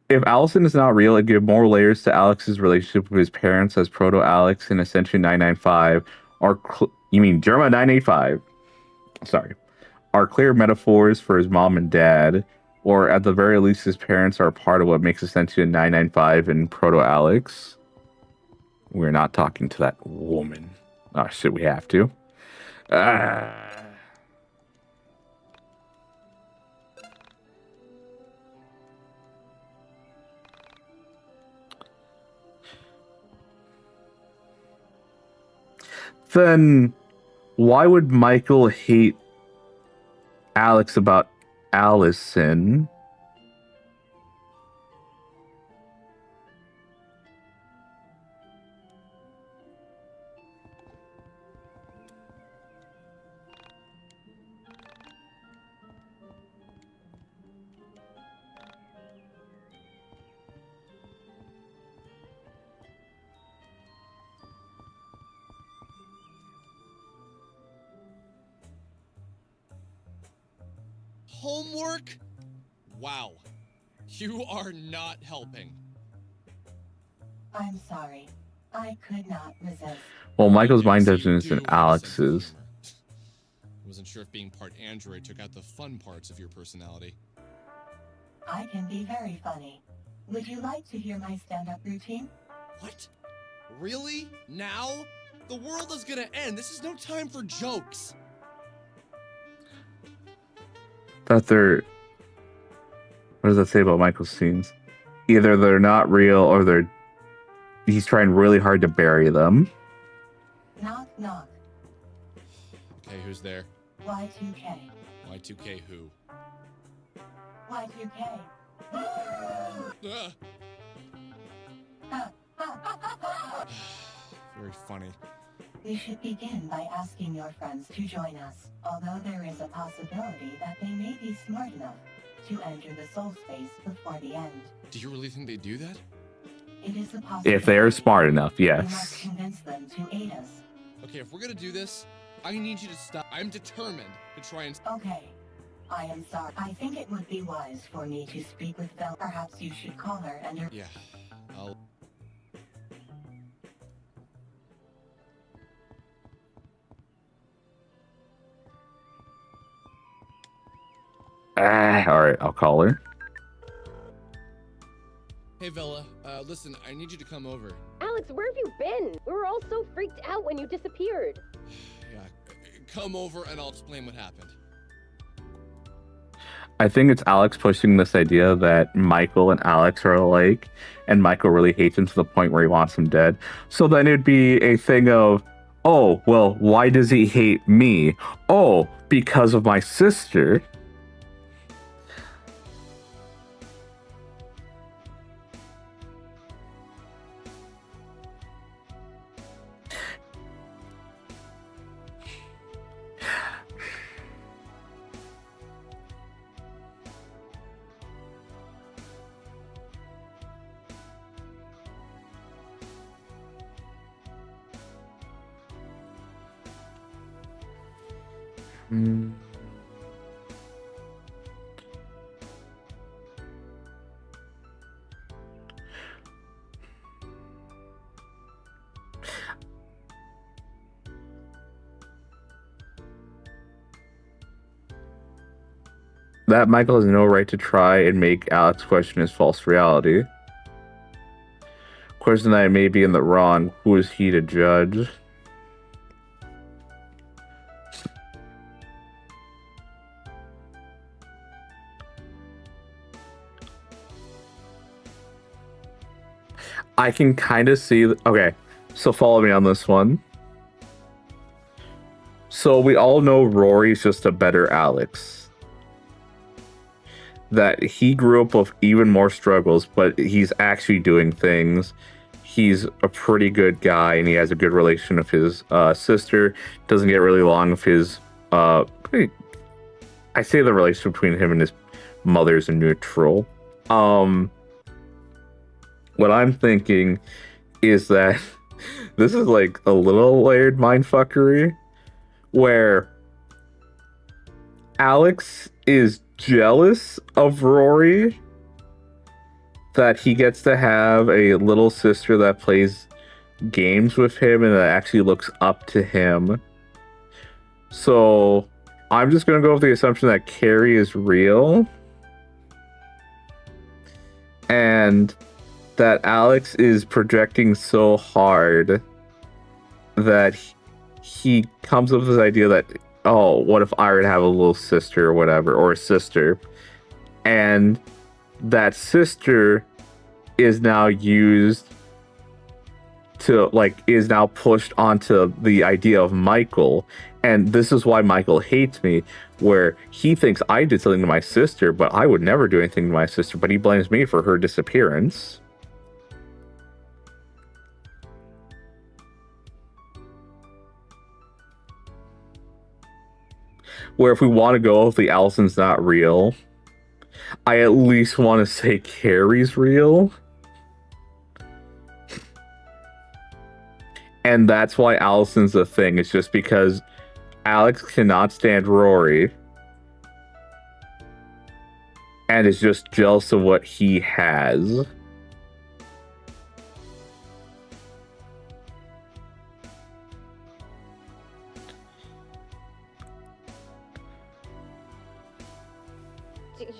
If Allison is not real, it gives more layers to Alex's relationship with his parents as Proto-Alex in Ascension 995. You mean Germa 985? Sorry. Are clear metaphors for his mom and dad. Or at the very least, his parents are part of what makes Ascension 995 and Proto-Alex. We're not talking to that woman. Oh, shit, we have to. then why would Michael hate Alex about Allison? Homework? Wow. You are not helping. I'm sorry. I could not resist. Well, Michael's mind isn't in Alex's. I wasn't sure if being part android took out the fun parts of your personality. I can be very funny. Would you like to hear my stand-up routine? What? Really? Now? The world is gonna end. This is no time for jokes. That they're... What does that say about Michael's scenes? Either they're not real or they're... He's trying really hard to bury them. Knock, knock. Okay, who's there? Y2K. Y2K who? Y2K. Very funny. We should begin by asking your friends to join us, although there is a possibility that they may be smart enough to enter the soul space before the end. Do you really think they do that? It is a possibility. If they're smart enough, We must yes. convince them to aid us. Okay, if we're gonna do this, I need you to stop. I'm determined to try and... Okay. I am sorry. I think it would be wise for me to speak with Belle. Perhaps you should call her and... Yeah, I'll... Alright, I'll call her. Hey, Vela, listen, I need you to come over. Alex, where have you been? We were all so freaked out when you disappeared. Yeah, come over and I'll explain what happened. I think it's Alex pushing this idea that Michael and Alex are alike, and Michael really hates him to the point where he wants him dead. So then it'd be a thing of, oh, well, why does he hate me? Oh, because of my sister. That Michael has no right to try and make Alex question his false reality. Question that I may be in the wrong. Who is he to judge? I can kind of see... Okay, so follow me on this one. So we all know Rory's just a better Alex. That he grew up with even more struggles, but he's actually doing things. He's a pretty good guy, and he has a good relation with his sister. Doesn't get really along with his... I say the relation between him and his mother's neutral. What I'm thinking is that this is like a little layered mindfuckery where Alex is jealous of Rory that he gets to have a little sister that plays games with him and that actually looks up to him. So I'm just going to go with the assumption that Carrie is real and that Alex is projecting so hard that he comes up with this idea that, oh, what if I were to have a little sister or whatever, or a sister, and that sister is now used to like is now pushed onto the idea of Michael, and this is why Michael hates me, where he thinks I did something to my sister, but I would never do anything to my sister, but he blames me for her disappearance. Where if we want to go if the Allison's not real, I at least want to say Carrie's real. And that's why Allison's a thing. It's just because Alex cannot stand Rory. And is just jealous of what he has.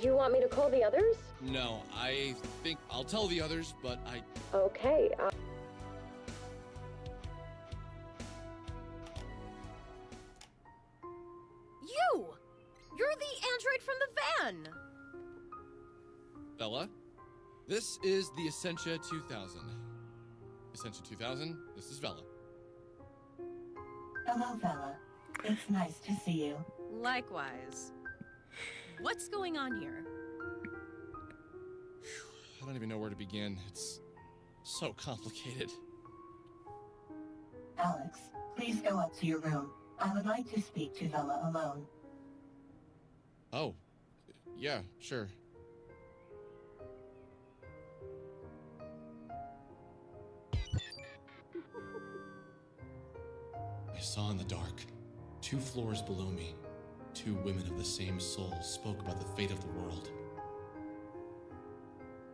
Do you want me to call the others? No, I think I'll tell the others, but I... Okay, You! You're the android from the van! Bella, this is the Essentia 2000. Essentia 2000, this is Bella. Hello, Bella. It's nice to see you. Likewise. What's going on here? I don't even know where to begin. It's so complicated. Alex, please go up to your room. I would like to speak to Bella alone. Oh, yeah, sure. I saw in the dark, 2 floors below me, 2 women of the same soul spoke about the fate of the world.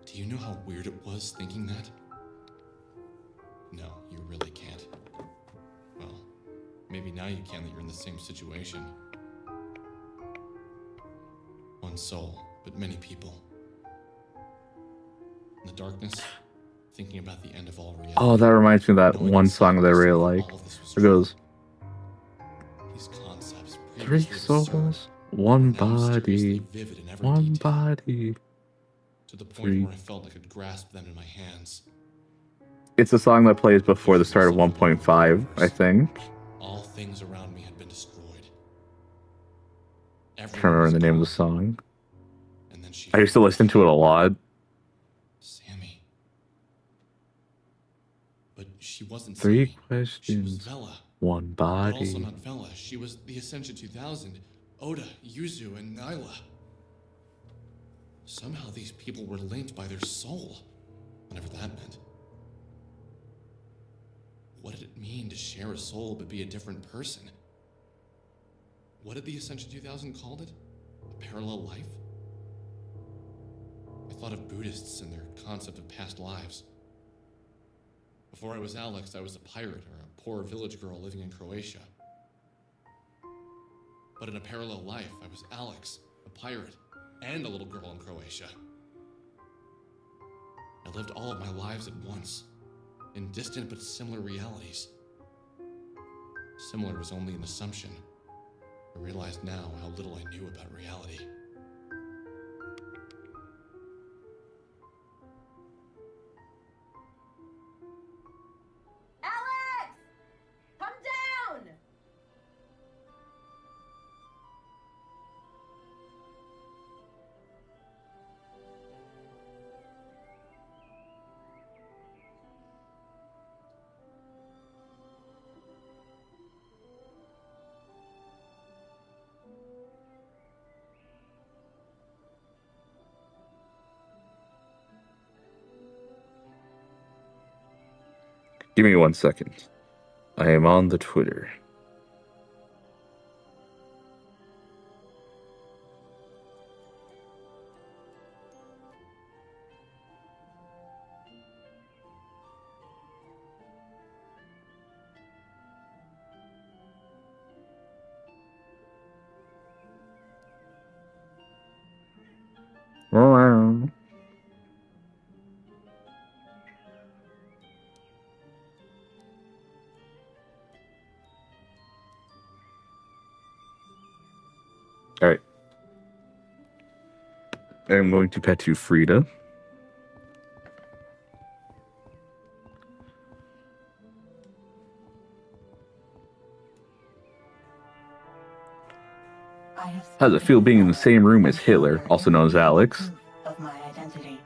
Do you know how weird it was thinking that? No, you really can't. Well, maybe now you can that you're in the same situation. One soul, but many people. In the darkness, thinking about the end of all reality. Oh, that reminds me of that one song that I really like. It goes, These concepts 3 souls, 1 body, 1 body. To the point where I felt I could grasp them in my hands. It's a song that plays before the start of 1.5, I think. All things around me had been destroyed. I can't remember the name of the song. I used to listen to it a lot. Sammy. But she wasn't 3 Sammy. questions, She was Vela. 1 But also body. not Vela. She was the Ascension 2000. Oda, Yuzu, and Nyla. Somehow these people were linked by their soul. Whatever that meant. What did it mean to share a soul but be a different person? What did the Ascension 2000 called it? A parallel life? I thought of Buddhists and their concept of past lives. Before I was Alex, I was a pirate or a poor village girl living in Croatia. But in a parallel life, I was Alex, a pirate, and a little girl in Croatia. I lived all of my lives at once, in distant but similar realities. Similar was only an assumption. I realized now how little I knew about reality. Alex! Come down! Give me 1 second. I am on the Twitter. Alright. I'm going to pet you, Frida. How's it feel being in the same room as Hitler, also known as Alex? Of my identity.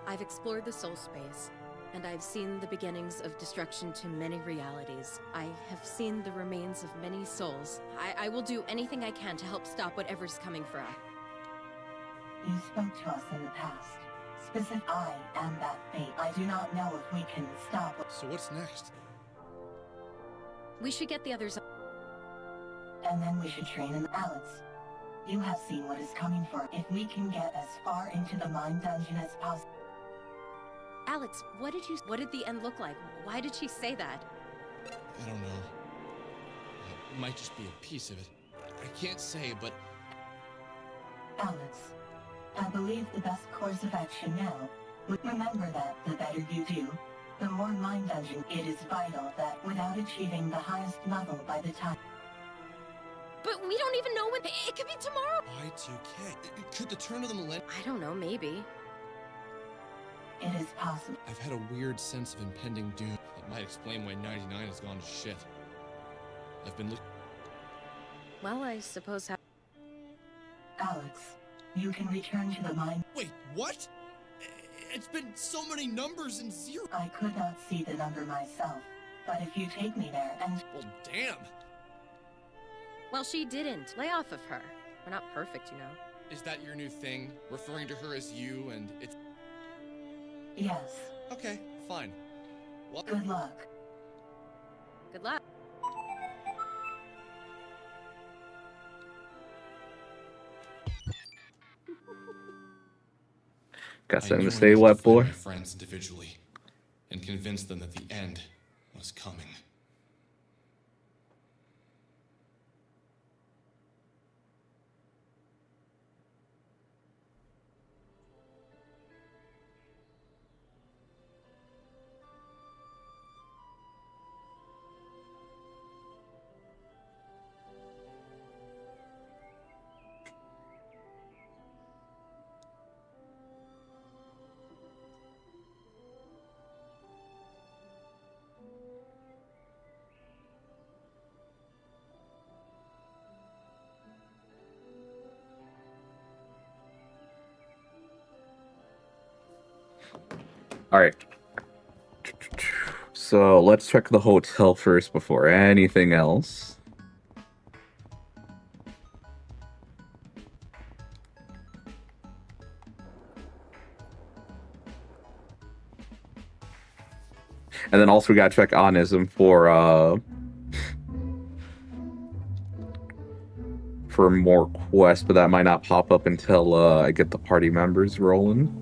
I've explored the soul space, and I've seen the beginnings of destruction to many realities. I have seen the remains of many souls. I will do anything I can to help stop whatever's coming for us. You spoke to us in the past. I am that fate. I do not know if we can stop. So what's next? We should get the others. And then we should train in Alex. You have seen what is coming for. If we can get as far into the mind dungeon as possible. Alex, what did the end look like? Why did she say that? I don't know. It might just be a piece of it. I can't say, but... Alex, I believe the best course of action now would remember that the better you do, the more mind dungeon. It is vital that without achieving the highest level by the time. But we don't even know when. It could be tomorrow. Y2K. Could the turn of the millennium... I don't know, maybe. It is possible. I've had a weird sense of impending doom that might explain why 99 has gone to shit. I've been Well, I suppose Alex, you can return to the mind. Wait, what? It's been so many numbers and zero. I could not see the number myself, but if you take me there and... Well, damn! Well, she didn't. Lay off of her. We're not perfect, you know. Is that your new thing? Referring to her as you and it's... Yes. Okay, fine. Well, good luck. Good luck. Got something to I say, needed what, find boy? my friends individually and convince them that the end was coming. All right. So let's check the hotel first before anything else. And then also we gotta check Onism for more quests, but that might not pop up until I get the party members rolling.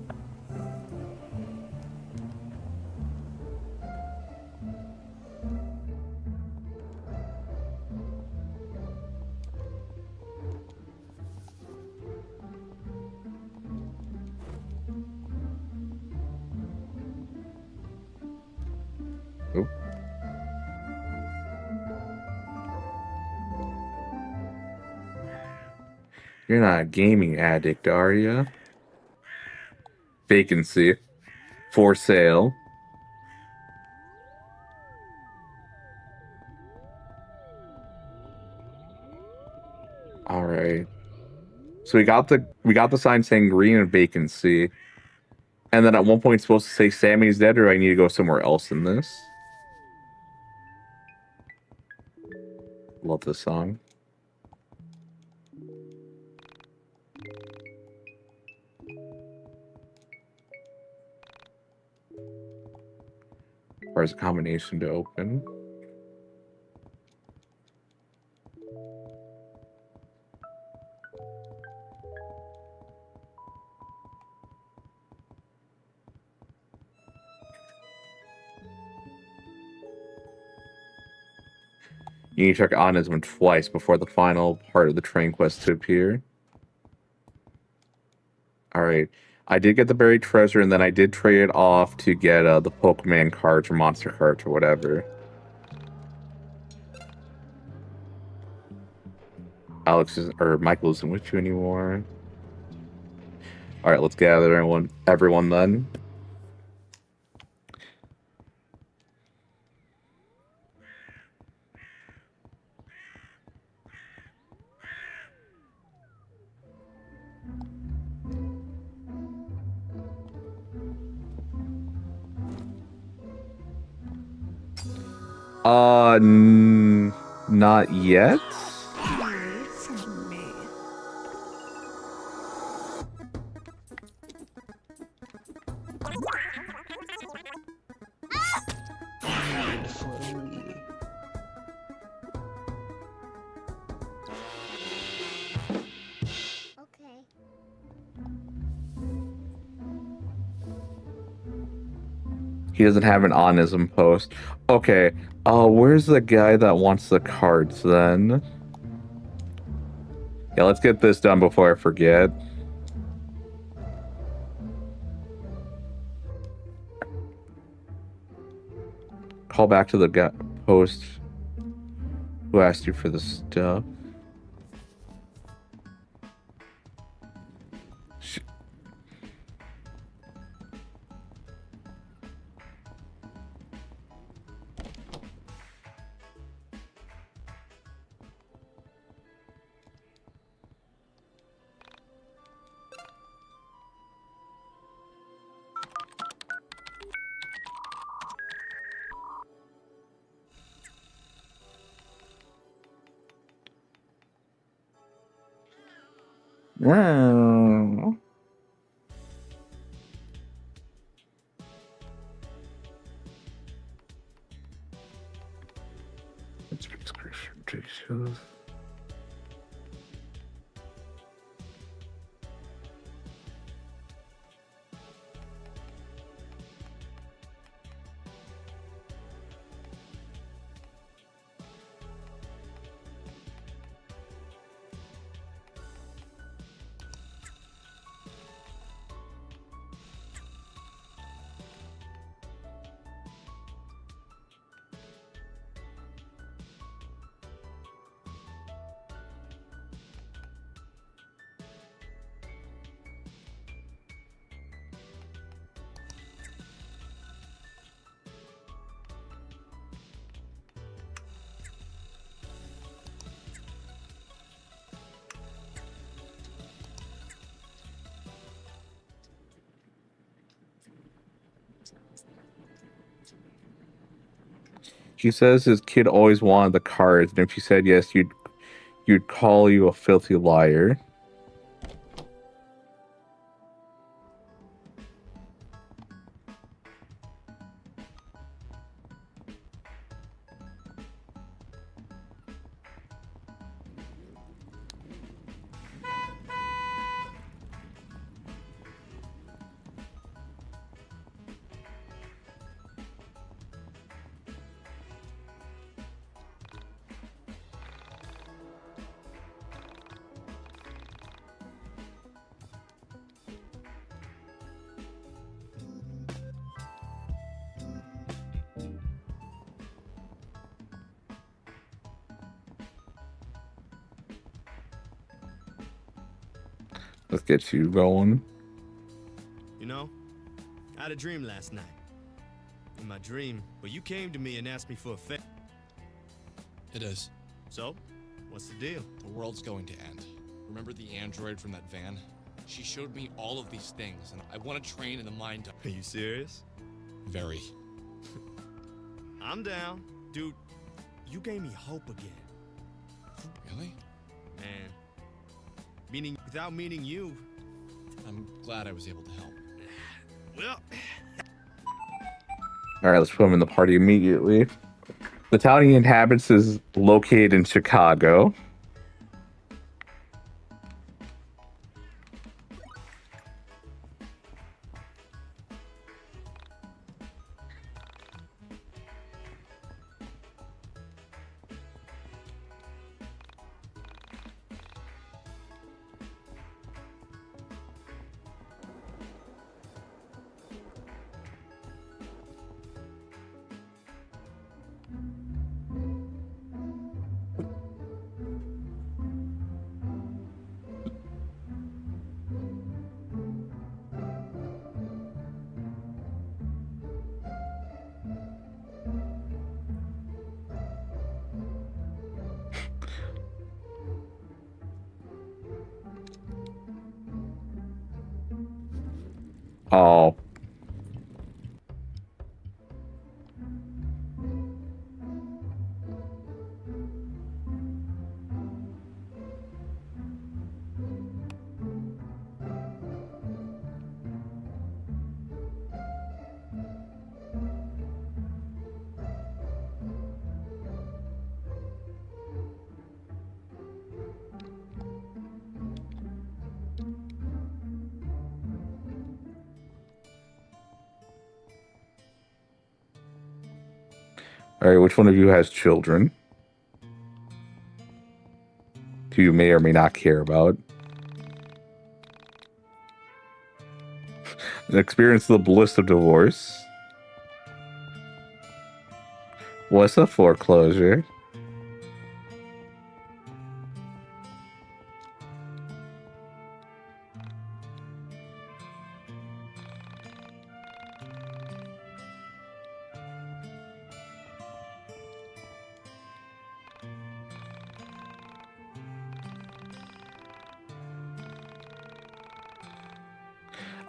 You're not a gaming addict, are you? Vacancy. For sale. Alright. So we got the sign saying green and vacancy. And then at one point it's supposed to say Sammy's dead, or do I need to go somewhere else in this? Love this song. Requires a combination to open. You need to check Onism twice before the final part of the train quest to appear. Alright. I did get the buried treasure, and then I did trade it off to get the Pokemon cards or monster cards or whatever. Michael isn't with you anymore. Alright, let's gather everyone then. Not yet. He doesn't have an onism post. Okay, where's the guy that wants the cards then? Yeah, let's get this done before I forget. Call back to the guy post who asked you for the stuff. Wow. Let's be screenshots. He says his kid always wanted the cards, and if you said yes, you'd call you a filthy liar. Let's get you going. You know, I had a dream last night. In my dream, but you came to me and asked me for a favor. It is. So, what's the deal? The world's going to end. Remember the android from that van? She showed me all of these things, and I want to train in the mind. Are you serious? Very. I'm down. Dude, you gave me hope again. Really? Man. Without meeting you. I'm glad I was able to help. Well. Alright, let's put him in the party immediately. The town he inhabits is located in Chicago. Oh. All right, which one of you has children? Who you may or may not care about. Experience the bliss of divorce. What's a foreclosure?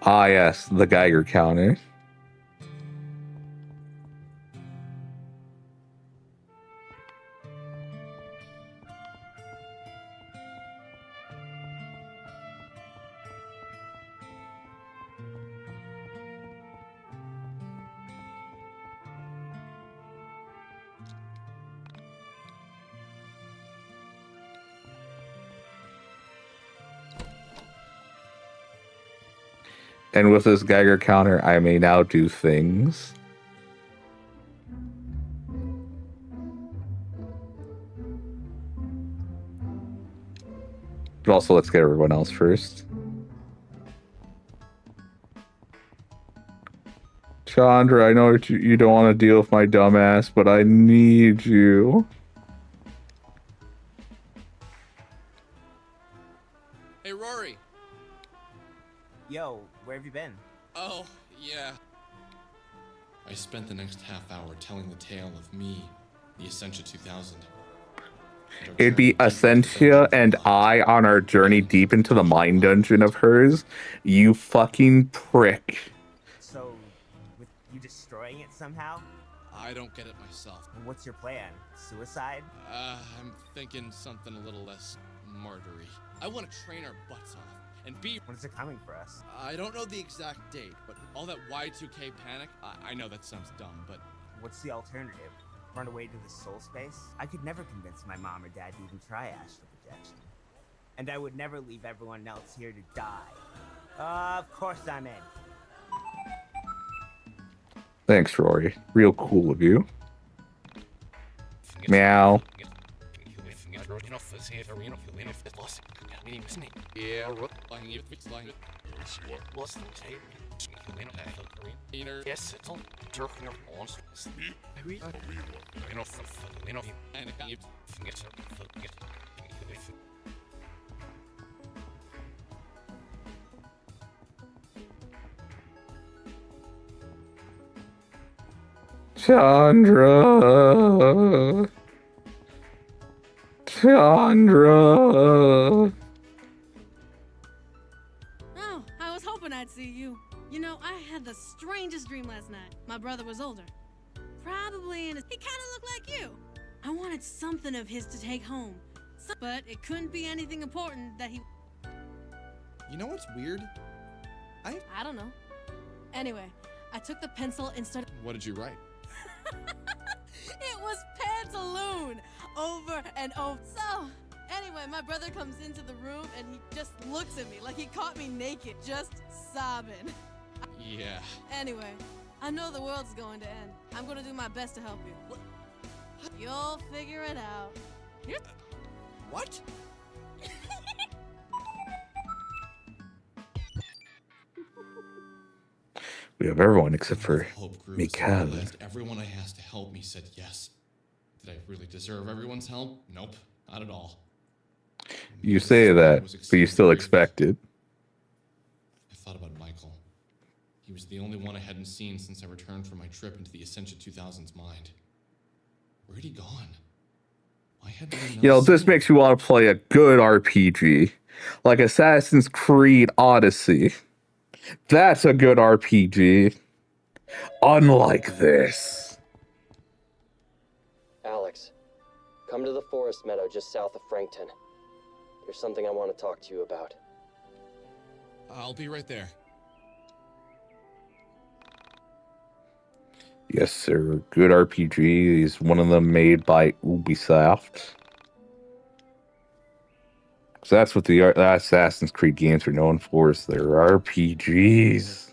Ah, yes, the Geiger counter. And with this Geiger counter, I may now do things. But also, let's get everyone else first. Chandra, I know you don't want to deal with my dumbass, but I need you. Hey, Rory. Yo, where have you been? Oh, yeah. I spent the next half hour telling the tale of me, the Essentia 2000. It'd be Essentia and I on our journey deep into the mind dungeon of hers. You fucking prick. So, with you destroying it somehow? I don't get it myself. And what's your plan? Suicide? I'm thinking something a little less martyry. I want to train our butts off and be... When is it coming for us? I don't know the exact date, but all that Y2K panic, I know that sounds dumb, but... What's the alternative? Run away to the soul space? I could never convince my mom or dad to even try astral projection. And I would never leave everyone else here to die. Of course I'm in. Thanks, Rory. Real cool of you. Meow. Chandra. Chandra. Oh, I was hoping I'd see you. You know, I had the strangest dream last night. My brother was older. Probably in his... He kind of looked like you. I wanted something of his to take home. But it couldn't be anything important that he... You know what's weird? I don't know. Anyway, I took the pencil and started... What did you write? It was pantaloon over and over. So, anyway, my brother comes into the room and he just looks at me like he caught me naked, just sobbing. Yeah. Anyway, I know the world's going to end. I'm going to do my best to help you. What? You'll figure it out. What? We have everyone except for Mikael. Everyone I asked to help me said yes. Did I really deserve everyone's help? Nope, not at all. You say that, but you still expect it. I thought about Michael. He was the only one I hadn't seen since I returned from my trip into the Essentia 2000's mind. Where'd he gone? Why hadn't I You know, this makes you want to play a good RPG. Like Assassin's Creed Odyssey. That's a good RPG. Unlike this. Alex, come to the forest meadow just south of Frankton. There's something I want to talk to you about. I'll be right there. Yes, sir. Good RPG. Is one of them made by Ubisoft. So that's what the Assassin's Creed games are known for, is their RPGs.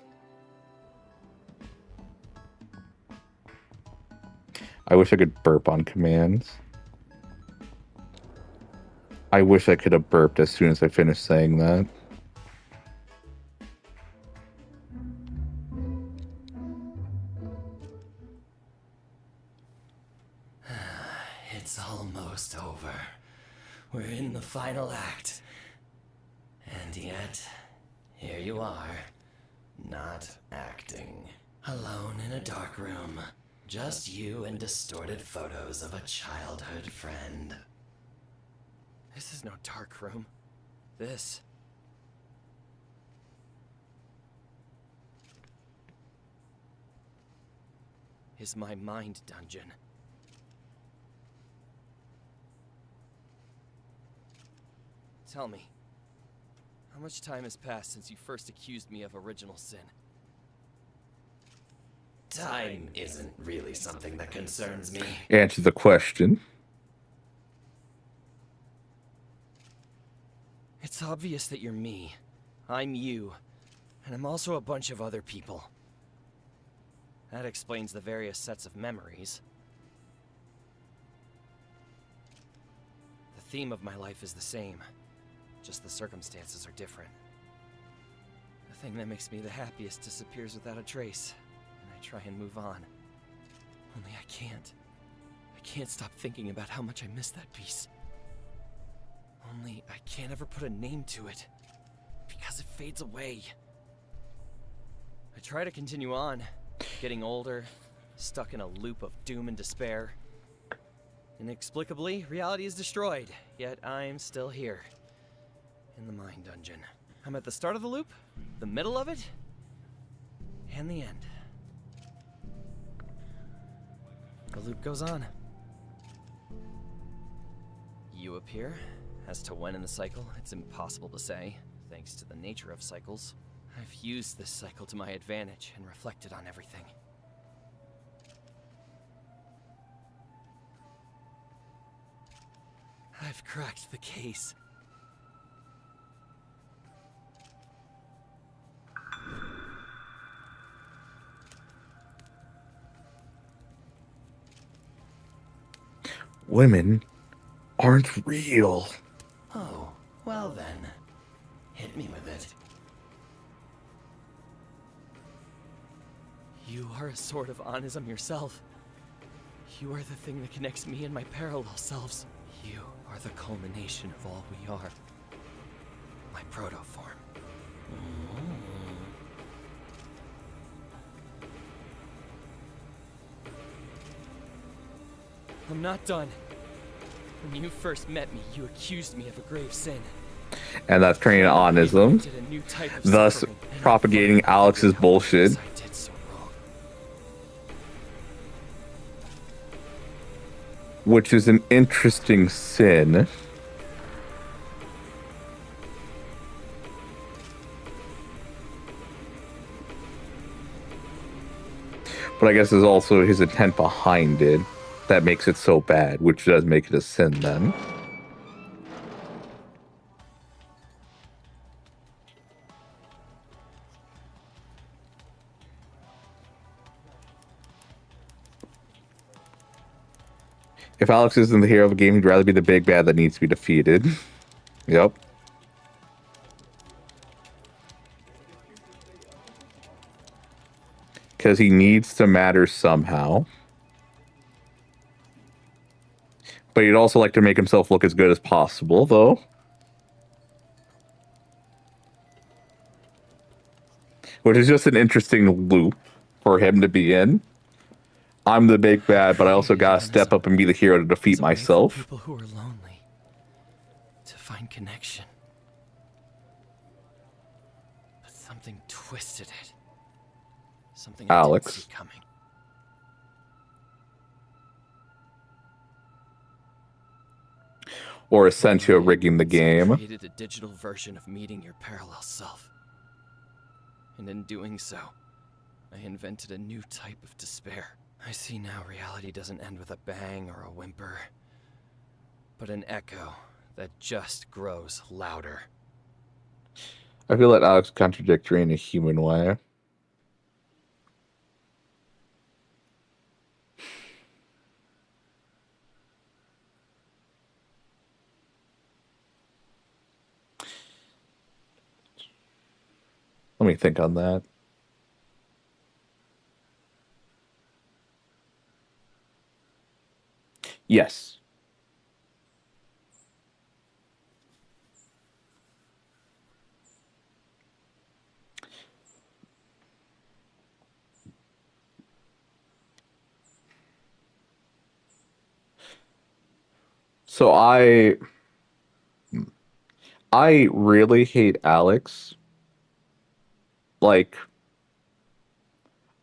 I wish I could burp on commands. I wish I could have burped as soon as I finished saying that. It's almost over. We're in the final act. And yet, here you are, not acting. Alone in a dark room. Just you and distorted photos of a childhood friend. This is no dark room. This is my mind dungeon. Tell me, how much time has passed since you first accused me of original sin? Time isn't really something that concerns me. Answer the question. It's obvious that you're me. I'm you. And I'm also a bunch of other people. That explains the various sets of memories. The theme of my life is the same. Just the circumstances are different. The thing that makes me the happiest disappears without a trace. And I try and move on. Only I can't. I can't stop thinking about how much I miss that piece. Only I can't ever put a name to it. Because it fades away. I try to continue on. Getting older. Stuck in a loop of doom and despair. Inexplicably, reality is destroyed. Yet I'm still here. In the mind dungeon. I'm at the start of the loop, the middle of it, and the end. The loop goes on. You appear. As to when in the cycle, it's impossible to say, thanks to the nature of cycles. I've used this cycle to my advantage and reflected on everything. I've cracked the case. Women aren't real. Oh, well then. Hit me with it. You are a sort of onism yourself. You are the thing that connects me and my parallel selves. You are the culmination of all we are. My protoform. I'm not done. When you first met me, you accused me of a grave sin. And that's turning to onism, thus propagating Alex's bullshit. Which is an interesting sin. But I guess there's also his intent behind it that makes it so bad, which does make it a sin then. If Alex isn't the hero of a game, he'd rather be the big bad that needs to be defeated. Yep. Because he needs to matter somehow. But he'd also like to make himself look as good as possible, though. Which is just an interesting loop for him to be in. I'm the big bad, but I also gotta step up and be the hero to defeat myself. People who are lonely. To find connection. But something twisted it. Something I didn't see coming. Or Essentia rigging the game. Created a digital version of meeting your parallel self. And in doing so, I invented a new type of despair. I see now reality doesn't end with a bang or a whimper, but an echo that just grows louder. I feel like Alex contradictory in a human way. think on that? Yes. So I really hate Alex. Like,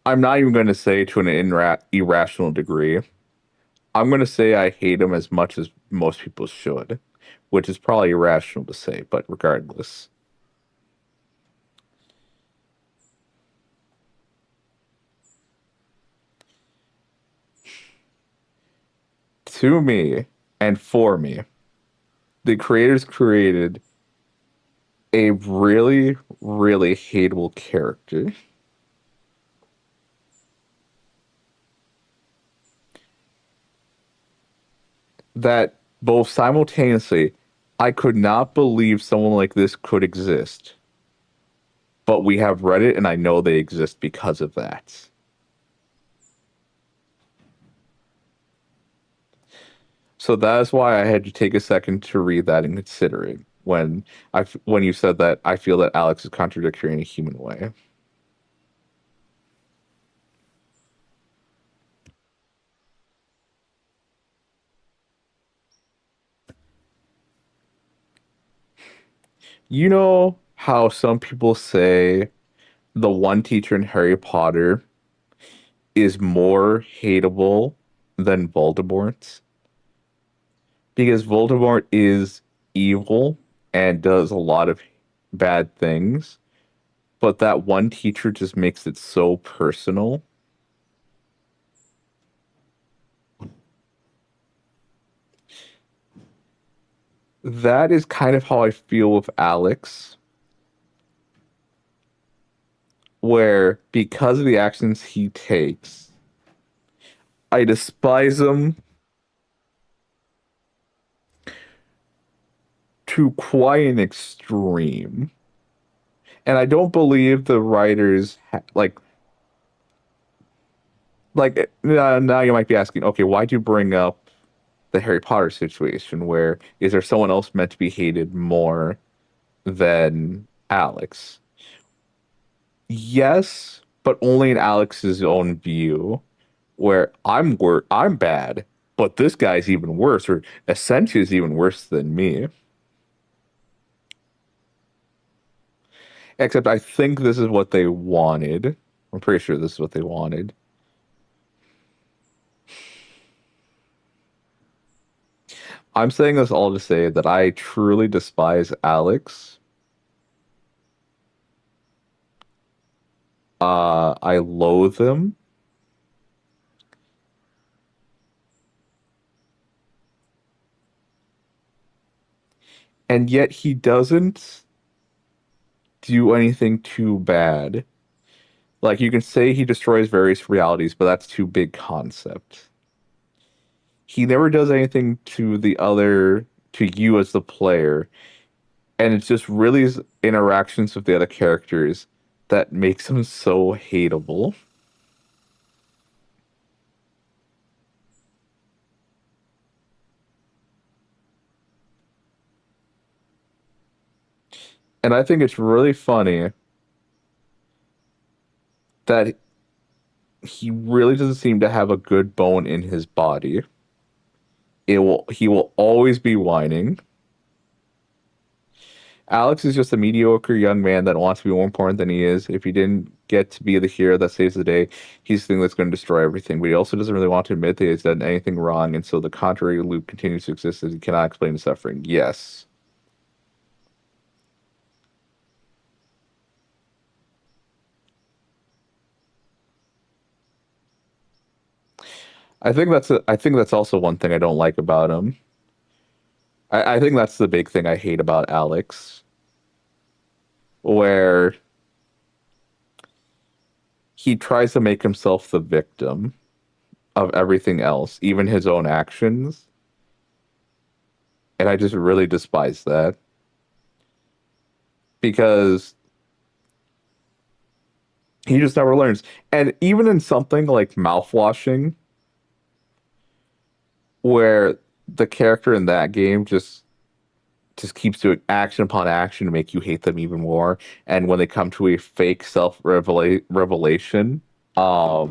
I'm not even going to say to an irrational degree. I'm going to say I hate him as much as most people should, which is probably irrational to say, but regardless. To me and for me, the creators created a really, really hateable character. That both simultaneously, I could not believe someone like this could exist. But we have Reddit, and I know they exist because of that. So that is why I had to take a second to read that and consider it when you said that I feel that Alex is contradictory in a human way. You know how some people say the one teacher in Harry Potter is more hateable than Voldemort? Because Voldemort is evil and does a lot of bad things, but that one teacher just makes it so personal. That is kind of how I feel with Alex, where because of the actions he takes, I despise him to quite an extreme. And I don't believe the writers now you might be asking, okay, why'd you bring up the Harry Potter situation? Where is there someone else meant to be hated more than Alex? Yes, but only in Alex's own view, where I'm bad, but this guy's even worse, or essentially is even worse than me. Except I think this is what they wanted. I'm pretty sure this is what they wanted. I'm saying this all to say that I truly despise Alex. I loathe him. And yet he doesn't do anything too bad. Like, you can say he destroys various realities, but that's too big concept. He never does anything to you as the player. And it's just really his interactions with the other characters that makes him so hateable. And I think it's really funny that he really doesn't seem to have a good bone in his body. He will always be whining. Alex is just a mediocre young man that wants to be more important than he is. If he didn't get to be the hero that saves the day, he's the thing that's going to destroy everything. But he also doesn't really want to admit that he's done anything wrong, and so the contrary loop continues to exist as he cannot explain the suffering. Yes. I think that's also one thing I don't like about him. I think that's the big thing I hate about Alex. Where he tries to make himself the victim of everything else, even his own actions. And I just really despise that. Because He just never learns. And even in something like mouthwashing, where the character in that game just keeps doing action upon action to make you hate them even more. And when they come to a fake revelation, what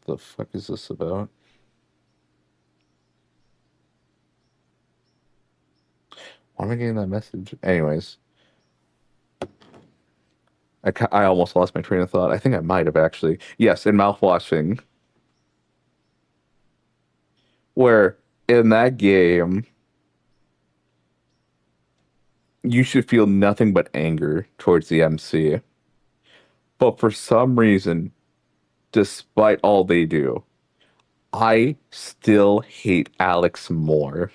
the fuck is this about? Why am I getting that message? Anyways, I almost lost my train of thought. I think I might have actually. Yes, in mouthwashing, where in that game, you should feel nothing but anger towards the MC. But for some reason, despite all they do, I still hate Alex more.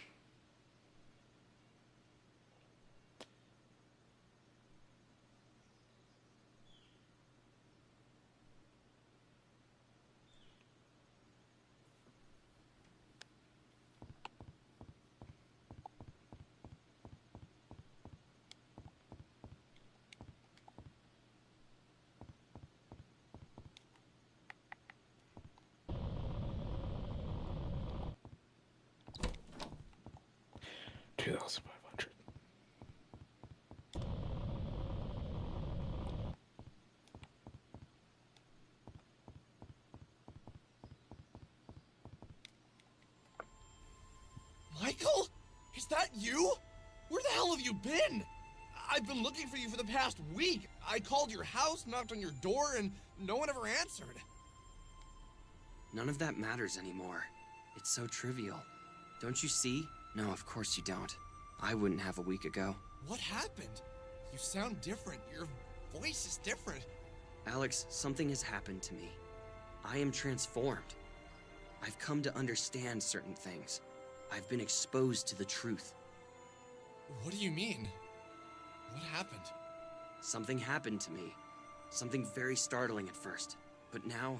Michael? Is that you? Where the hell have you been? I've been looking for you for the past week. I called your house, knocked on your door, and no one ever answered. None of that matters anymore. It's so trivial. Don't you see? No, of course you don't. I wouldn't have a week ago. What happened? You sound different. Your voice is different. Alex, something has happened to me. I am transformed. I've come to understand certain things. I've been exposed to the truth. What do you mean? What happened? Something happened to me. Something very startling at first. But now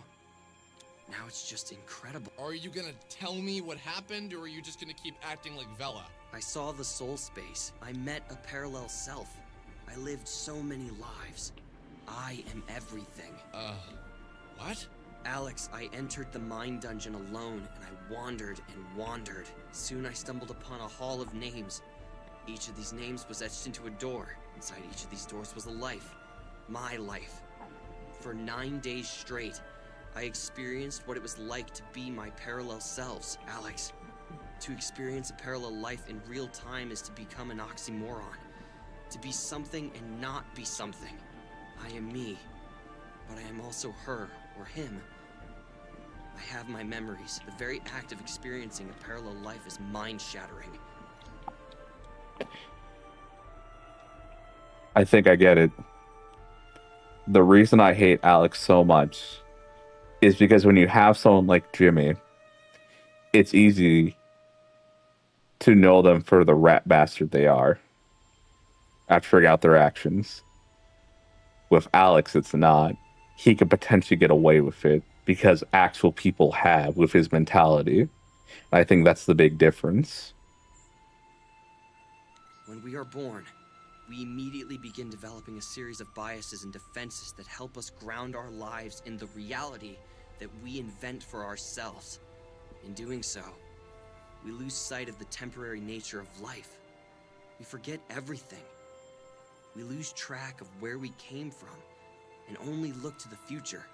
it's just incredible. Are you gonna tell me what happened, or are you just gonna keep acting like Vela? I saw the soul space. I met a parallel self. I lived so many lives. I am everything. What? Alex, I entered the mind dungeon alone, and I wandered and wandered. Soon I stumbled upon a hall of names. Each of these names was etched into a door. Inside each of these doors was a life. My life. For 9 days straight, I experienced what it was like to be my parallel selves. Alex, to experience a parallel life in real time is to become an oxymoron. To be something and not be something. I am me, but I am also her or him. I have my memories. The very act of experiencing a parallel life is mind-shattering. I think I get it. The reason I hate Alex so much is because when you have someone like Jimmy, it's easy to know them for the rat bastard they are after figuring out their actions. With Alex, it's not. He could potentially get away with it because actual people have with his mentality. And I think that's the big difference. When we are born, we immediately begin developing a series of biases and defenses that help us ground our lives in the reality that we invent for ourselves. In doing so, we lose sight of the temporary nature of life. We forget everything. We lose track of where we came from and only look to the future.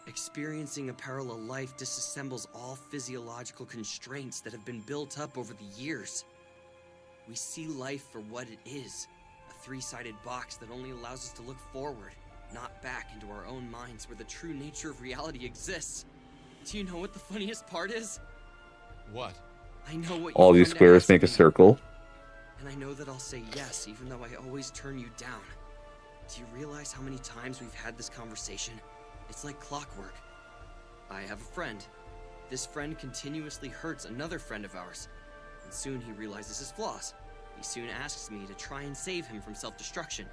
Experiencing a parallel life disassembles all physiological constraints that have been built up over the years. We see life for what it is, a three-sided box that only allows us to look forward, not back into our own minds where the true nature of reality exists. Do you know what the funniest part is? What? I know what All you've these come to squares ask make a me, circle. and I know that I'll say yes, even though I always turn you down. Do you realize how many times we've had this conversation? It's like clockwork. I have a friend. This friend continuously hurts another friend of ours, and soon he realizes his flaws. He soon asks me to try and save him from self-destruction.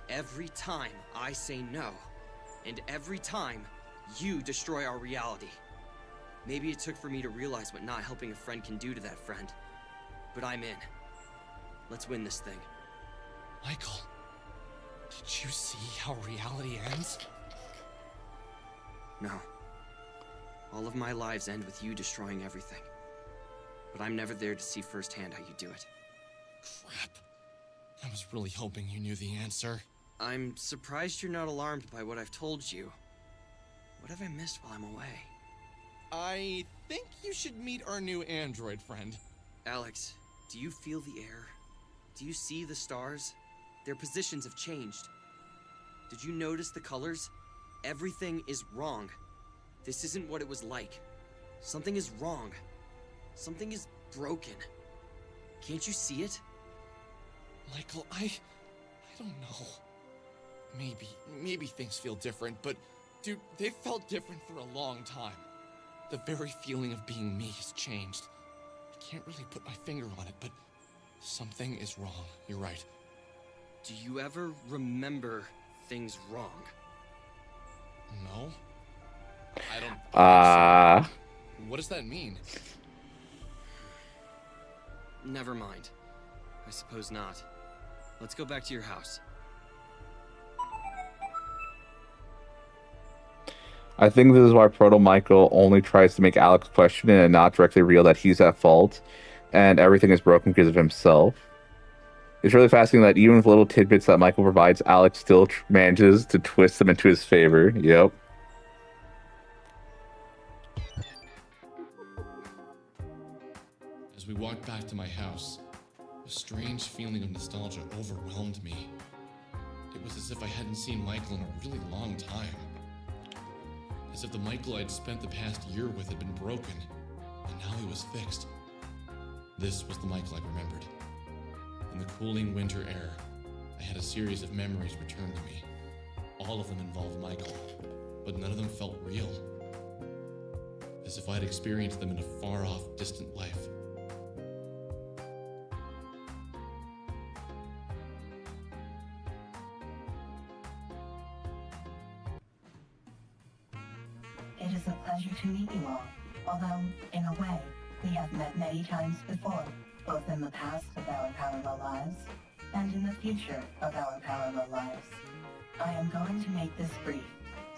Every time I say no, and every time you destroy our reality. Maybe it took for me to realize what not helping a friend can do to that friend, but I'm in. Let's win this thing. Michael, did you see how reality ends? No. All of my lives end with you destroying everything. But I'm never there to see firsthand how you do it. Crap. I was really hoping you knew the answer. I'm surprised you're not alarmed by what I've told you. What have I missed while I'm away? I think you should meet our new android friend. Alex, do you feel the air? Do you see the stars? Their positions have changed. Did you notice the colors? Everything is wrong. This isn't what it was like. Something is wrong. Something is broken. Can't you see it? Michael, I don't know. Maybe things feel different, but dude, they felt different for a long time. The very feeling of being me has changed. I can't really put my finger on it, but something is wrong. You're right. Do you ever remember things wrong? No. I don't. What does that mean? Never mind. I suppose not. Let's go back to your house. I think this is why Proto Michael only tries to make Alex question it and not directly reveal that he's at fault and everything is broken because of himself. It's really fascinating that even with little tidbits that Michael provides, Alex still manages to twist them into his favor. Yep. As we walked back to my house, a strange feeling of nostalgia overwhelmed me. It was as if I hadn't seen Michael in a really long time. As if the Michael I'd spent the past year with had been broken, and now he was fixed. This was the Michael I remembered. In the cooling winter air, I had a series of memories return to me. All of them involved Michael, but none of them felt real. As if I'd experienced them in a far-off, distant life. It is a pleasure to meet you all, although, in a way, we have met many times before, both in the past of our parallel lives, and in the future of our parallel lives. I am going to make this brief.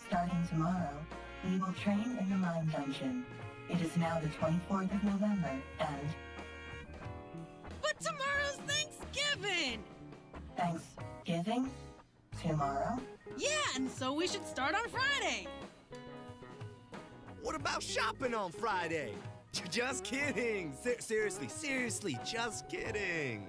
Starting tomorrow, we will train in the Mine Dungeon. It is now the 24th of November, and... But tomorrow's Thanksgiving! Thanksgiving? Tomorrow? Yeah, and so we should start on Friday! What about shopping on Friday? Just kidding. Seriously, just kidding.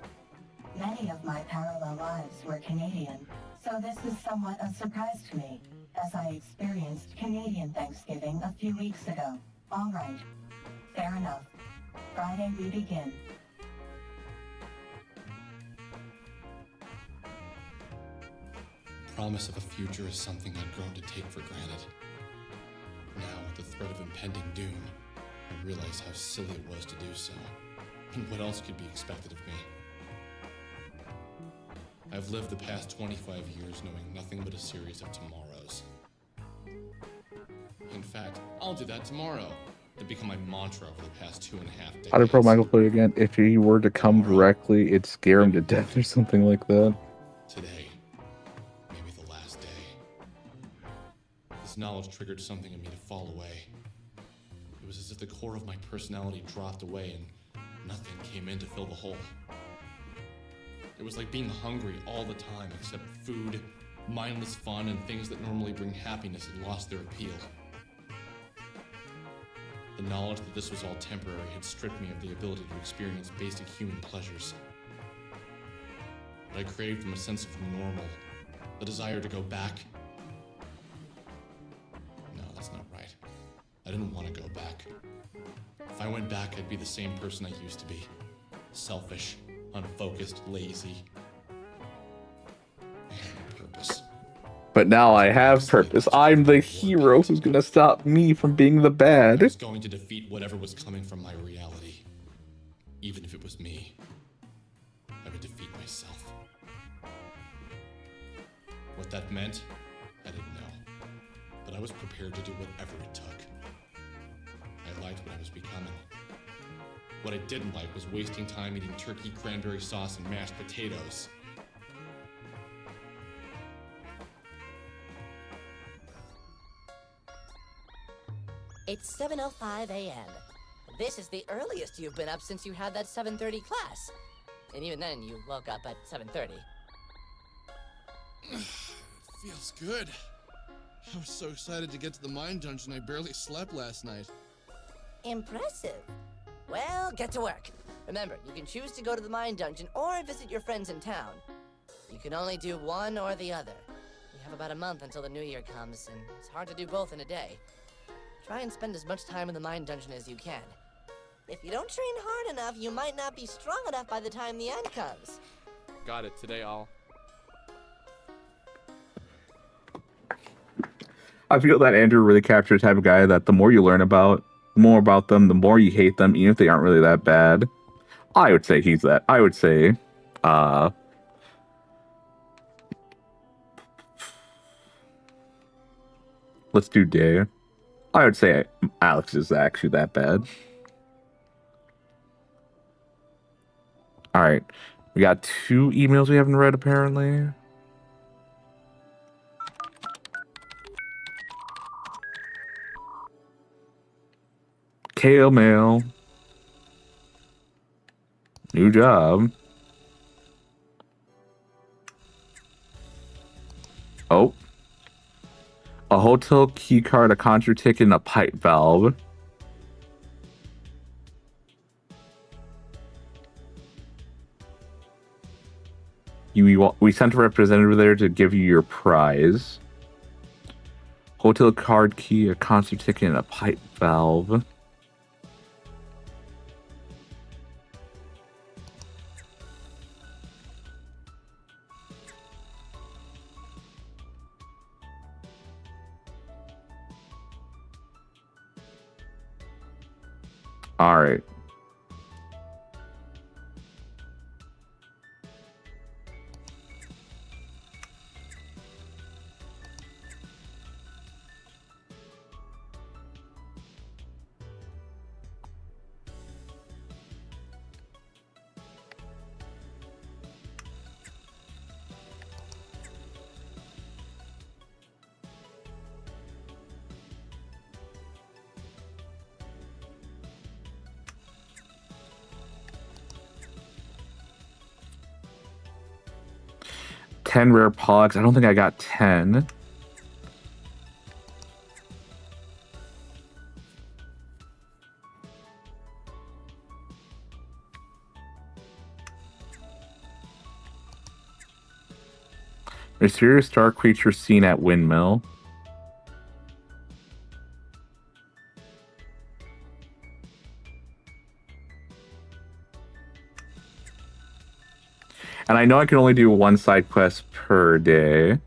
Many of my parallel lives were Canadian, so this is somewhat a surprise to me, as I experienced Canadian Thanksgiving a few weeks ago. All right. Fair enough. Friday we begin. Promise of a future is something I'd grown to take for granted. Now, with the threat of impending doom, I realize how silly it was to do so, and what else could be expected of me. I've lived the past 25 years knowing nothing but a series of tomorrows. In fact, I'll do that tomorrow. It become my mantra over the past 2.5 decades. How did Pro Michael put it again? If he were to come directly, it'd scare him to death or something like that. Today, maybe the last day. This knowledge triggered something in me to fall away. It was as if the core of my personality dropped away and nothing came in to fill the hole. It was like being hungry all the time, except food, mindless fun, and things that normally bring happiness had lost their appeal. The knowledge that this was all temporary had stripped me of the ability to experience basic human pleasures. What I craved from a sense of normal, the desire to go back. No, that's not right. I didn't want to go back. If I went back, I'd be the same person I used to be. Selfish, unfocused, lazy. I had no purpose. But now I have purpose. I'm the hero who's gonna stop me from being the bad. I was going to defeat whatever was coming from my reality. Even if it was me. I would defeat myself. What that meant, I didn't know. But I was prepared to do whatever it took. I liked what I was becoming. What I didn't like was wasting time eating turkey, cranberry sauce, and mashed potatoes. It's 7:05 a.m. This is the earliest you've been up since you had that 7:30 class. And even then, you woke up at 7:30. Feels good. I was so excited to get to the mine dungeon I barely slept last night. Impressive. Well, get to work. Remember, you can choose to go to the mine dungeon or visit your friends in town. You can only do one or the other. You have about a month until the new year comes, and it's hard to do both in a day. Try and spend as much time in the mine dungeon as you can. If you don't train hard enough, you might not be strong enough by the time the end comes. Got it. Today I'll... I feel that Andrew really captured the type of guy that the more you learn about, more about them, the more you hate them, even if they aren't really that bad. I would say he's that. I would say, let's do Dave. I would say Alex is actually that bad. All right. We got 2 emails we haven't read, apparently. Kale mail. New job. Oh. A hotel key card, a concert ticket, and a pipe valve. We sent a representative there to give you your prize. Hotel card key, a concert ticket, and a pipe valve. All right. Ten rare pogs. I don't think I got 10. Mysterious star creature seen at windmill. And I know I can only do 1 side quest per day.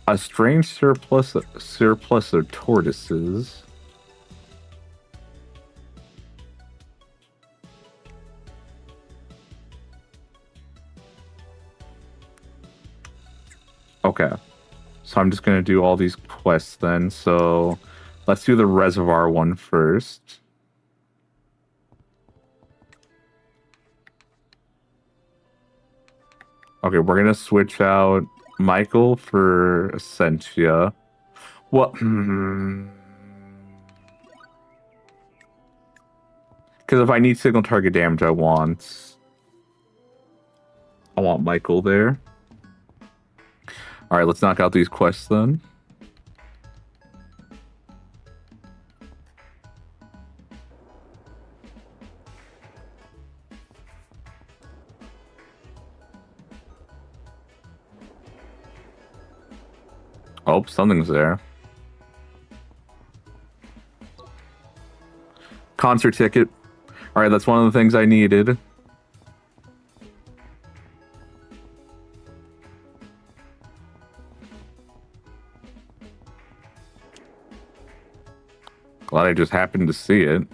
A strange surplus of tortoises. Okay. So I'm just going to do all these quests then. So let's do the reservoir one first. Okay, we're going to switch out Michael for Essentia. What? Because if I need signal target damage, I want Michael there. Alright, let's knock out these quests then. Oh, something's there. Concert ticket. Alright, that's one of the things I needed. Glad I just happened to see it.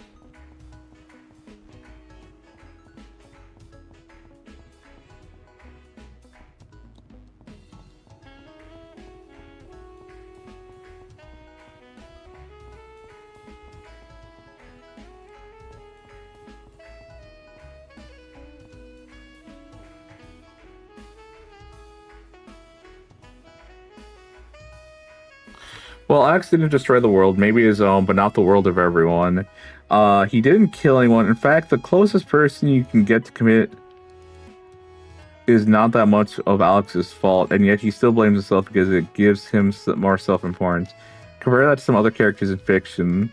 Well, Alex didn't destroy the world, maybe his own, but not the world of everyone. He didn't kill anyone. In fact, the closest person you can get to commit is not that much of Alex's fault, and yet he still blames himself because it gives him more self-importance. Compare that to some other characters in fiction,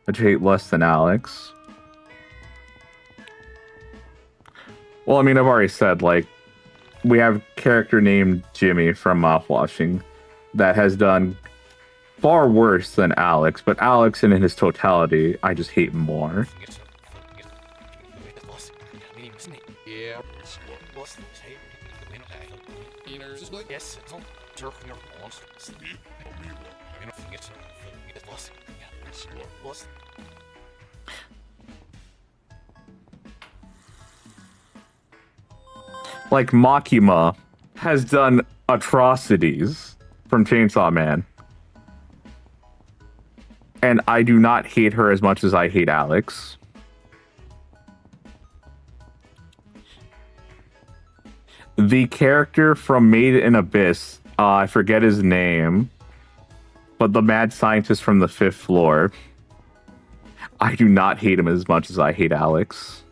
which hate less than Alex. Well, I mean, I've already said, like, we have a character named Jimmy from Mouthwashing that has done far worse than Alex, but Alex in his totality, I just hate more. Like, Makima has done atrocities from Chainsaw Man. And I do not hate her as much as I hate Alex. The character from Made in Abyss, I forget his name, but the mad scientist from the 5th floor, I do not hate him as much as I hate Alex.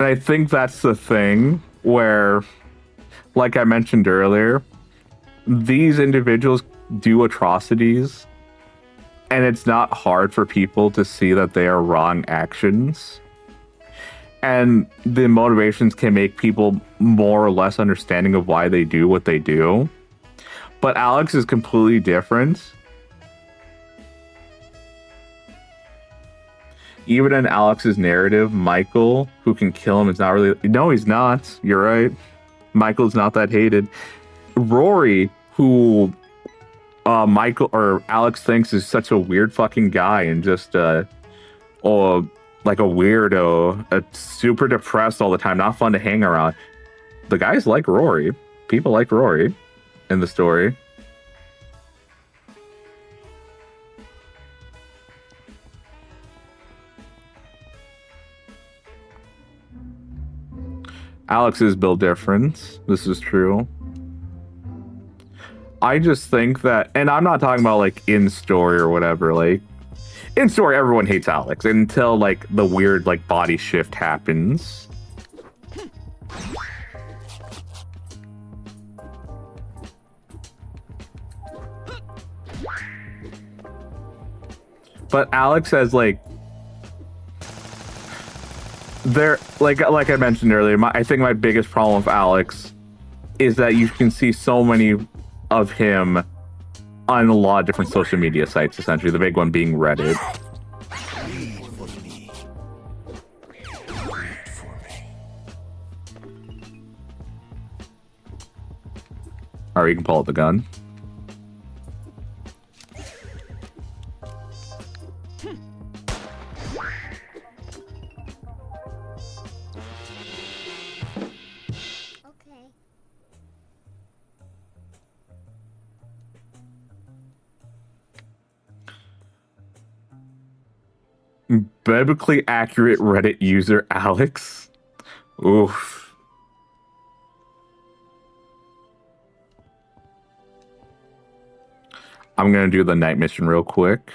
And I think that's the thing where, like I mentioned earlier, these individuals do atrocities, and it's not hard for people to see that they are wrong actions. And the motivations can make people more or less understanding of why they do what they do. But Alex is completely different. Even in Alex's narrative, Michael, who can kill him, is not really... No, he's not. You're right. Michael's not that hated. Rory, who Michael or Alex thinks is such a weird fucking guy and just like a weirdo, super depressed all the time, not fun to hang around. The guys like Rory. People like Rory in the story. Alex is built different. This is true. I just think that, and I'm not talking about like in story or whatever, like in story everyone hates Alex until like the weird like body shift happens. But Alex has like like I mentioned earlier, I think my biggest problem with Alex is that you can see so many of him on a lot of different social media sites, essentially. The big one being Reddit. Alright, you can pull out the gun. Biblically accurate Reddit user Alex. Oof. I'm gonna do the night mission real quick.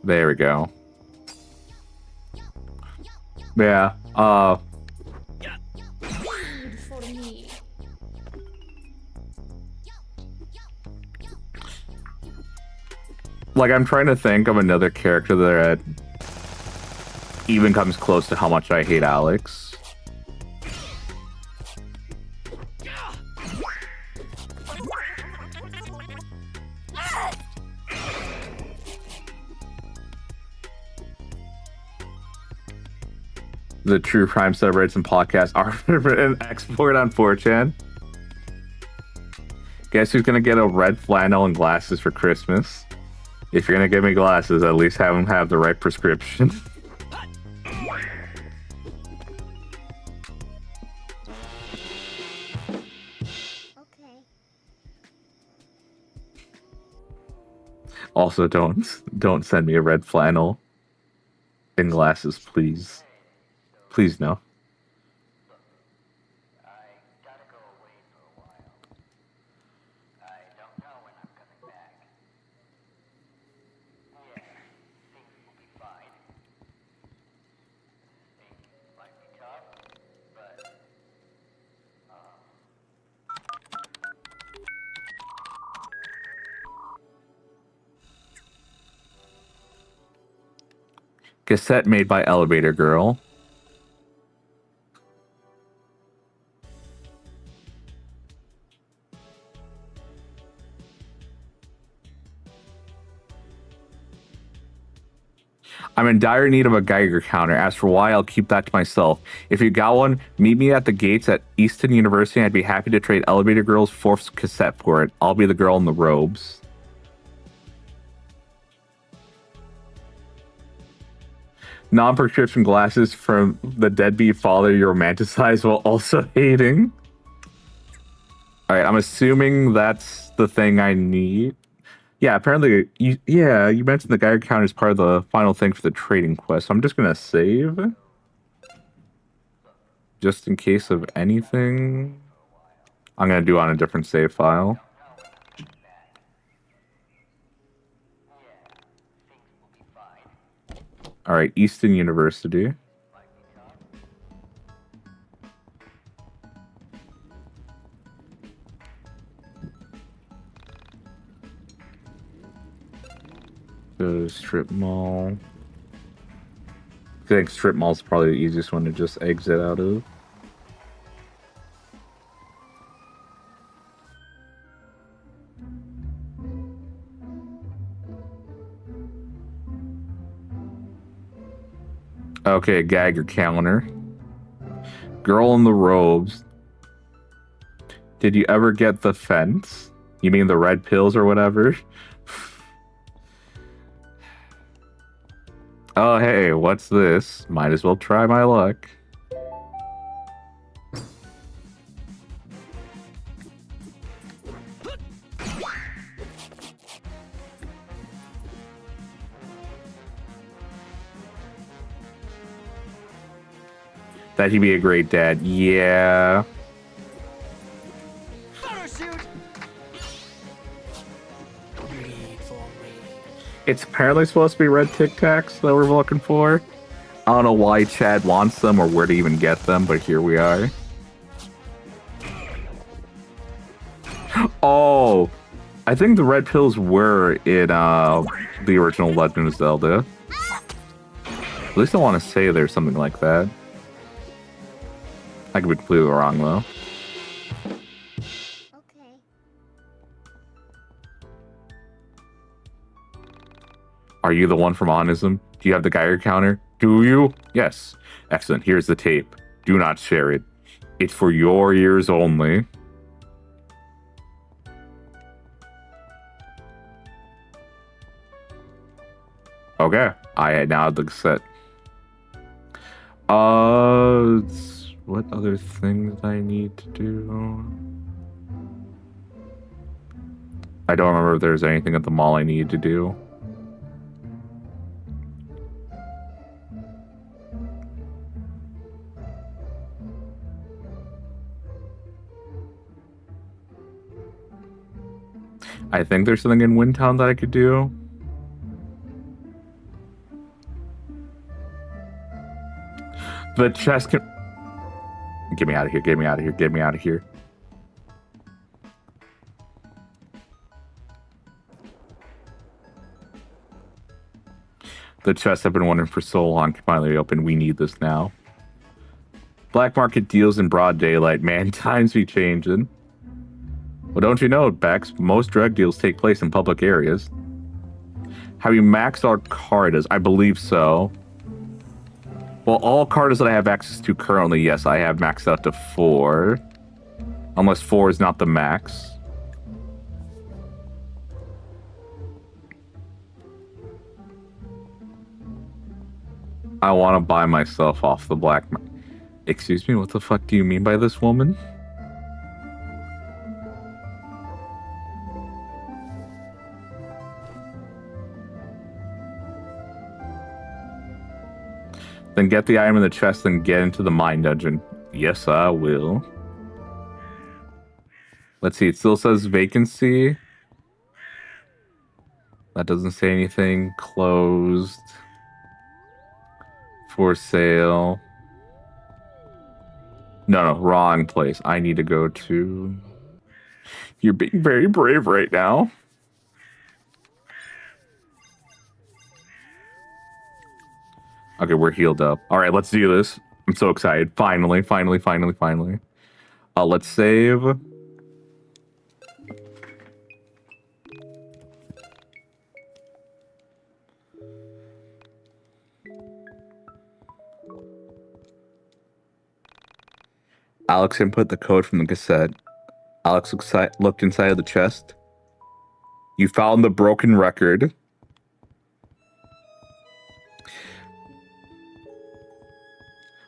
There we go. Yeah, like I'm trying to think of another character that even comes close to how much I hate Alex. The true crime subreddits and podcasts are an export on 4chan. Guess who's gonna get a red flannel and glasses for Christmas? If you're gonna give me glasses, at least have them have the right prescription. Also, don't send me a red flannel and glasses, please. Please no. Cassette made by Elevator Girl. I'm in dire need of a Geiger counter. As for why, I'll keep that to myself. If you got one, meet me at the gates at Easton University. I'd be happy to trade Elevator Girl's 4th cassette for it. I'll be the girl in the robes. Non-prescription glasses from the deadbeat father you romanticize while also hating. Alright, I'm assuming that's the thing I need. Yeah, apparently, you mentioned the Geiger counter is part of the final thing for the trading quest. So I'm just gonna save. Just in case of anything. I'm gonna do it on a different save file. Alright, Easton University. Go to Strip Mall. I think Strip Mall's probably the easiest one to just exit out of. Okay, Geiger counter. Girl in the robes. Did you ever get the fence? You mean the red pills or whatever? Oh, hey, what's this? Might as well try my luck. That he'd be a great dad. Yeah. It's apparently supposed to be red Tic Tacs that we're looking for. I don't know why Chad wants them or where to even get them, but here we are. Oh, I think the red pills were in the original Legend of Zelda. At least I want to say there's something like that. I could be completely wrong though. Are you the one from Onism? Do you have the Geiger counter? Do you? Yes. Excellent. Here's the tape. Do not share it. It's for your ears only. Okay. I now have the cassette. What other things I need to do? I don't remember if there's anything at the mall I need to do. I think there's something in Windtown that I could do. The chest can... Get me out of here, get me out of here, get me out of here. The chest I've been wondering for so long can finally open. We need this now. Black market deals in broad daylight. Man, times be changing. Well, don't you know, Bex, most drug deals take place in public areas. Have you maxed out cartas? I believe so. Well, all cartas that I have access to currently, yes, I have maxed out to 4. Unless 4 is not the max. I want to buy myself off the black market. Excuse me, what the fuck do you mean by this woman? Then get the item in the chest and get into the mine dungeon. Yes, I will. Let's see, it still says vacancy. That doesn't say anything. Closed. For sale. No, wrong place. I need to go to... You're being very brave right now. Okay, we're healed up. All right, let's do this. I'm so excited. Finally. Let's save. Alex input the code from the cassette. Alex looked inside of the chest. You found the broken record.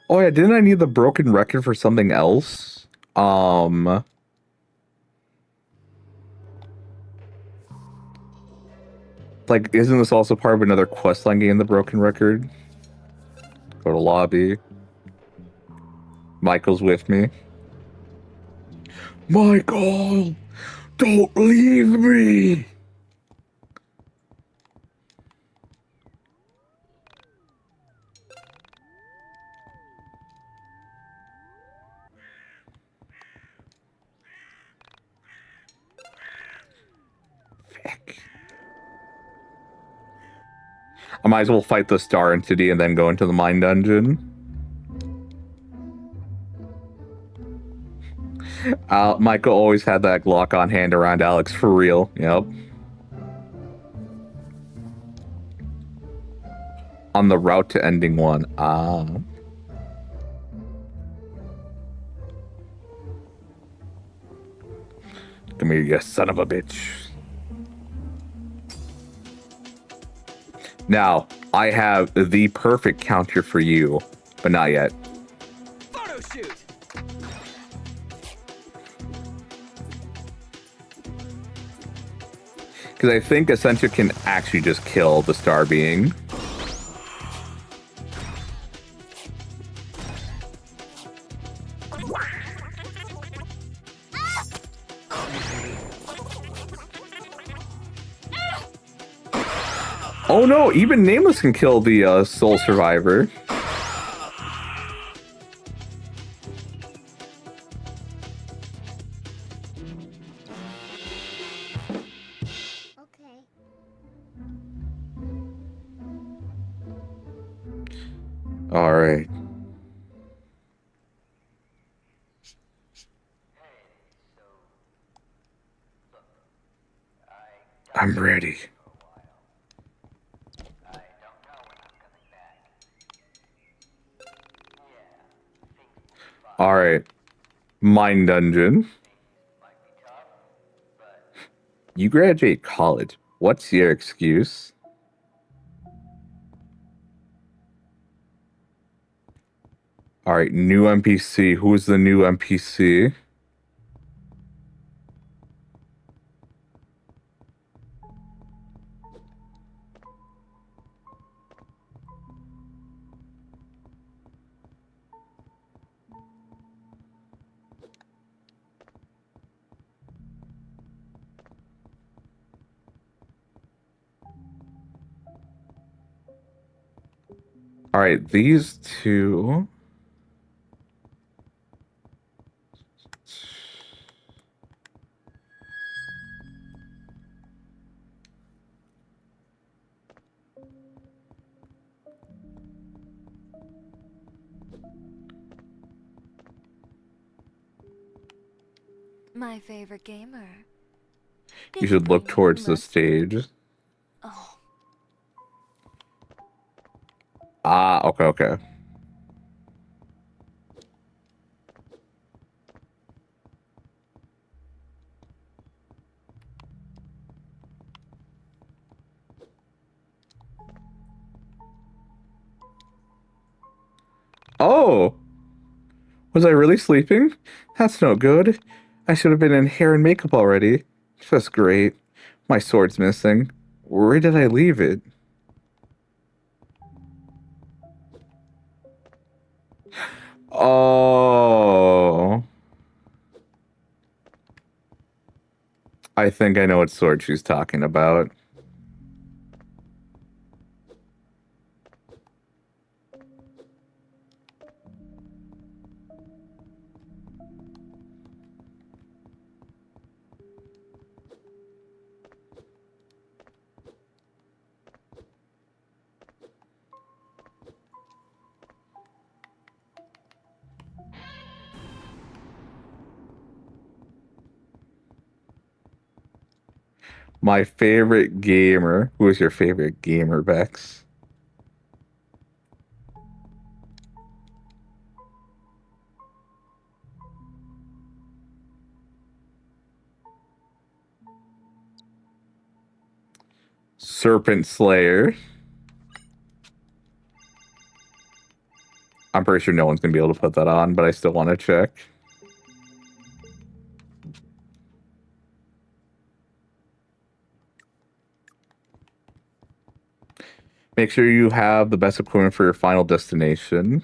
Oh yeah, didn't I need the broken record for something else? Like, isn't this also part of another questline game, the broken record? Go to lobby. Michael's with me. Michael! Don't leave me! I might as well fight the star entity and then go into the mine dungeon. Michael always had that Glock on hand around Alex for real. Yep. On the route to ending one. Come here, you son of a bitch. Now, I have the perfect counter for you, but not yet. Photo shoot. Because I think Essentia can actually just kill the star being. Oh no, even Nameless can kill the soul survivor. All right. I'm ready. All right. Mine dungeon. You graduate college. What's your excuse? All right, new NPC. Who's the new NPC? All right, these two. My favorite gamer. You should look towards the stage. Oh. Ah, okay. Oh! Was I really sleeping? That's no good. I should have been in hair and makeup already. Just great. My sword's missing. Where did I leave it? Oh. I think I know what sword she's talking about. My favorite gamer. Who is your favorite gamer, Bex? Serpent Slayer. I'm pretty sure no one's gonna be able to put that on, but I still want to check. Make sure you have the best equipment for your final destination.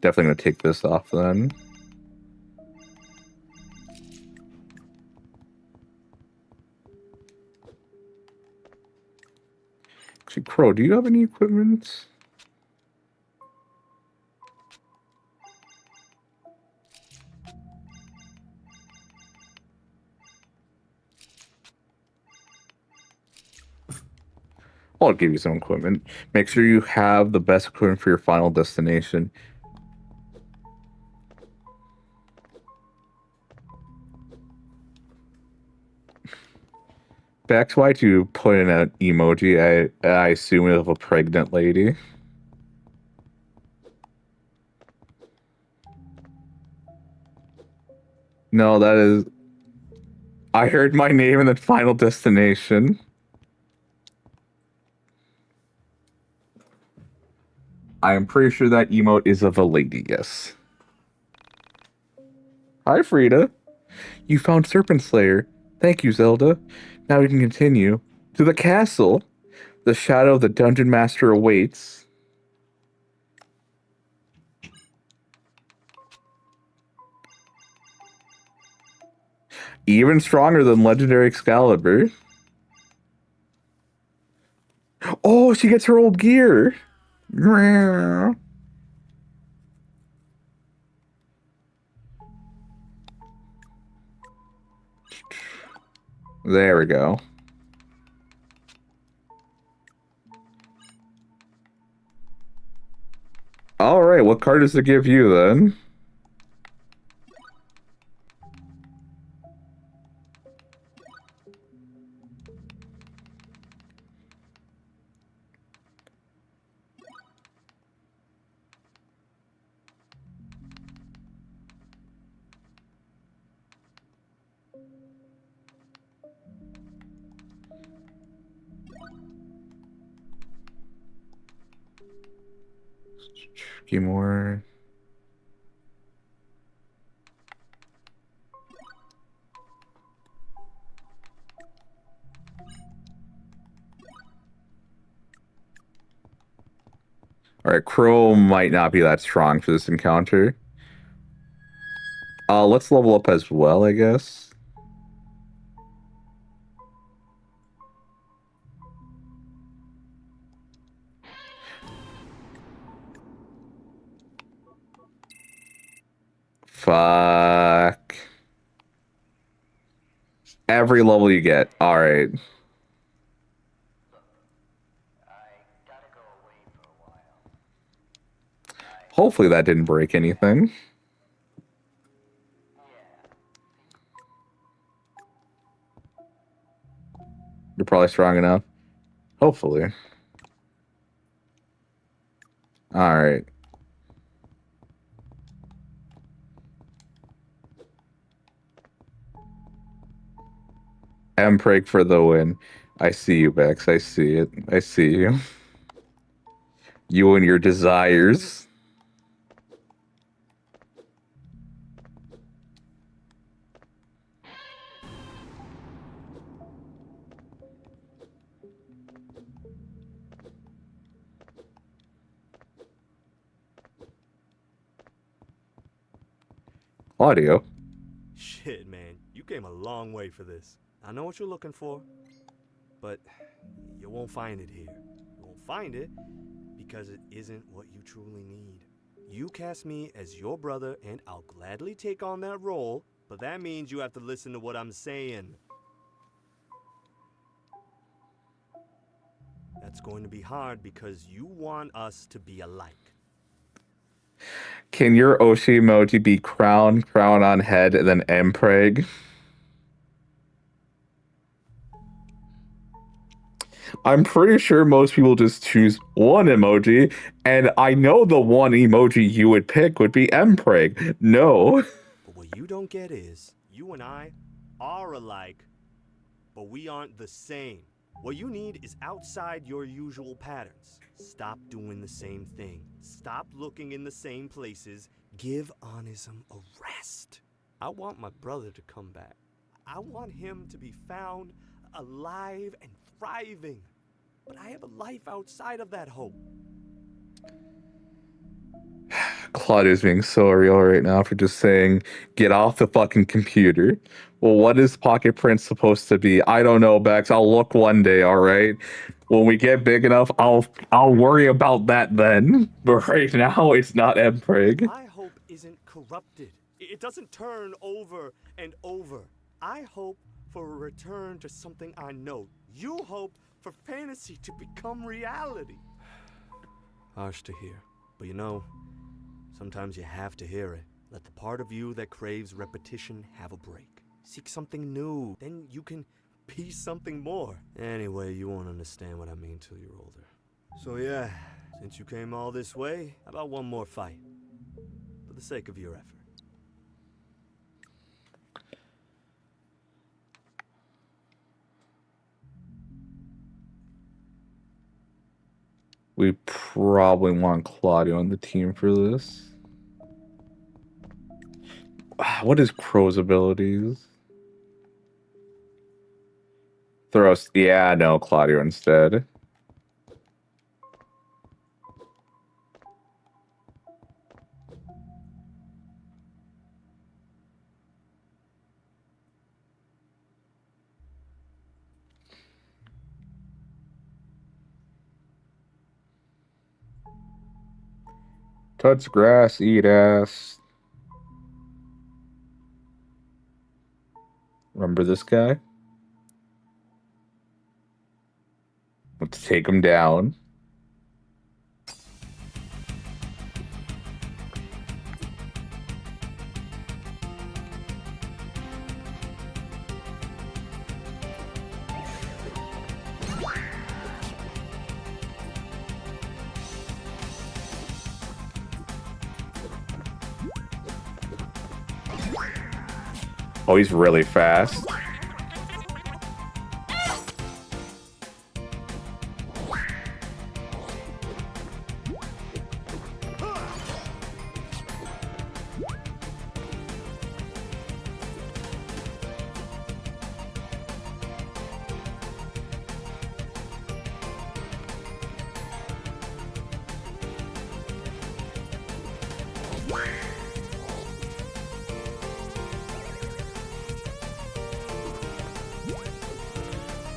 Definitely gonna take this off then. Actually, Crow, do you have any equipment? I'll give you some equipment. Make sure you have the best equipment for your final destination. Bex, why'd you put in an emoji? I assume of a pregnant lady. No, that is... I heard my name in the final destination. I am pretty sure that emote is of a lady, yes. Hi, Frida. You found Serpent Slayer. Thank you, Zelda. Now we can continue to the castle. The shadow of the Dungeon Master awaits. Even stronger than Legendary Excalibur. Oh, she gets her old gear. There we go. All right, what card does it give you then? Few more. Alright, Crow might not be that strong for this encounter. Let's level up as well, I guess. Fuck. Every level you get. Alright. Hopefully that didn't break anything. You're probably strong enough. Hopefully. Alright. Empreg for the win. I see you, Bex. I see it. I see you. You and your desires. Audio. Shit, man, you came a long way for this. I know what you're looking for, but you won't find it here. You won't find it because it isn't what you truly need. You cast me as your brother, and I'll gladly take on that role, but that means you have to listen to what I'm saying. That's going to be hard because you want us to be alike. Can your Oshi emoji be crown on head, and then Mpreg? I'm pretty sure most people just choose one emoji, and I know the one emoji you would pick would be Mpreg. No. But what you don't get is, you and I are alike, but we aren't the same. What you need is outside your usual patterns. Stop doing the same thing. Stop looking in the same places. Give Onism a rest. I want my brother to come back. I want him to be found alive and thriving. But I have a life outside of that hope. Claudia's being so real right now for just saying, get off the fucking computer. Well, what is Pocket Prince supposed to be? I don't know, Bex. I'll look one day, all right? When we get big enough, I'll worry about that then. But right now, it's not Mpreg. My hope isn't corrupted. It doesn't turn over and over. I hope for a return to something I know. You hope for fantasy to become reality. Harsh to hear, but you know, sometimes you have to hear it. Let the part of you that craves repetition have a break. Seek something new, then you can be something more. Anyway, you won't understand what I mean till you're older. So yeah, since you came all this way, how about one more fight? For the sake of your effort. We probably want Claudia on the team for this. What is Crow's abilities? Throw us. Yeah, no, Claudia instead. Touch grass, eat ass. Remember this guy? Let's take him down. Oh, he's really fast.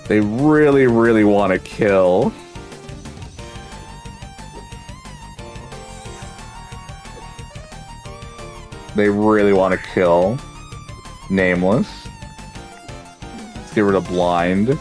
They really, really want to kill. They really want to kill Nameless. Let's get rid of Blind.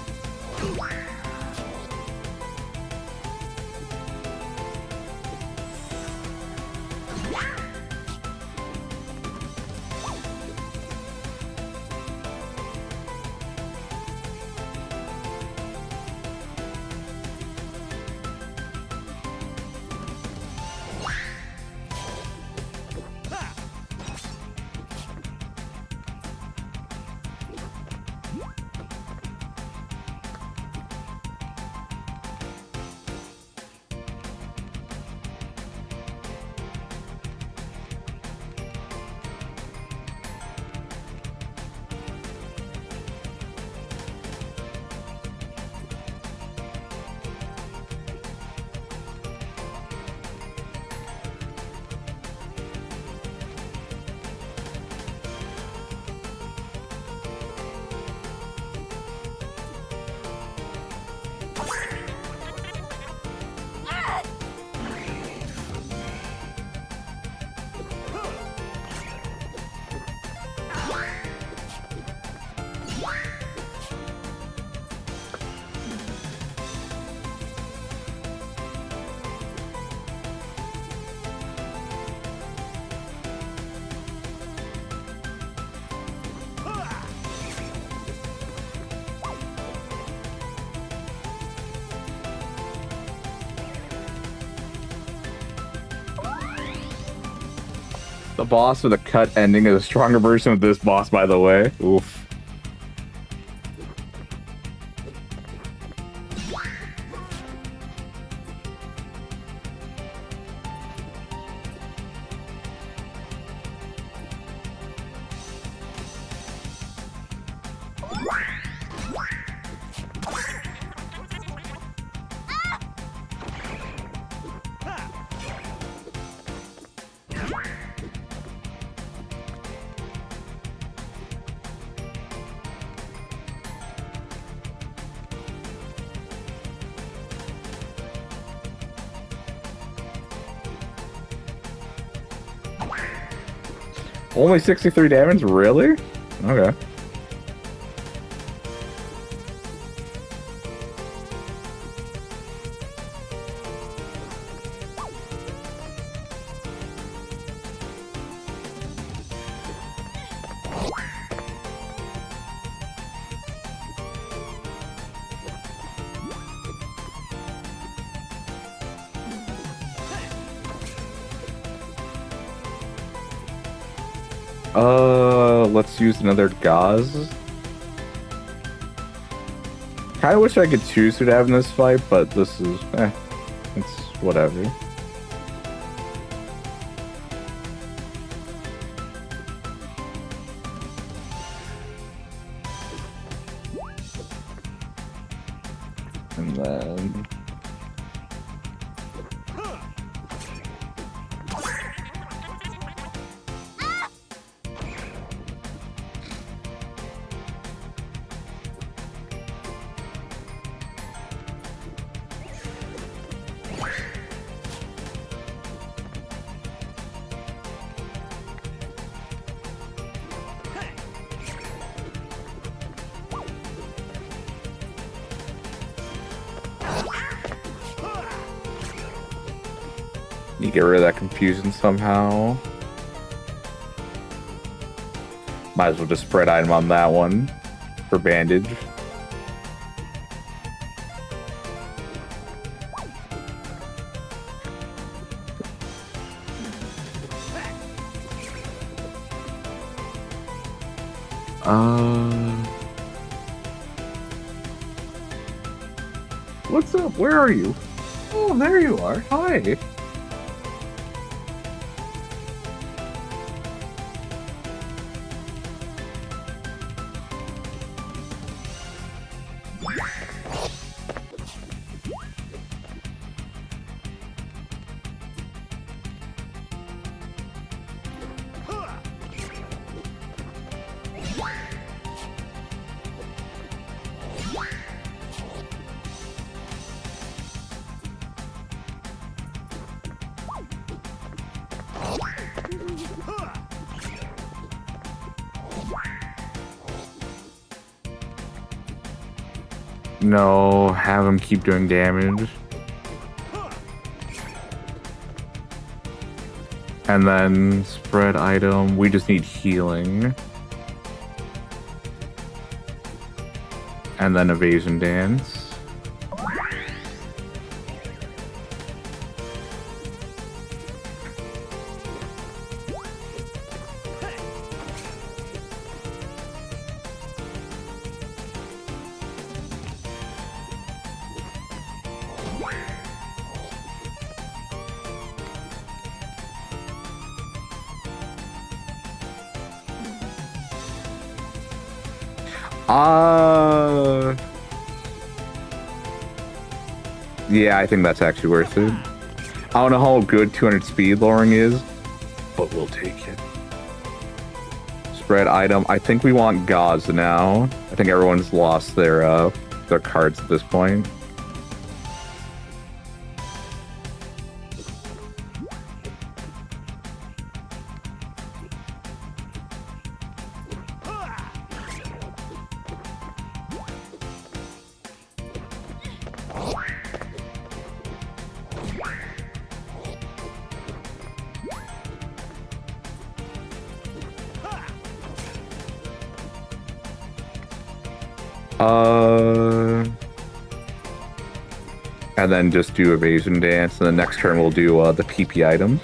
The boss with a cut ending is a stronger version of this boss, by the way. Oof. Only 63 damage? Really? Okay. Let's use another gauze. Kinda wish I could choose who to have in this fight, but this is, it's whatever. And then... You get rid of that confusion somehow. Might as well just spread item on that one for bandage. What's up? Where are you? Oh, there you are. Hi. No, have him keep doing damage. And then spread item. We just need healing. And then evasion dance. Yeah, I think that's actually worth it. I don't know how good 200 speed lowering is, but we'll take it. Spread item. I think we want gauze now. I think everyone's lost their cards at this point. And then just do evasion dance, and the next turn we'll do the PP item.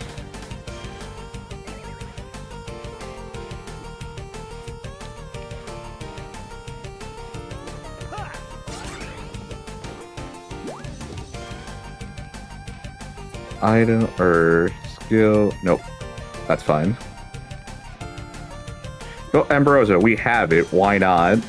item or skill. Nope, that's fine. Oh, Ambrosia, we have it. Why not?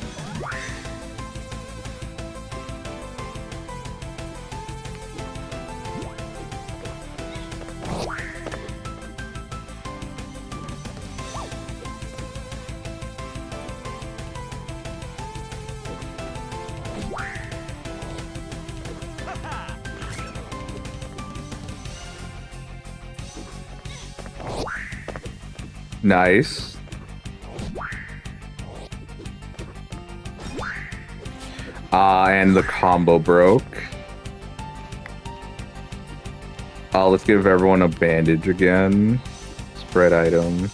Nice. And the combo broke. Let's give everyone a bandage again. Spread item.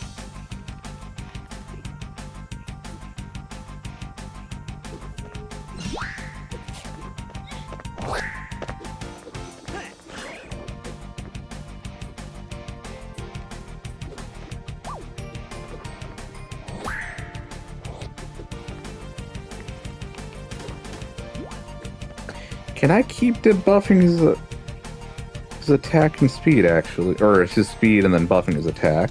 Can I keep debuffing his attack and speed, actually? Or his speed and then buffing his attack?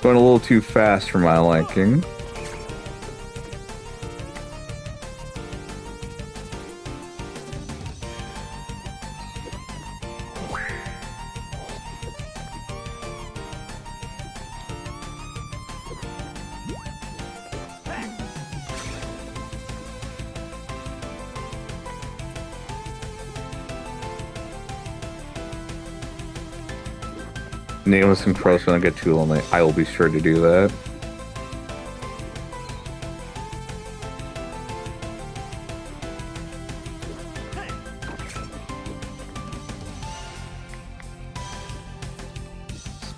Going a little too fast for my liking. Nameless and Cross when I get too lonely. I will be sure to do that.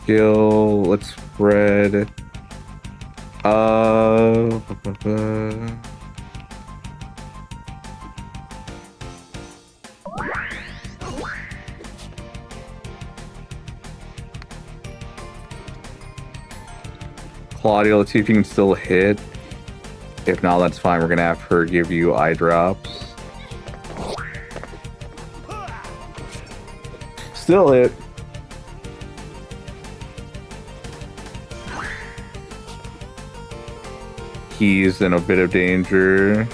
Skill, let's spread. Claudia, let's see if you can still hit. If not, that's fine. We're gonna have her give you eye drops. Still hit. He's in a bit of danger.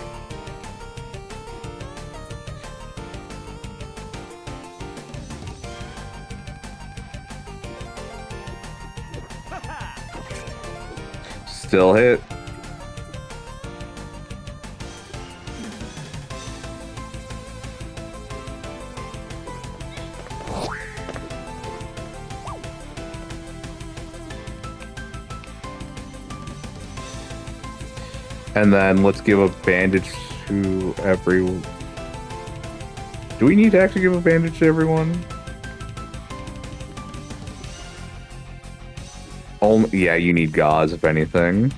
Still hit. And then let's give a bandage to everyone. Do we need to actually give a bandage to everyone? Yeah, you need gauze, if anything.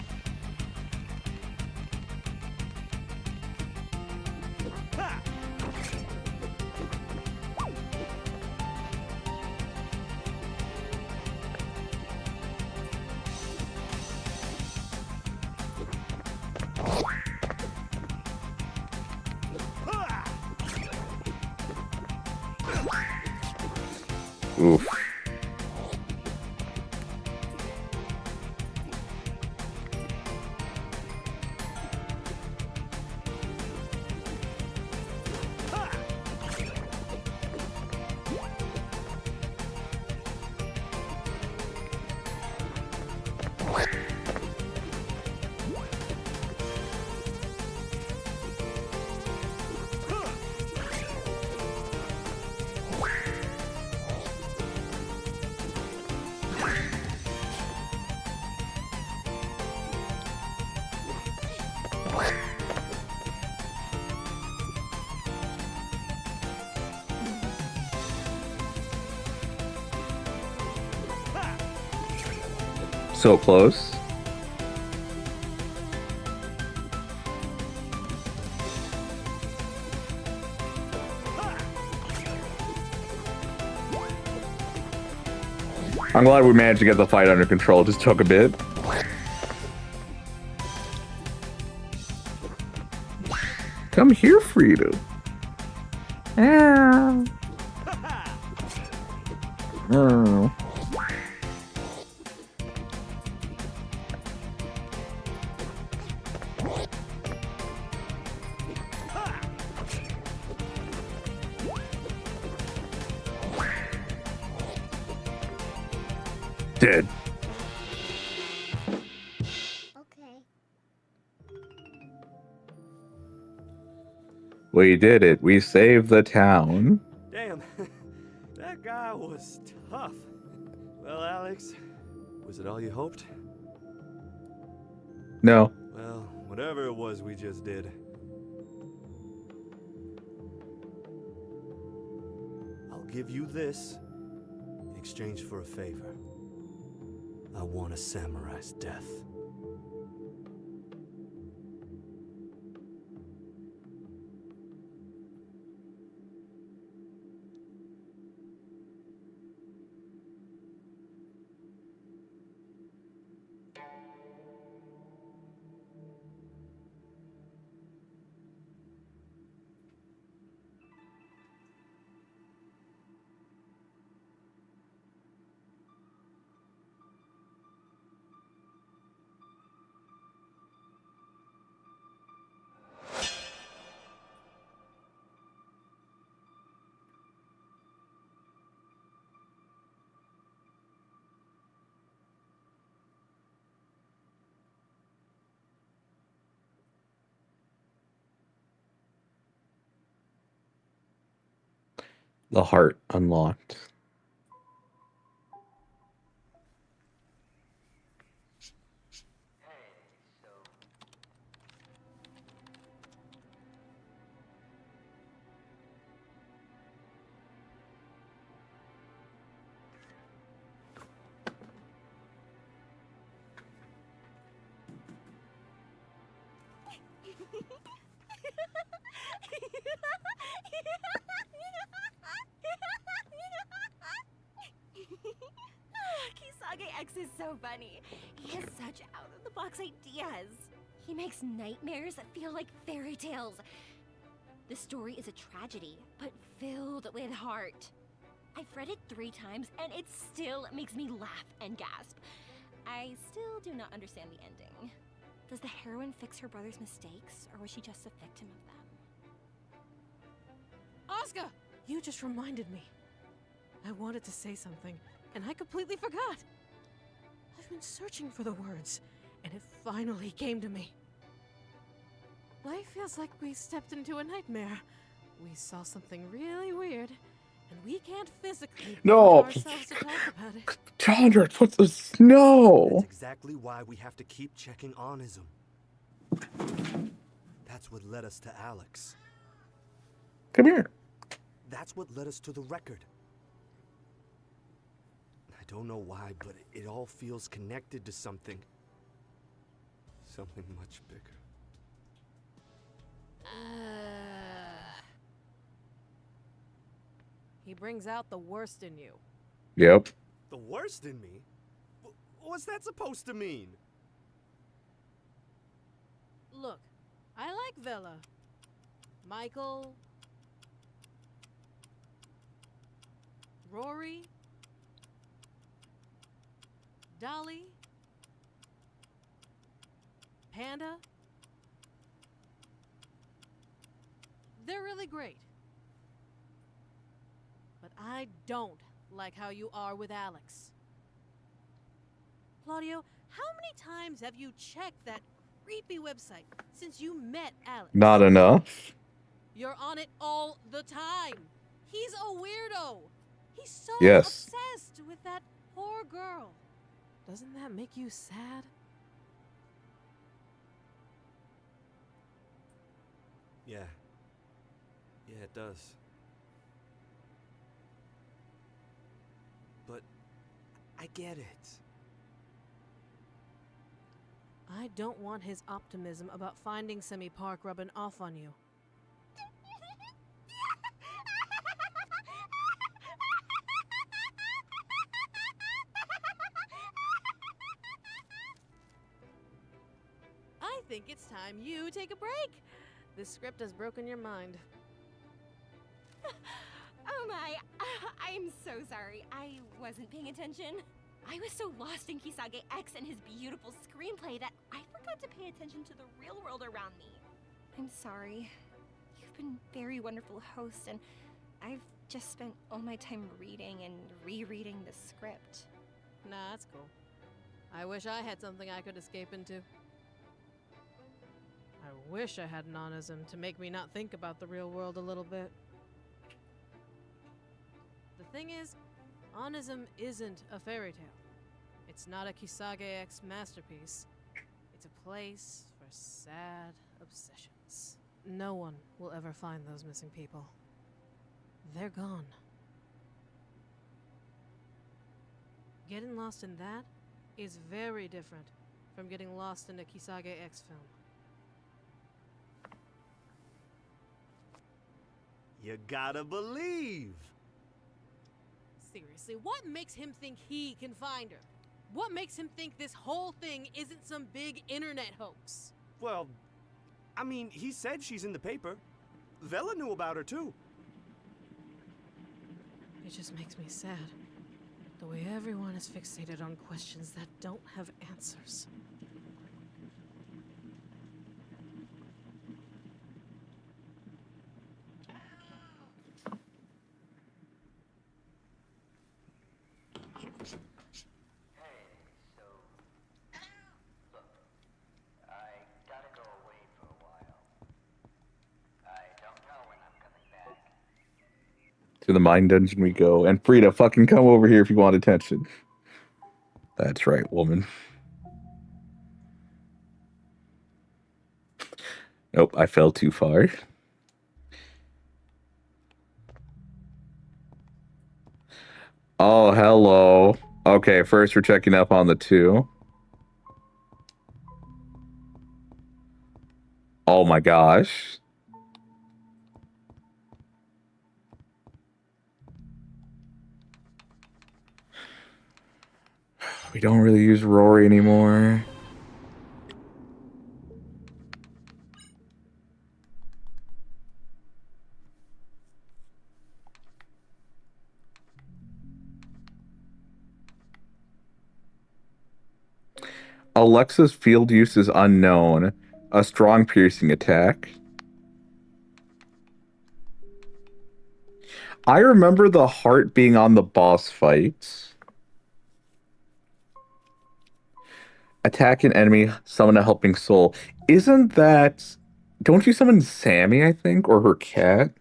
Oof. So close. I'm glad we managed to get the fight under control. It just took a bit. Come here, Frida. Oh. Dead. Okay. We did it. We saved the town. Damn, that guy was tough. Well, Alex, was it all you hoped? No. Well, whatever it was we just did. I'll give you this in exchange for a favor. I want a samurai's death. The heart unlocked. Kisage X is so funny. He has such out-of-the-box ideas. He makes nightmares that feel like fairy tales. The story is a tragedy, but filled with heart. I've read it 3 times, and it still makes me laugh and gasp. I still do not understand the ending. Does the heroine fix her brother's mistakes, or was she just a victim of them? Oscar! You just reminded me. I wanted to say something, and I completely forgot. I've been searching for the words, and it finally came to me. Life feels like we stepped into a nightmare. We saw something really weird, and we can't physically bring ourselves to talk about it. Chandra, put the snow. That's exactly why we have to keep checking onism. That's what led us to Alex. Come here. That's what led us to the record. I don't know why, but it all feels connected to something. Something much bigger. He brings out the worst in you. Yep. The worst in me? What's that supposed to mean? Look, I like Vela. Michael. Rory. Dolly. Panda. They're really great. But I don't like how you are with Alex. Claudio, how many times have you checked that creepy website since you met Alex? Not enough. You're on it all the time. He's a weirdo. He's so Yes. obsessed with that poor girl. Doesn't that make you sad? Yeah. Yeah, it does. But I get it. I don't want his optimism about finding Semi Park rubbing off on you. I think it's time you take a break. This script has broken your mind. Oh my, I'm so sorry. I wasn't paying attention. I was so lost in Kisage X and his beautiful screenplay that I forgot to pay attention to the real world around me. I'm sorry. You've been very wonderful hosts, and I've just spent all my time reading and rereading the script. Nah, that's cool. I wish I had something I could escape into. I wish I had an onism to make me not think about the real world a little bit. The thing is, onism isn't a fairy tale. It's not a Kisage X masterpiece. It's a place for sad obsessions. No one will ever find those missing people. They're gone. Getting lost in that is very different from getting lost in a Kisage X film. You gotta believe. Seriously, what makes him think he can find her? What makes him think this whole thing isn't some big internet hoax? Well, I mean, he said she's in the paper. Vela knew about her too. It just makes me sad. The way everyone is fixated on questions that don't have answers. To the mine dungeon we go. And Frida, fucking come over here if you want attention. That's right, woman. Nope, I fell too far. Oh, hello. Okay, first we're checking up on the 2. Oh my gosh. We don't really use Rory anymore. Alexa's field use is unknown. A strong piercing attack. I remember the heart being on the boss fights. Attack an enemy, summon a helping soul. Isn't that... Don't you summon Sammy, I think? Or her cat?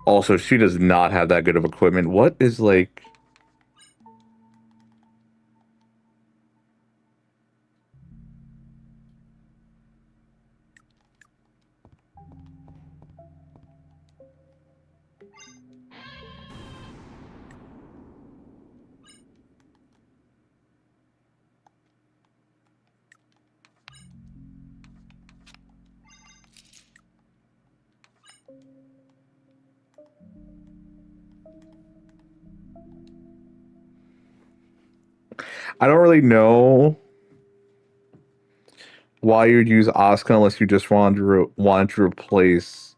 Also, she does not have that good of equipment. What is, like... I don't really know why you'd use Asuka unless you just want to replace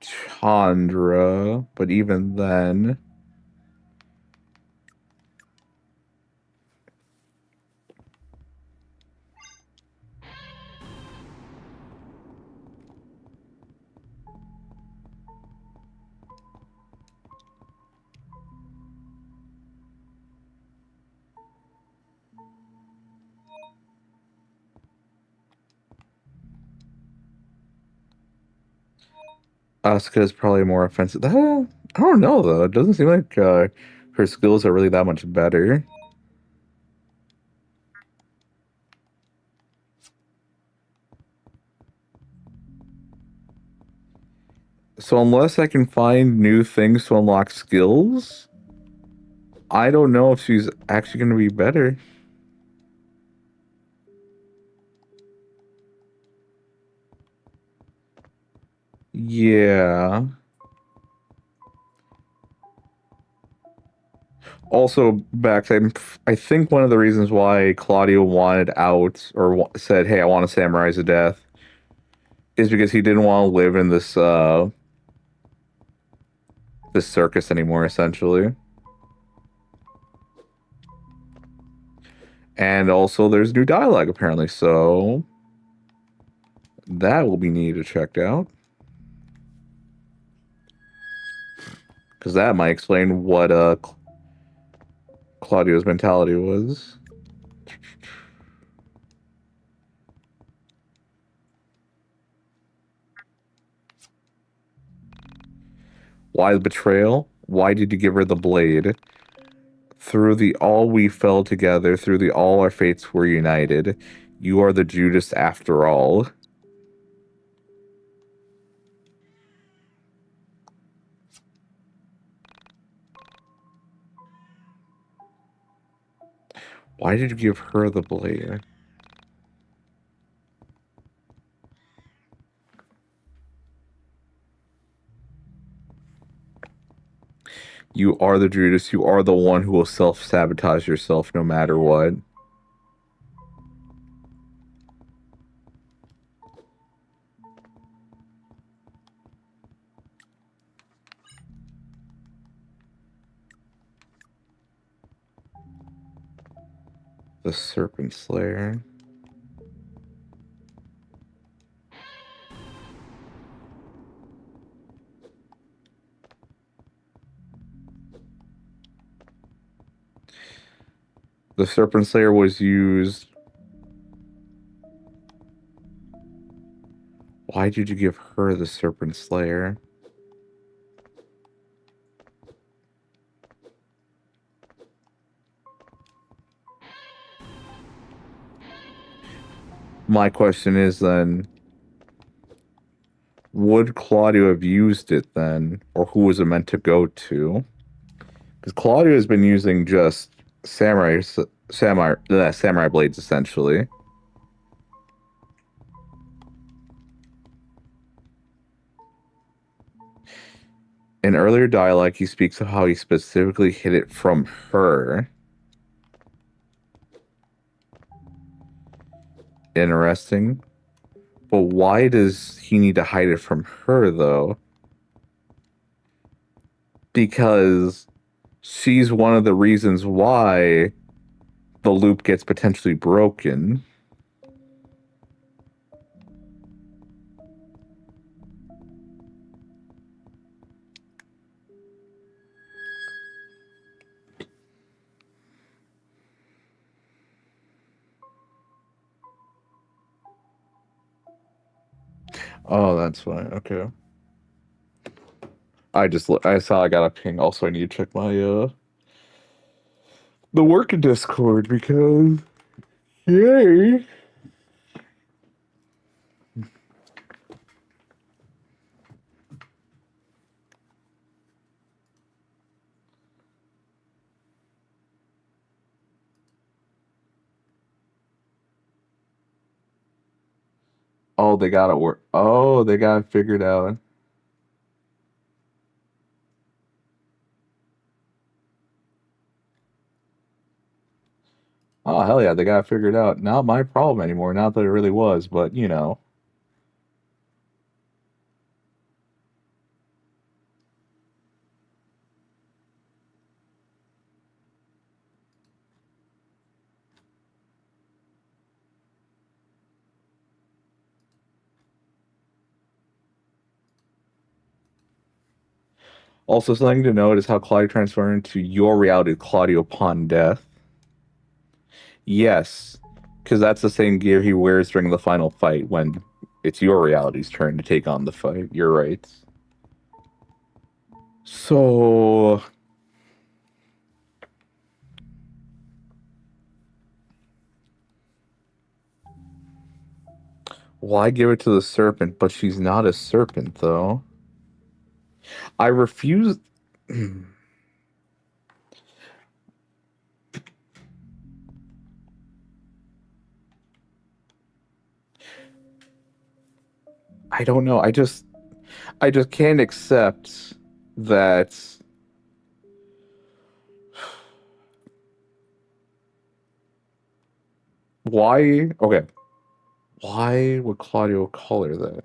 Chandra, but even then... Asuka is probably more offensive. I don't know, though. It doesn't seem like her skills are really that much better. So unless I can find new things to unlock skills, I don't know if she's actually going to be better. Yeah. Also, back then, I think one of the reasons why Claudio wanted out or said, "Hey, I want to samurai to death," is because he didn't want to live in this circus anymore, essentially. And also, there's new dialogue apparently, so that will be needed to check out. Because that might explain what Claudio's mentality was. Why the betrayal? Why did you give her the blade? Through the all we fell together, through the all our fates were united. You are the Judas after all. Why did you give her the blade? You are the Judas. You are the one who will self-sabotage yourself no matter what. The Serpent Slayer. The Serpent Slayer was used... Why did you give her the Serpent Slayer? My question is then, would Claudio have used it then? Or who was it meant to go to? Because Claudio has been using just samurai blades, essentially. In earlier dialogue, he speaks of how he specifically hid it from her. Interesting. But why does he need to hide it from her, though? Because she's one of the reasons why the loop gets potentially broken. Oh, that's fine. Okay. I saw I got a ping. Also, I need to check my the work Discord because yay. Oh, they got it work. Oh, they got it figured out. Oh, hell yeah, they got it figured out. Not my problem anymore. Not that it really was, but you know. Also, something to note is how Claudio transformed into your reality, Claudio upon death. Yes, because that's the same gear he wears during the final fight when it's your reality's turn to take on the fight. You're right. So... why give it to the serpent? But she's not a serpent, though. I refuse... I don't know. I just can't accept that Why? Okay. Why would Claudio call her that?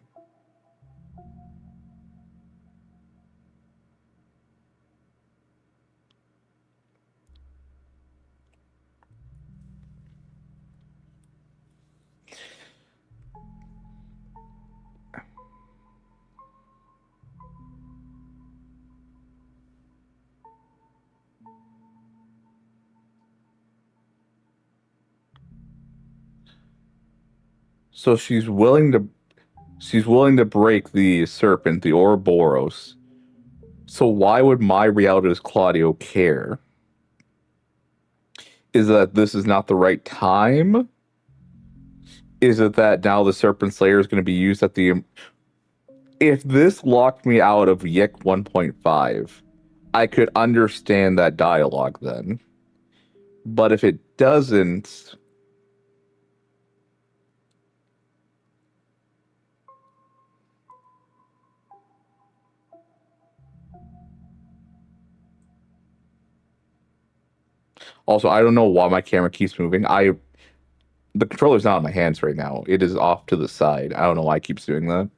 So she's willing to break the serpent, the Ouroboros. So why would my reality Claudio care? Is that this is not the right time? Is it that now the Serpent Slayer is going to be used at the... If this locked me out of YIIK 1.5, I could understand that dialogue then. But if it doesn't... Also, I don't know why my camera keeps moving. The controller's not in my hands right now. It is off to the side. I don't know why it keeps doing that.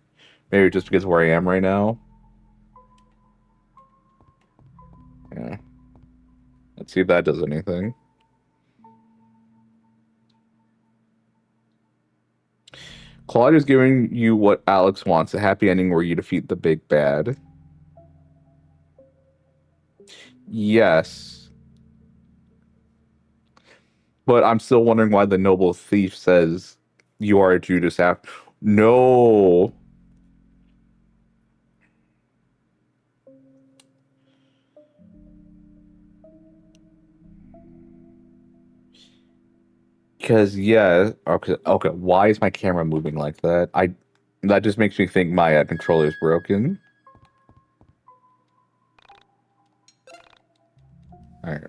Maybe just because of where I am right now. Yeah. Let's see if that does anything. Claudia's giving you what Alex wants, a happy ending where you defeat the big bad. Yes. But I'm still wondering why the noble thief says you are a Judas after. No. Because, yeah, okay, why is my camera moving like that? That just makes me think my controller is broken. Alright.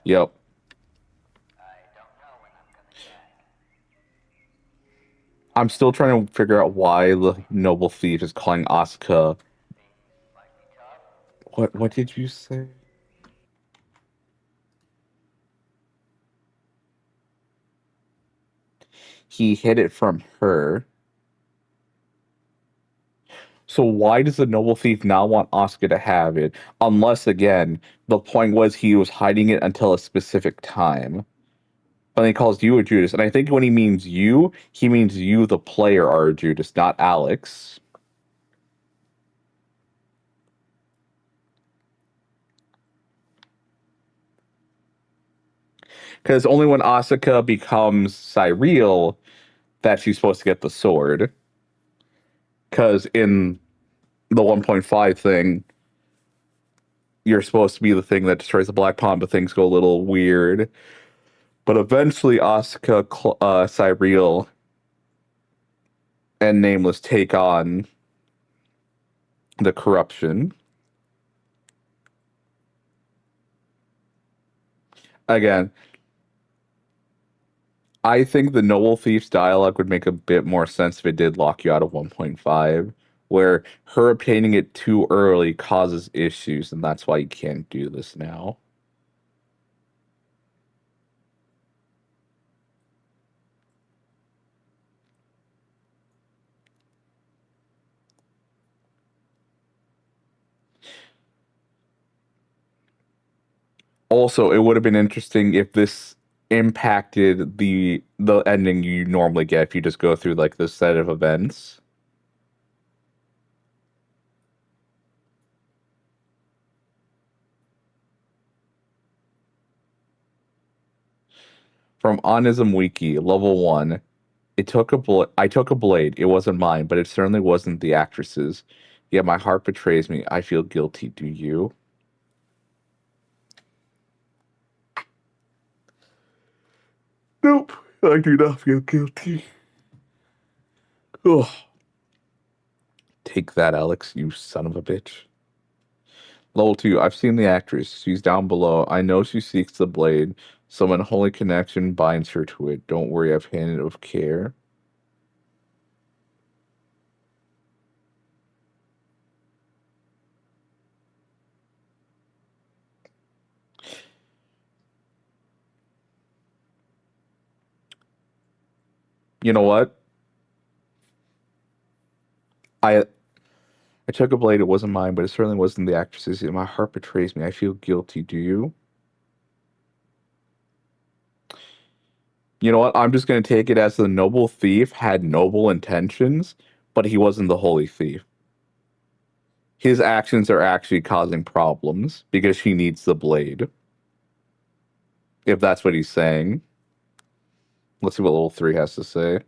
Yep. I'm still trying to figure out why the noble thief is calling Asuka. What did you say? He hid it from her. So why does the noble thief not want Asuka to have it? Unless, again, the point was he was hiding it until a specific time. But he calls you a Judas. And I think when he means you, the player, are a Judas, not Alex. Because only when Asuka becomes Cyril that she's supposed to get the sword. Because in the 1.5 thing, you're supposed to be the thing that destroys the Black Pawn, but things go a little weird. But eventually, Asuka, Cyril, and Nameless take on the corruption. Again, I think the Noble Thief's dialogue would make a bit more sense if it did lock you out of 1.5, where her obtaining it too early causes issues, and that's why you can't do this now. Also, it would have been interesting if this impacted the ending you normally get if you just go through like this set of events. From Onism Wiki, level 1. I took a blade. It wasn't mine, but it certainly wasn't the actress's. Yet my heart betrays me. I feel guilty. Do you? Nope. I do not feel guilty. Ugh. Take that, Alex, you son of a bitch. Level 2. I've seen the actress. She's down below. I know she seeks the blade. Some unholy connection binds her to it. Don't worry, I've handed it with care. You know what? I took a blade. It wasn't mine, but it certainly wasn't the actress's. My heart betrays me. I feel guilty. Do you? You know what? I'm just going to take it as the noble thief had noble intentions, but he wasn't the holy thief. His actions are actually causing problems because she needs the blade. If that's what he's saying. Let's see what level 3 has to say.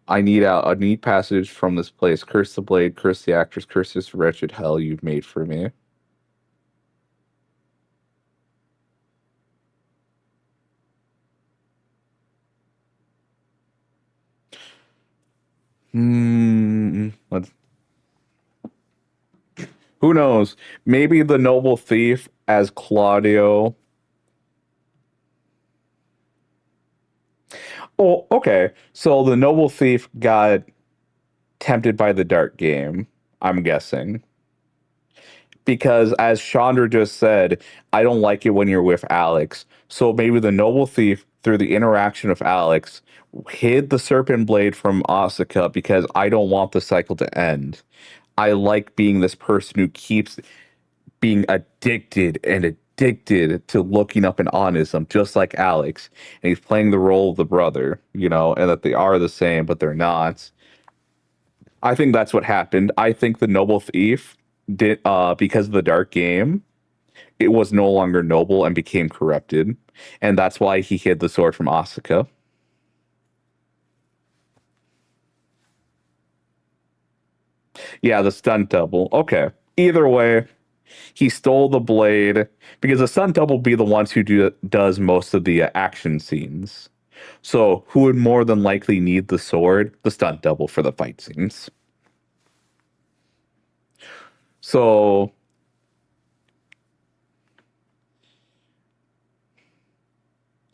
I need a neat passage from this place. Curse the blade, curse the actress, curse this wretched hell you've made for me. Let's. Who knows? Maybe the noble thief as Claudio. Oh, okay. So the noble thief got tempted by the dark game, I'm guessing. Because as Chandra just said, I don't like it when you're with Alex. So maybe the noble thief, through the interaction of Alex, hid the serpent blade from Asuka because I don't want the cycle to end. I like being this person who keeps being addicted to looking up an onism, just like Alex. And he's playing the role of the brother, you know, and that they are the same, but they're not. I think that's what happened. I think the noble thief did, because of the dark game, it was no longer noble and became corrupted. And that's why he hid the sword from Asuka. Yeah, the stunt double. Okay. Either way, he stole the blade because the stunt double be the ones who does most of the action scenes. So who would more than likely need the sword? The stunt double for the fight scenes. So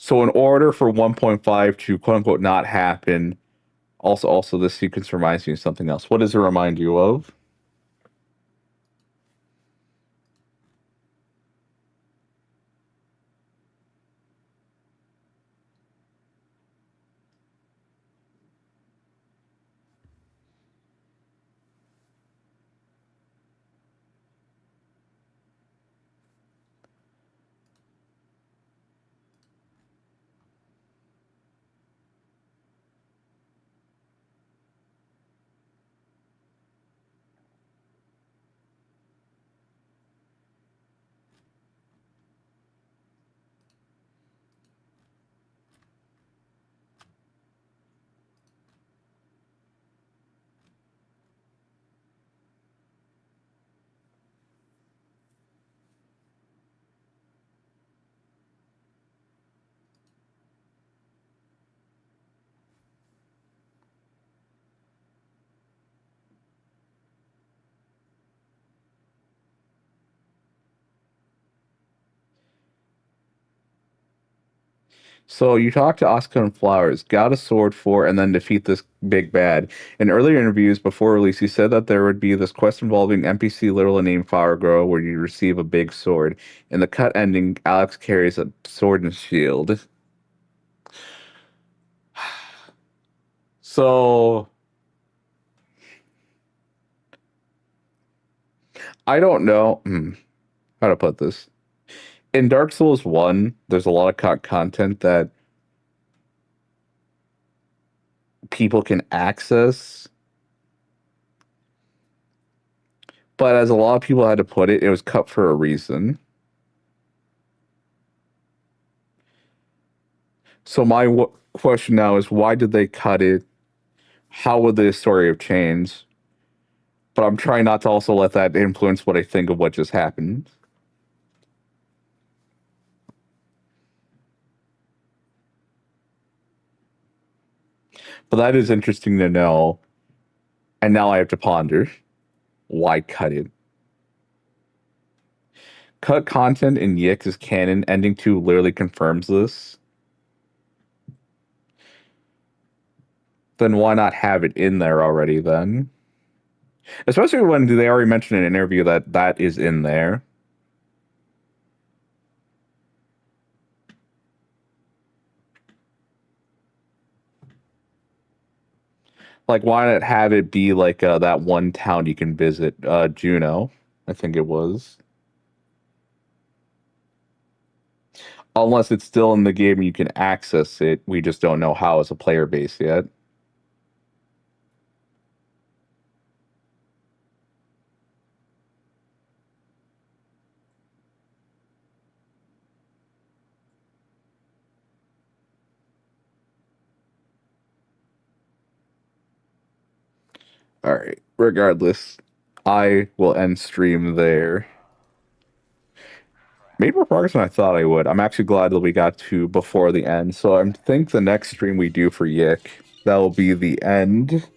in order for 1.5 to quote unquote not happen, also this sequence reminds me of something else. What does it remind you of? So you talk to Asuka and Flowers, got a sword for, and then defeat this big bad. In earlier interviews before release, he said that there would be this quest involving NPC literally named Flower Girl where you receive a big sword. In the cut ending, Alex carries a sword and shield. So I don't know how to put this. In Dark Souls 1, there's a lot of content that people can access. But as a lot of people had to put it, it was cut for a reason. So my question now is, why did they cut it? How would the story have changed? But I'm trying not to also let that influence what I think of what just happened. But that is interesting to know. And now I have to ponder. Why cut it? Cut content in YIIK is canon. Ending 2 literally confirms this. Then why not have it in there already then? Especially when they already mentioned in an interview that that is in there. Like, why not have it be like that one town you can visit, Juneau, I think it was. Unless it's still in the game and you can access it, we just don't know how as a player base yet. All right. Regardless, I will end stream there. Made more progress than I thought I would. I'm actually glad that we got to before the end. So I think the next stream we do for YIIK, that will be the end.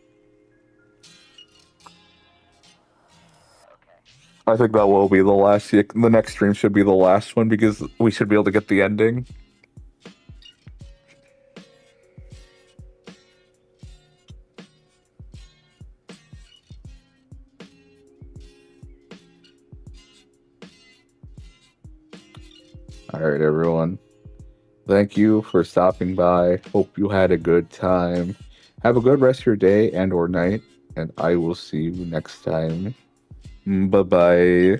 I think that will be the last YIIK. The next stream should be the last one because we should be able to get the ending. All right, everyone. Thank you for stopping by. Hope you had a good time. Have a good rest of your day and or night, and I will see you next time. Bye-bye.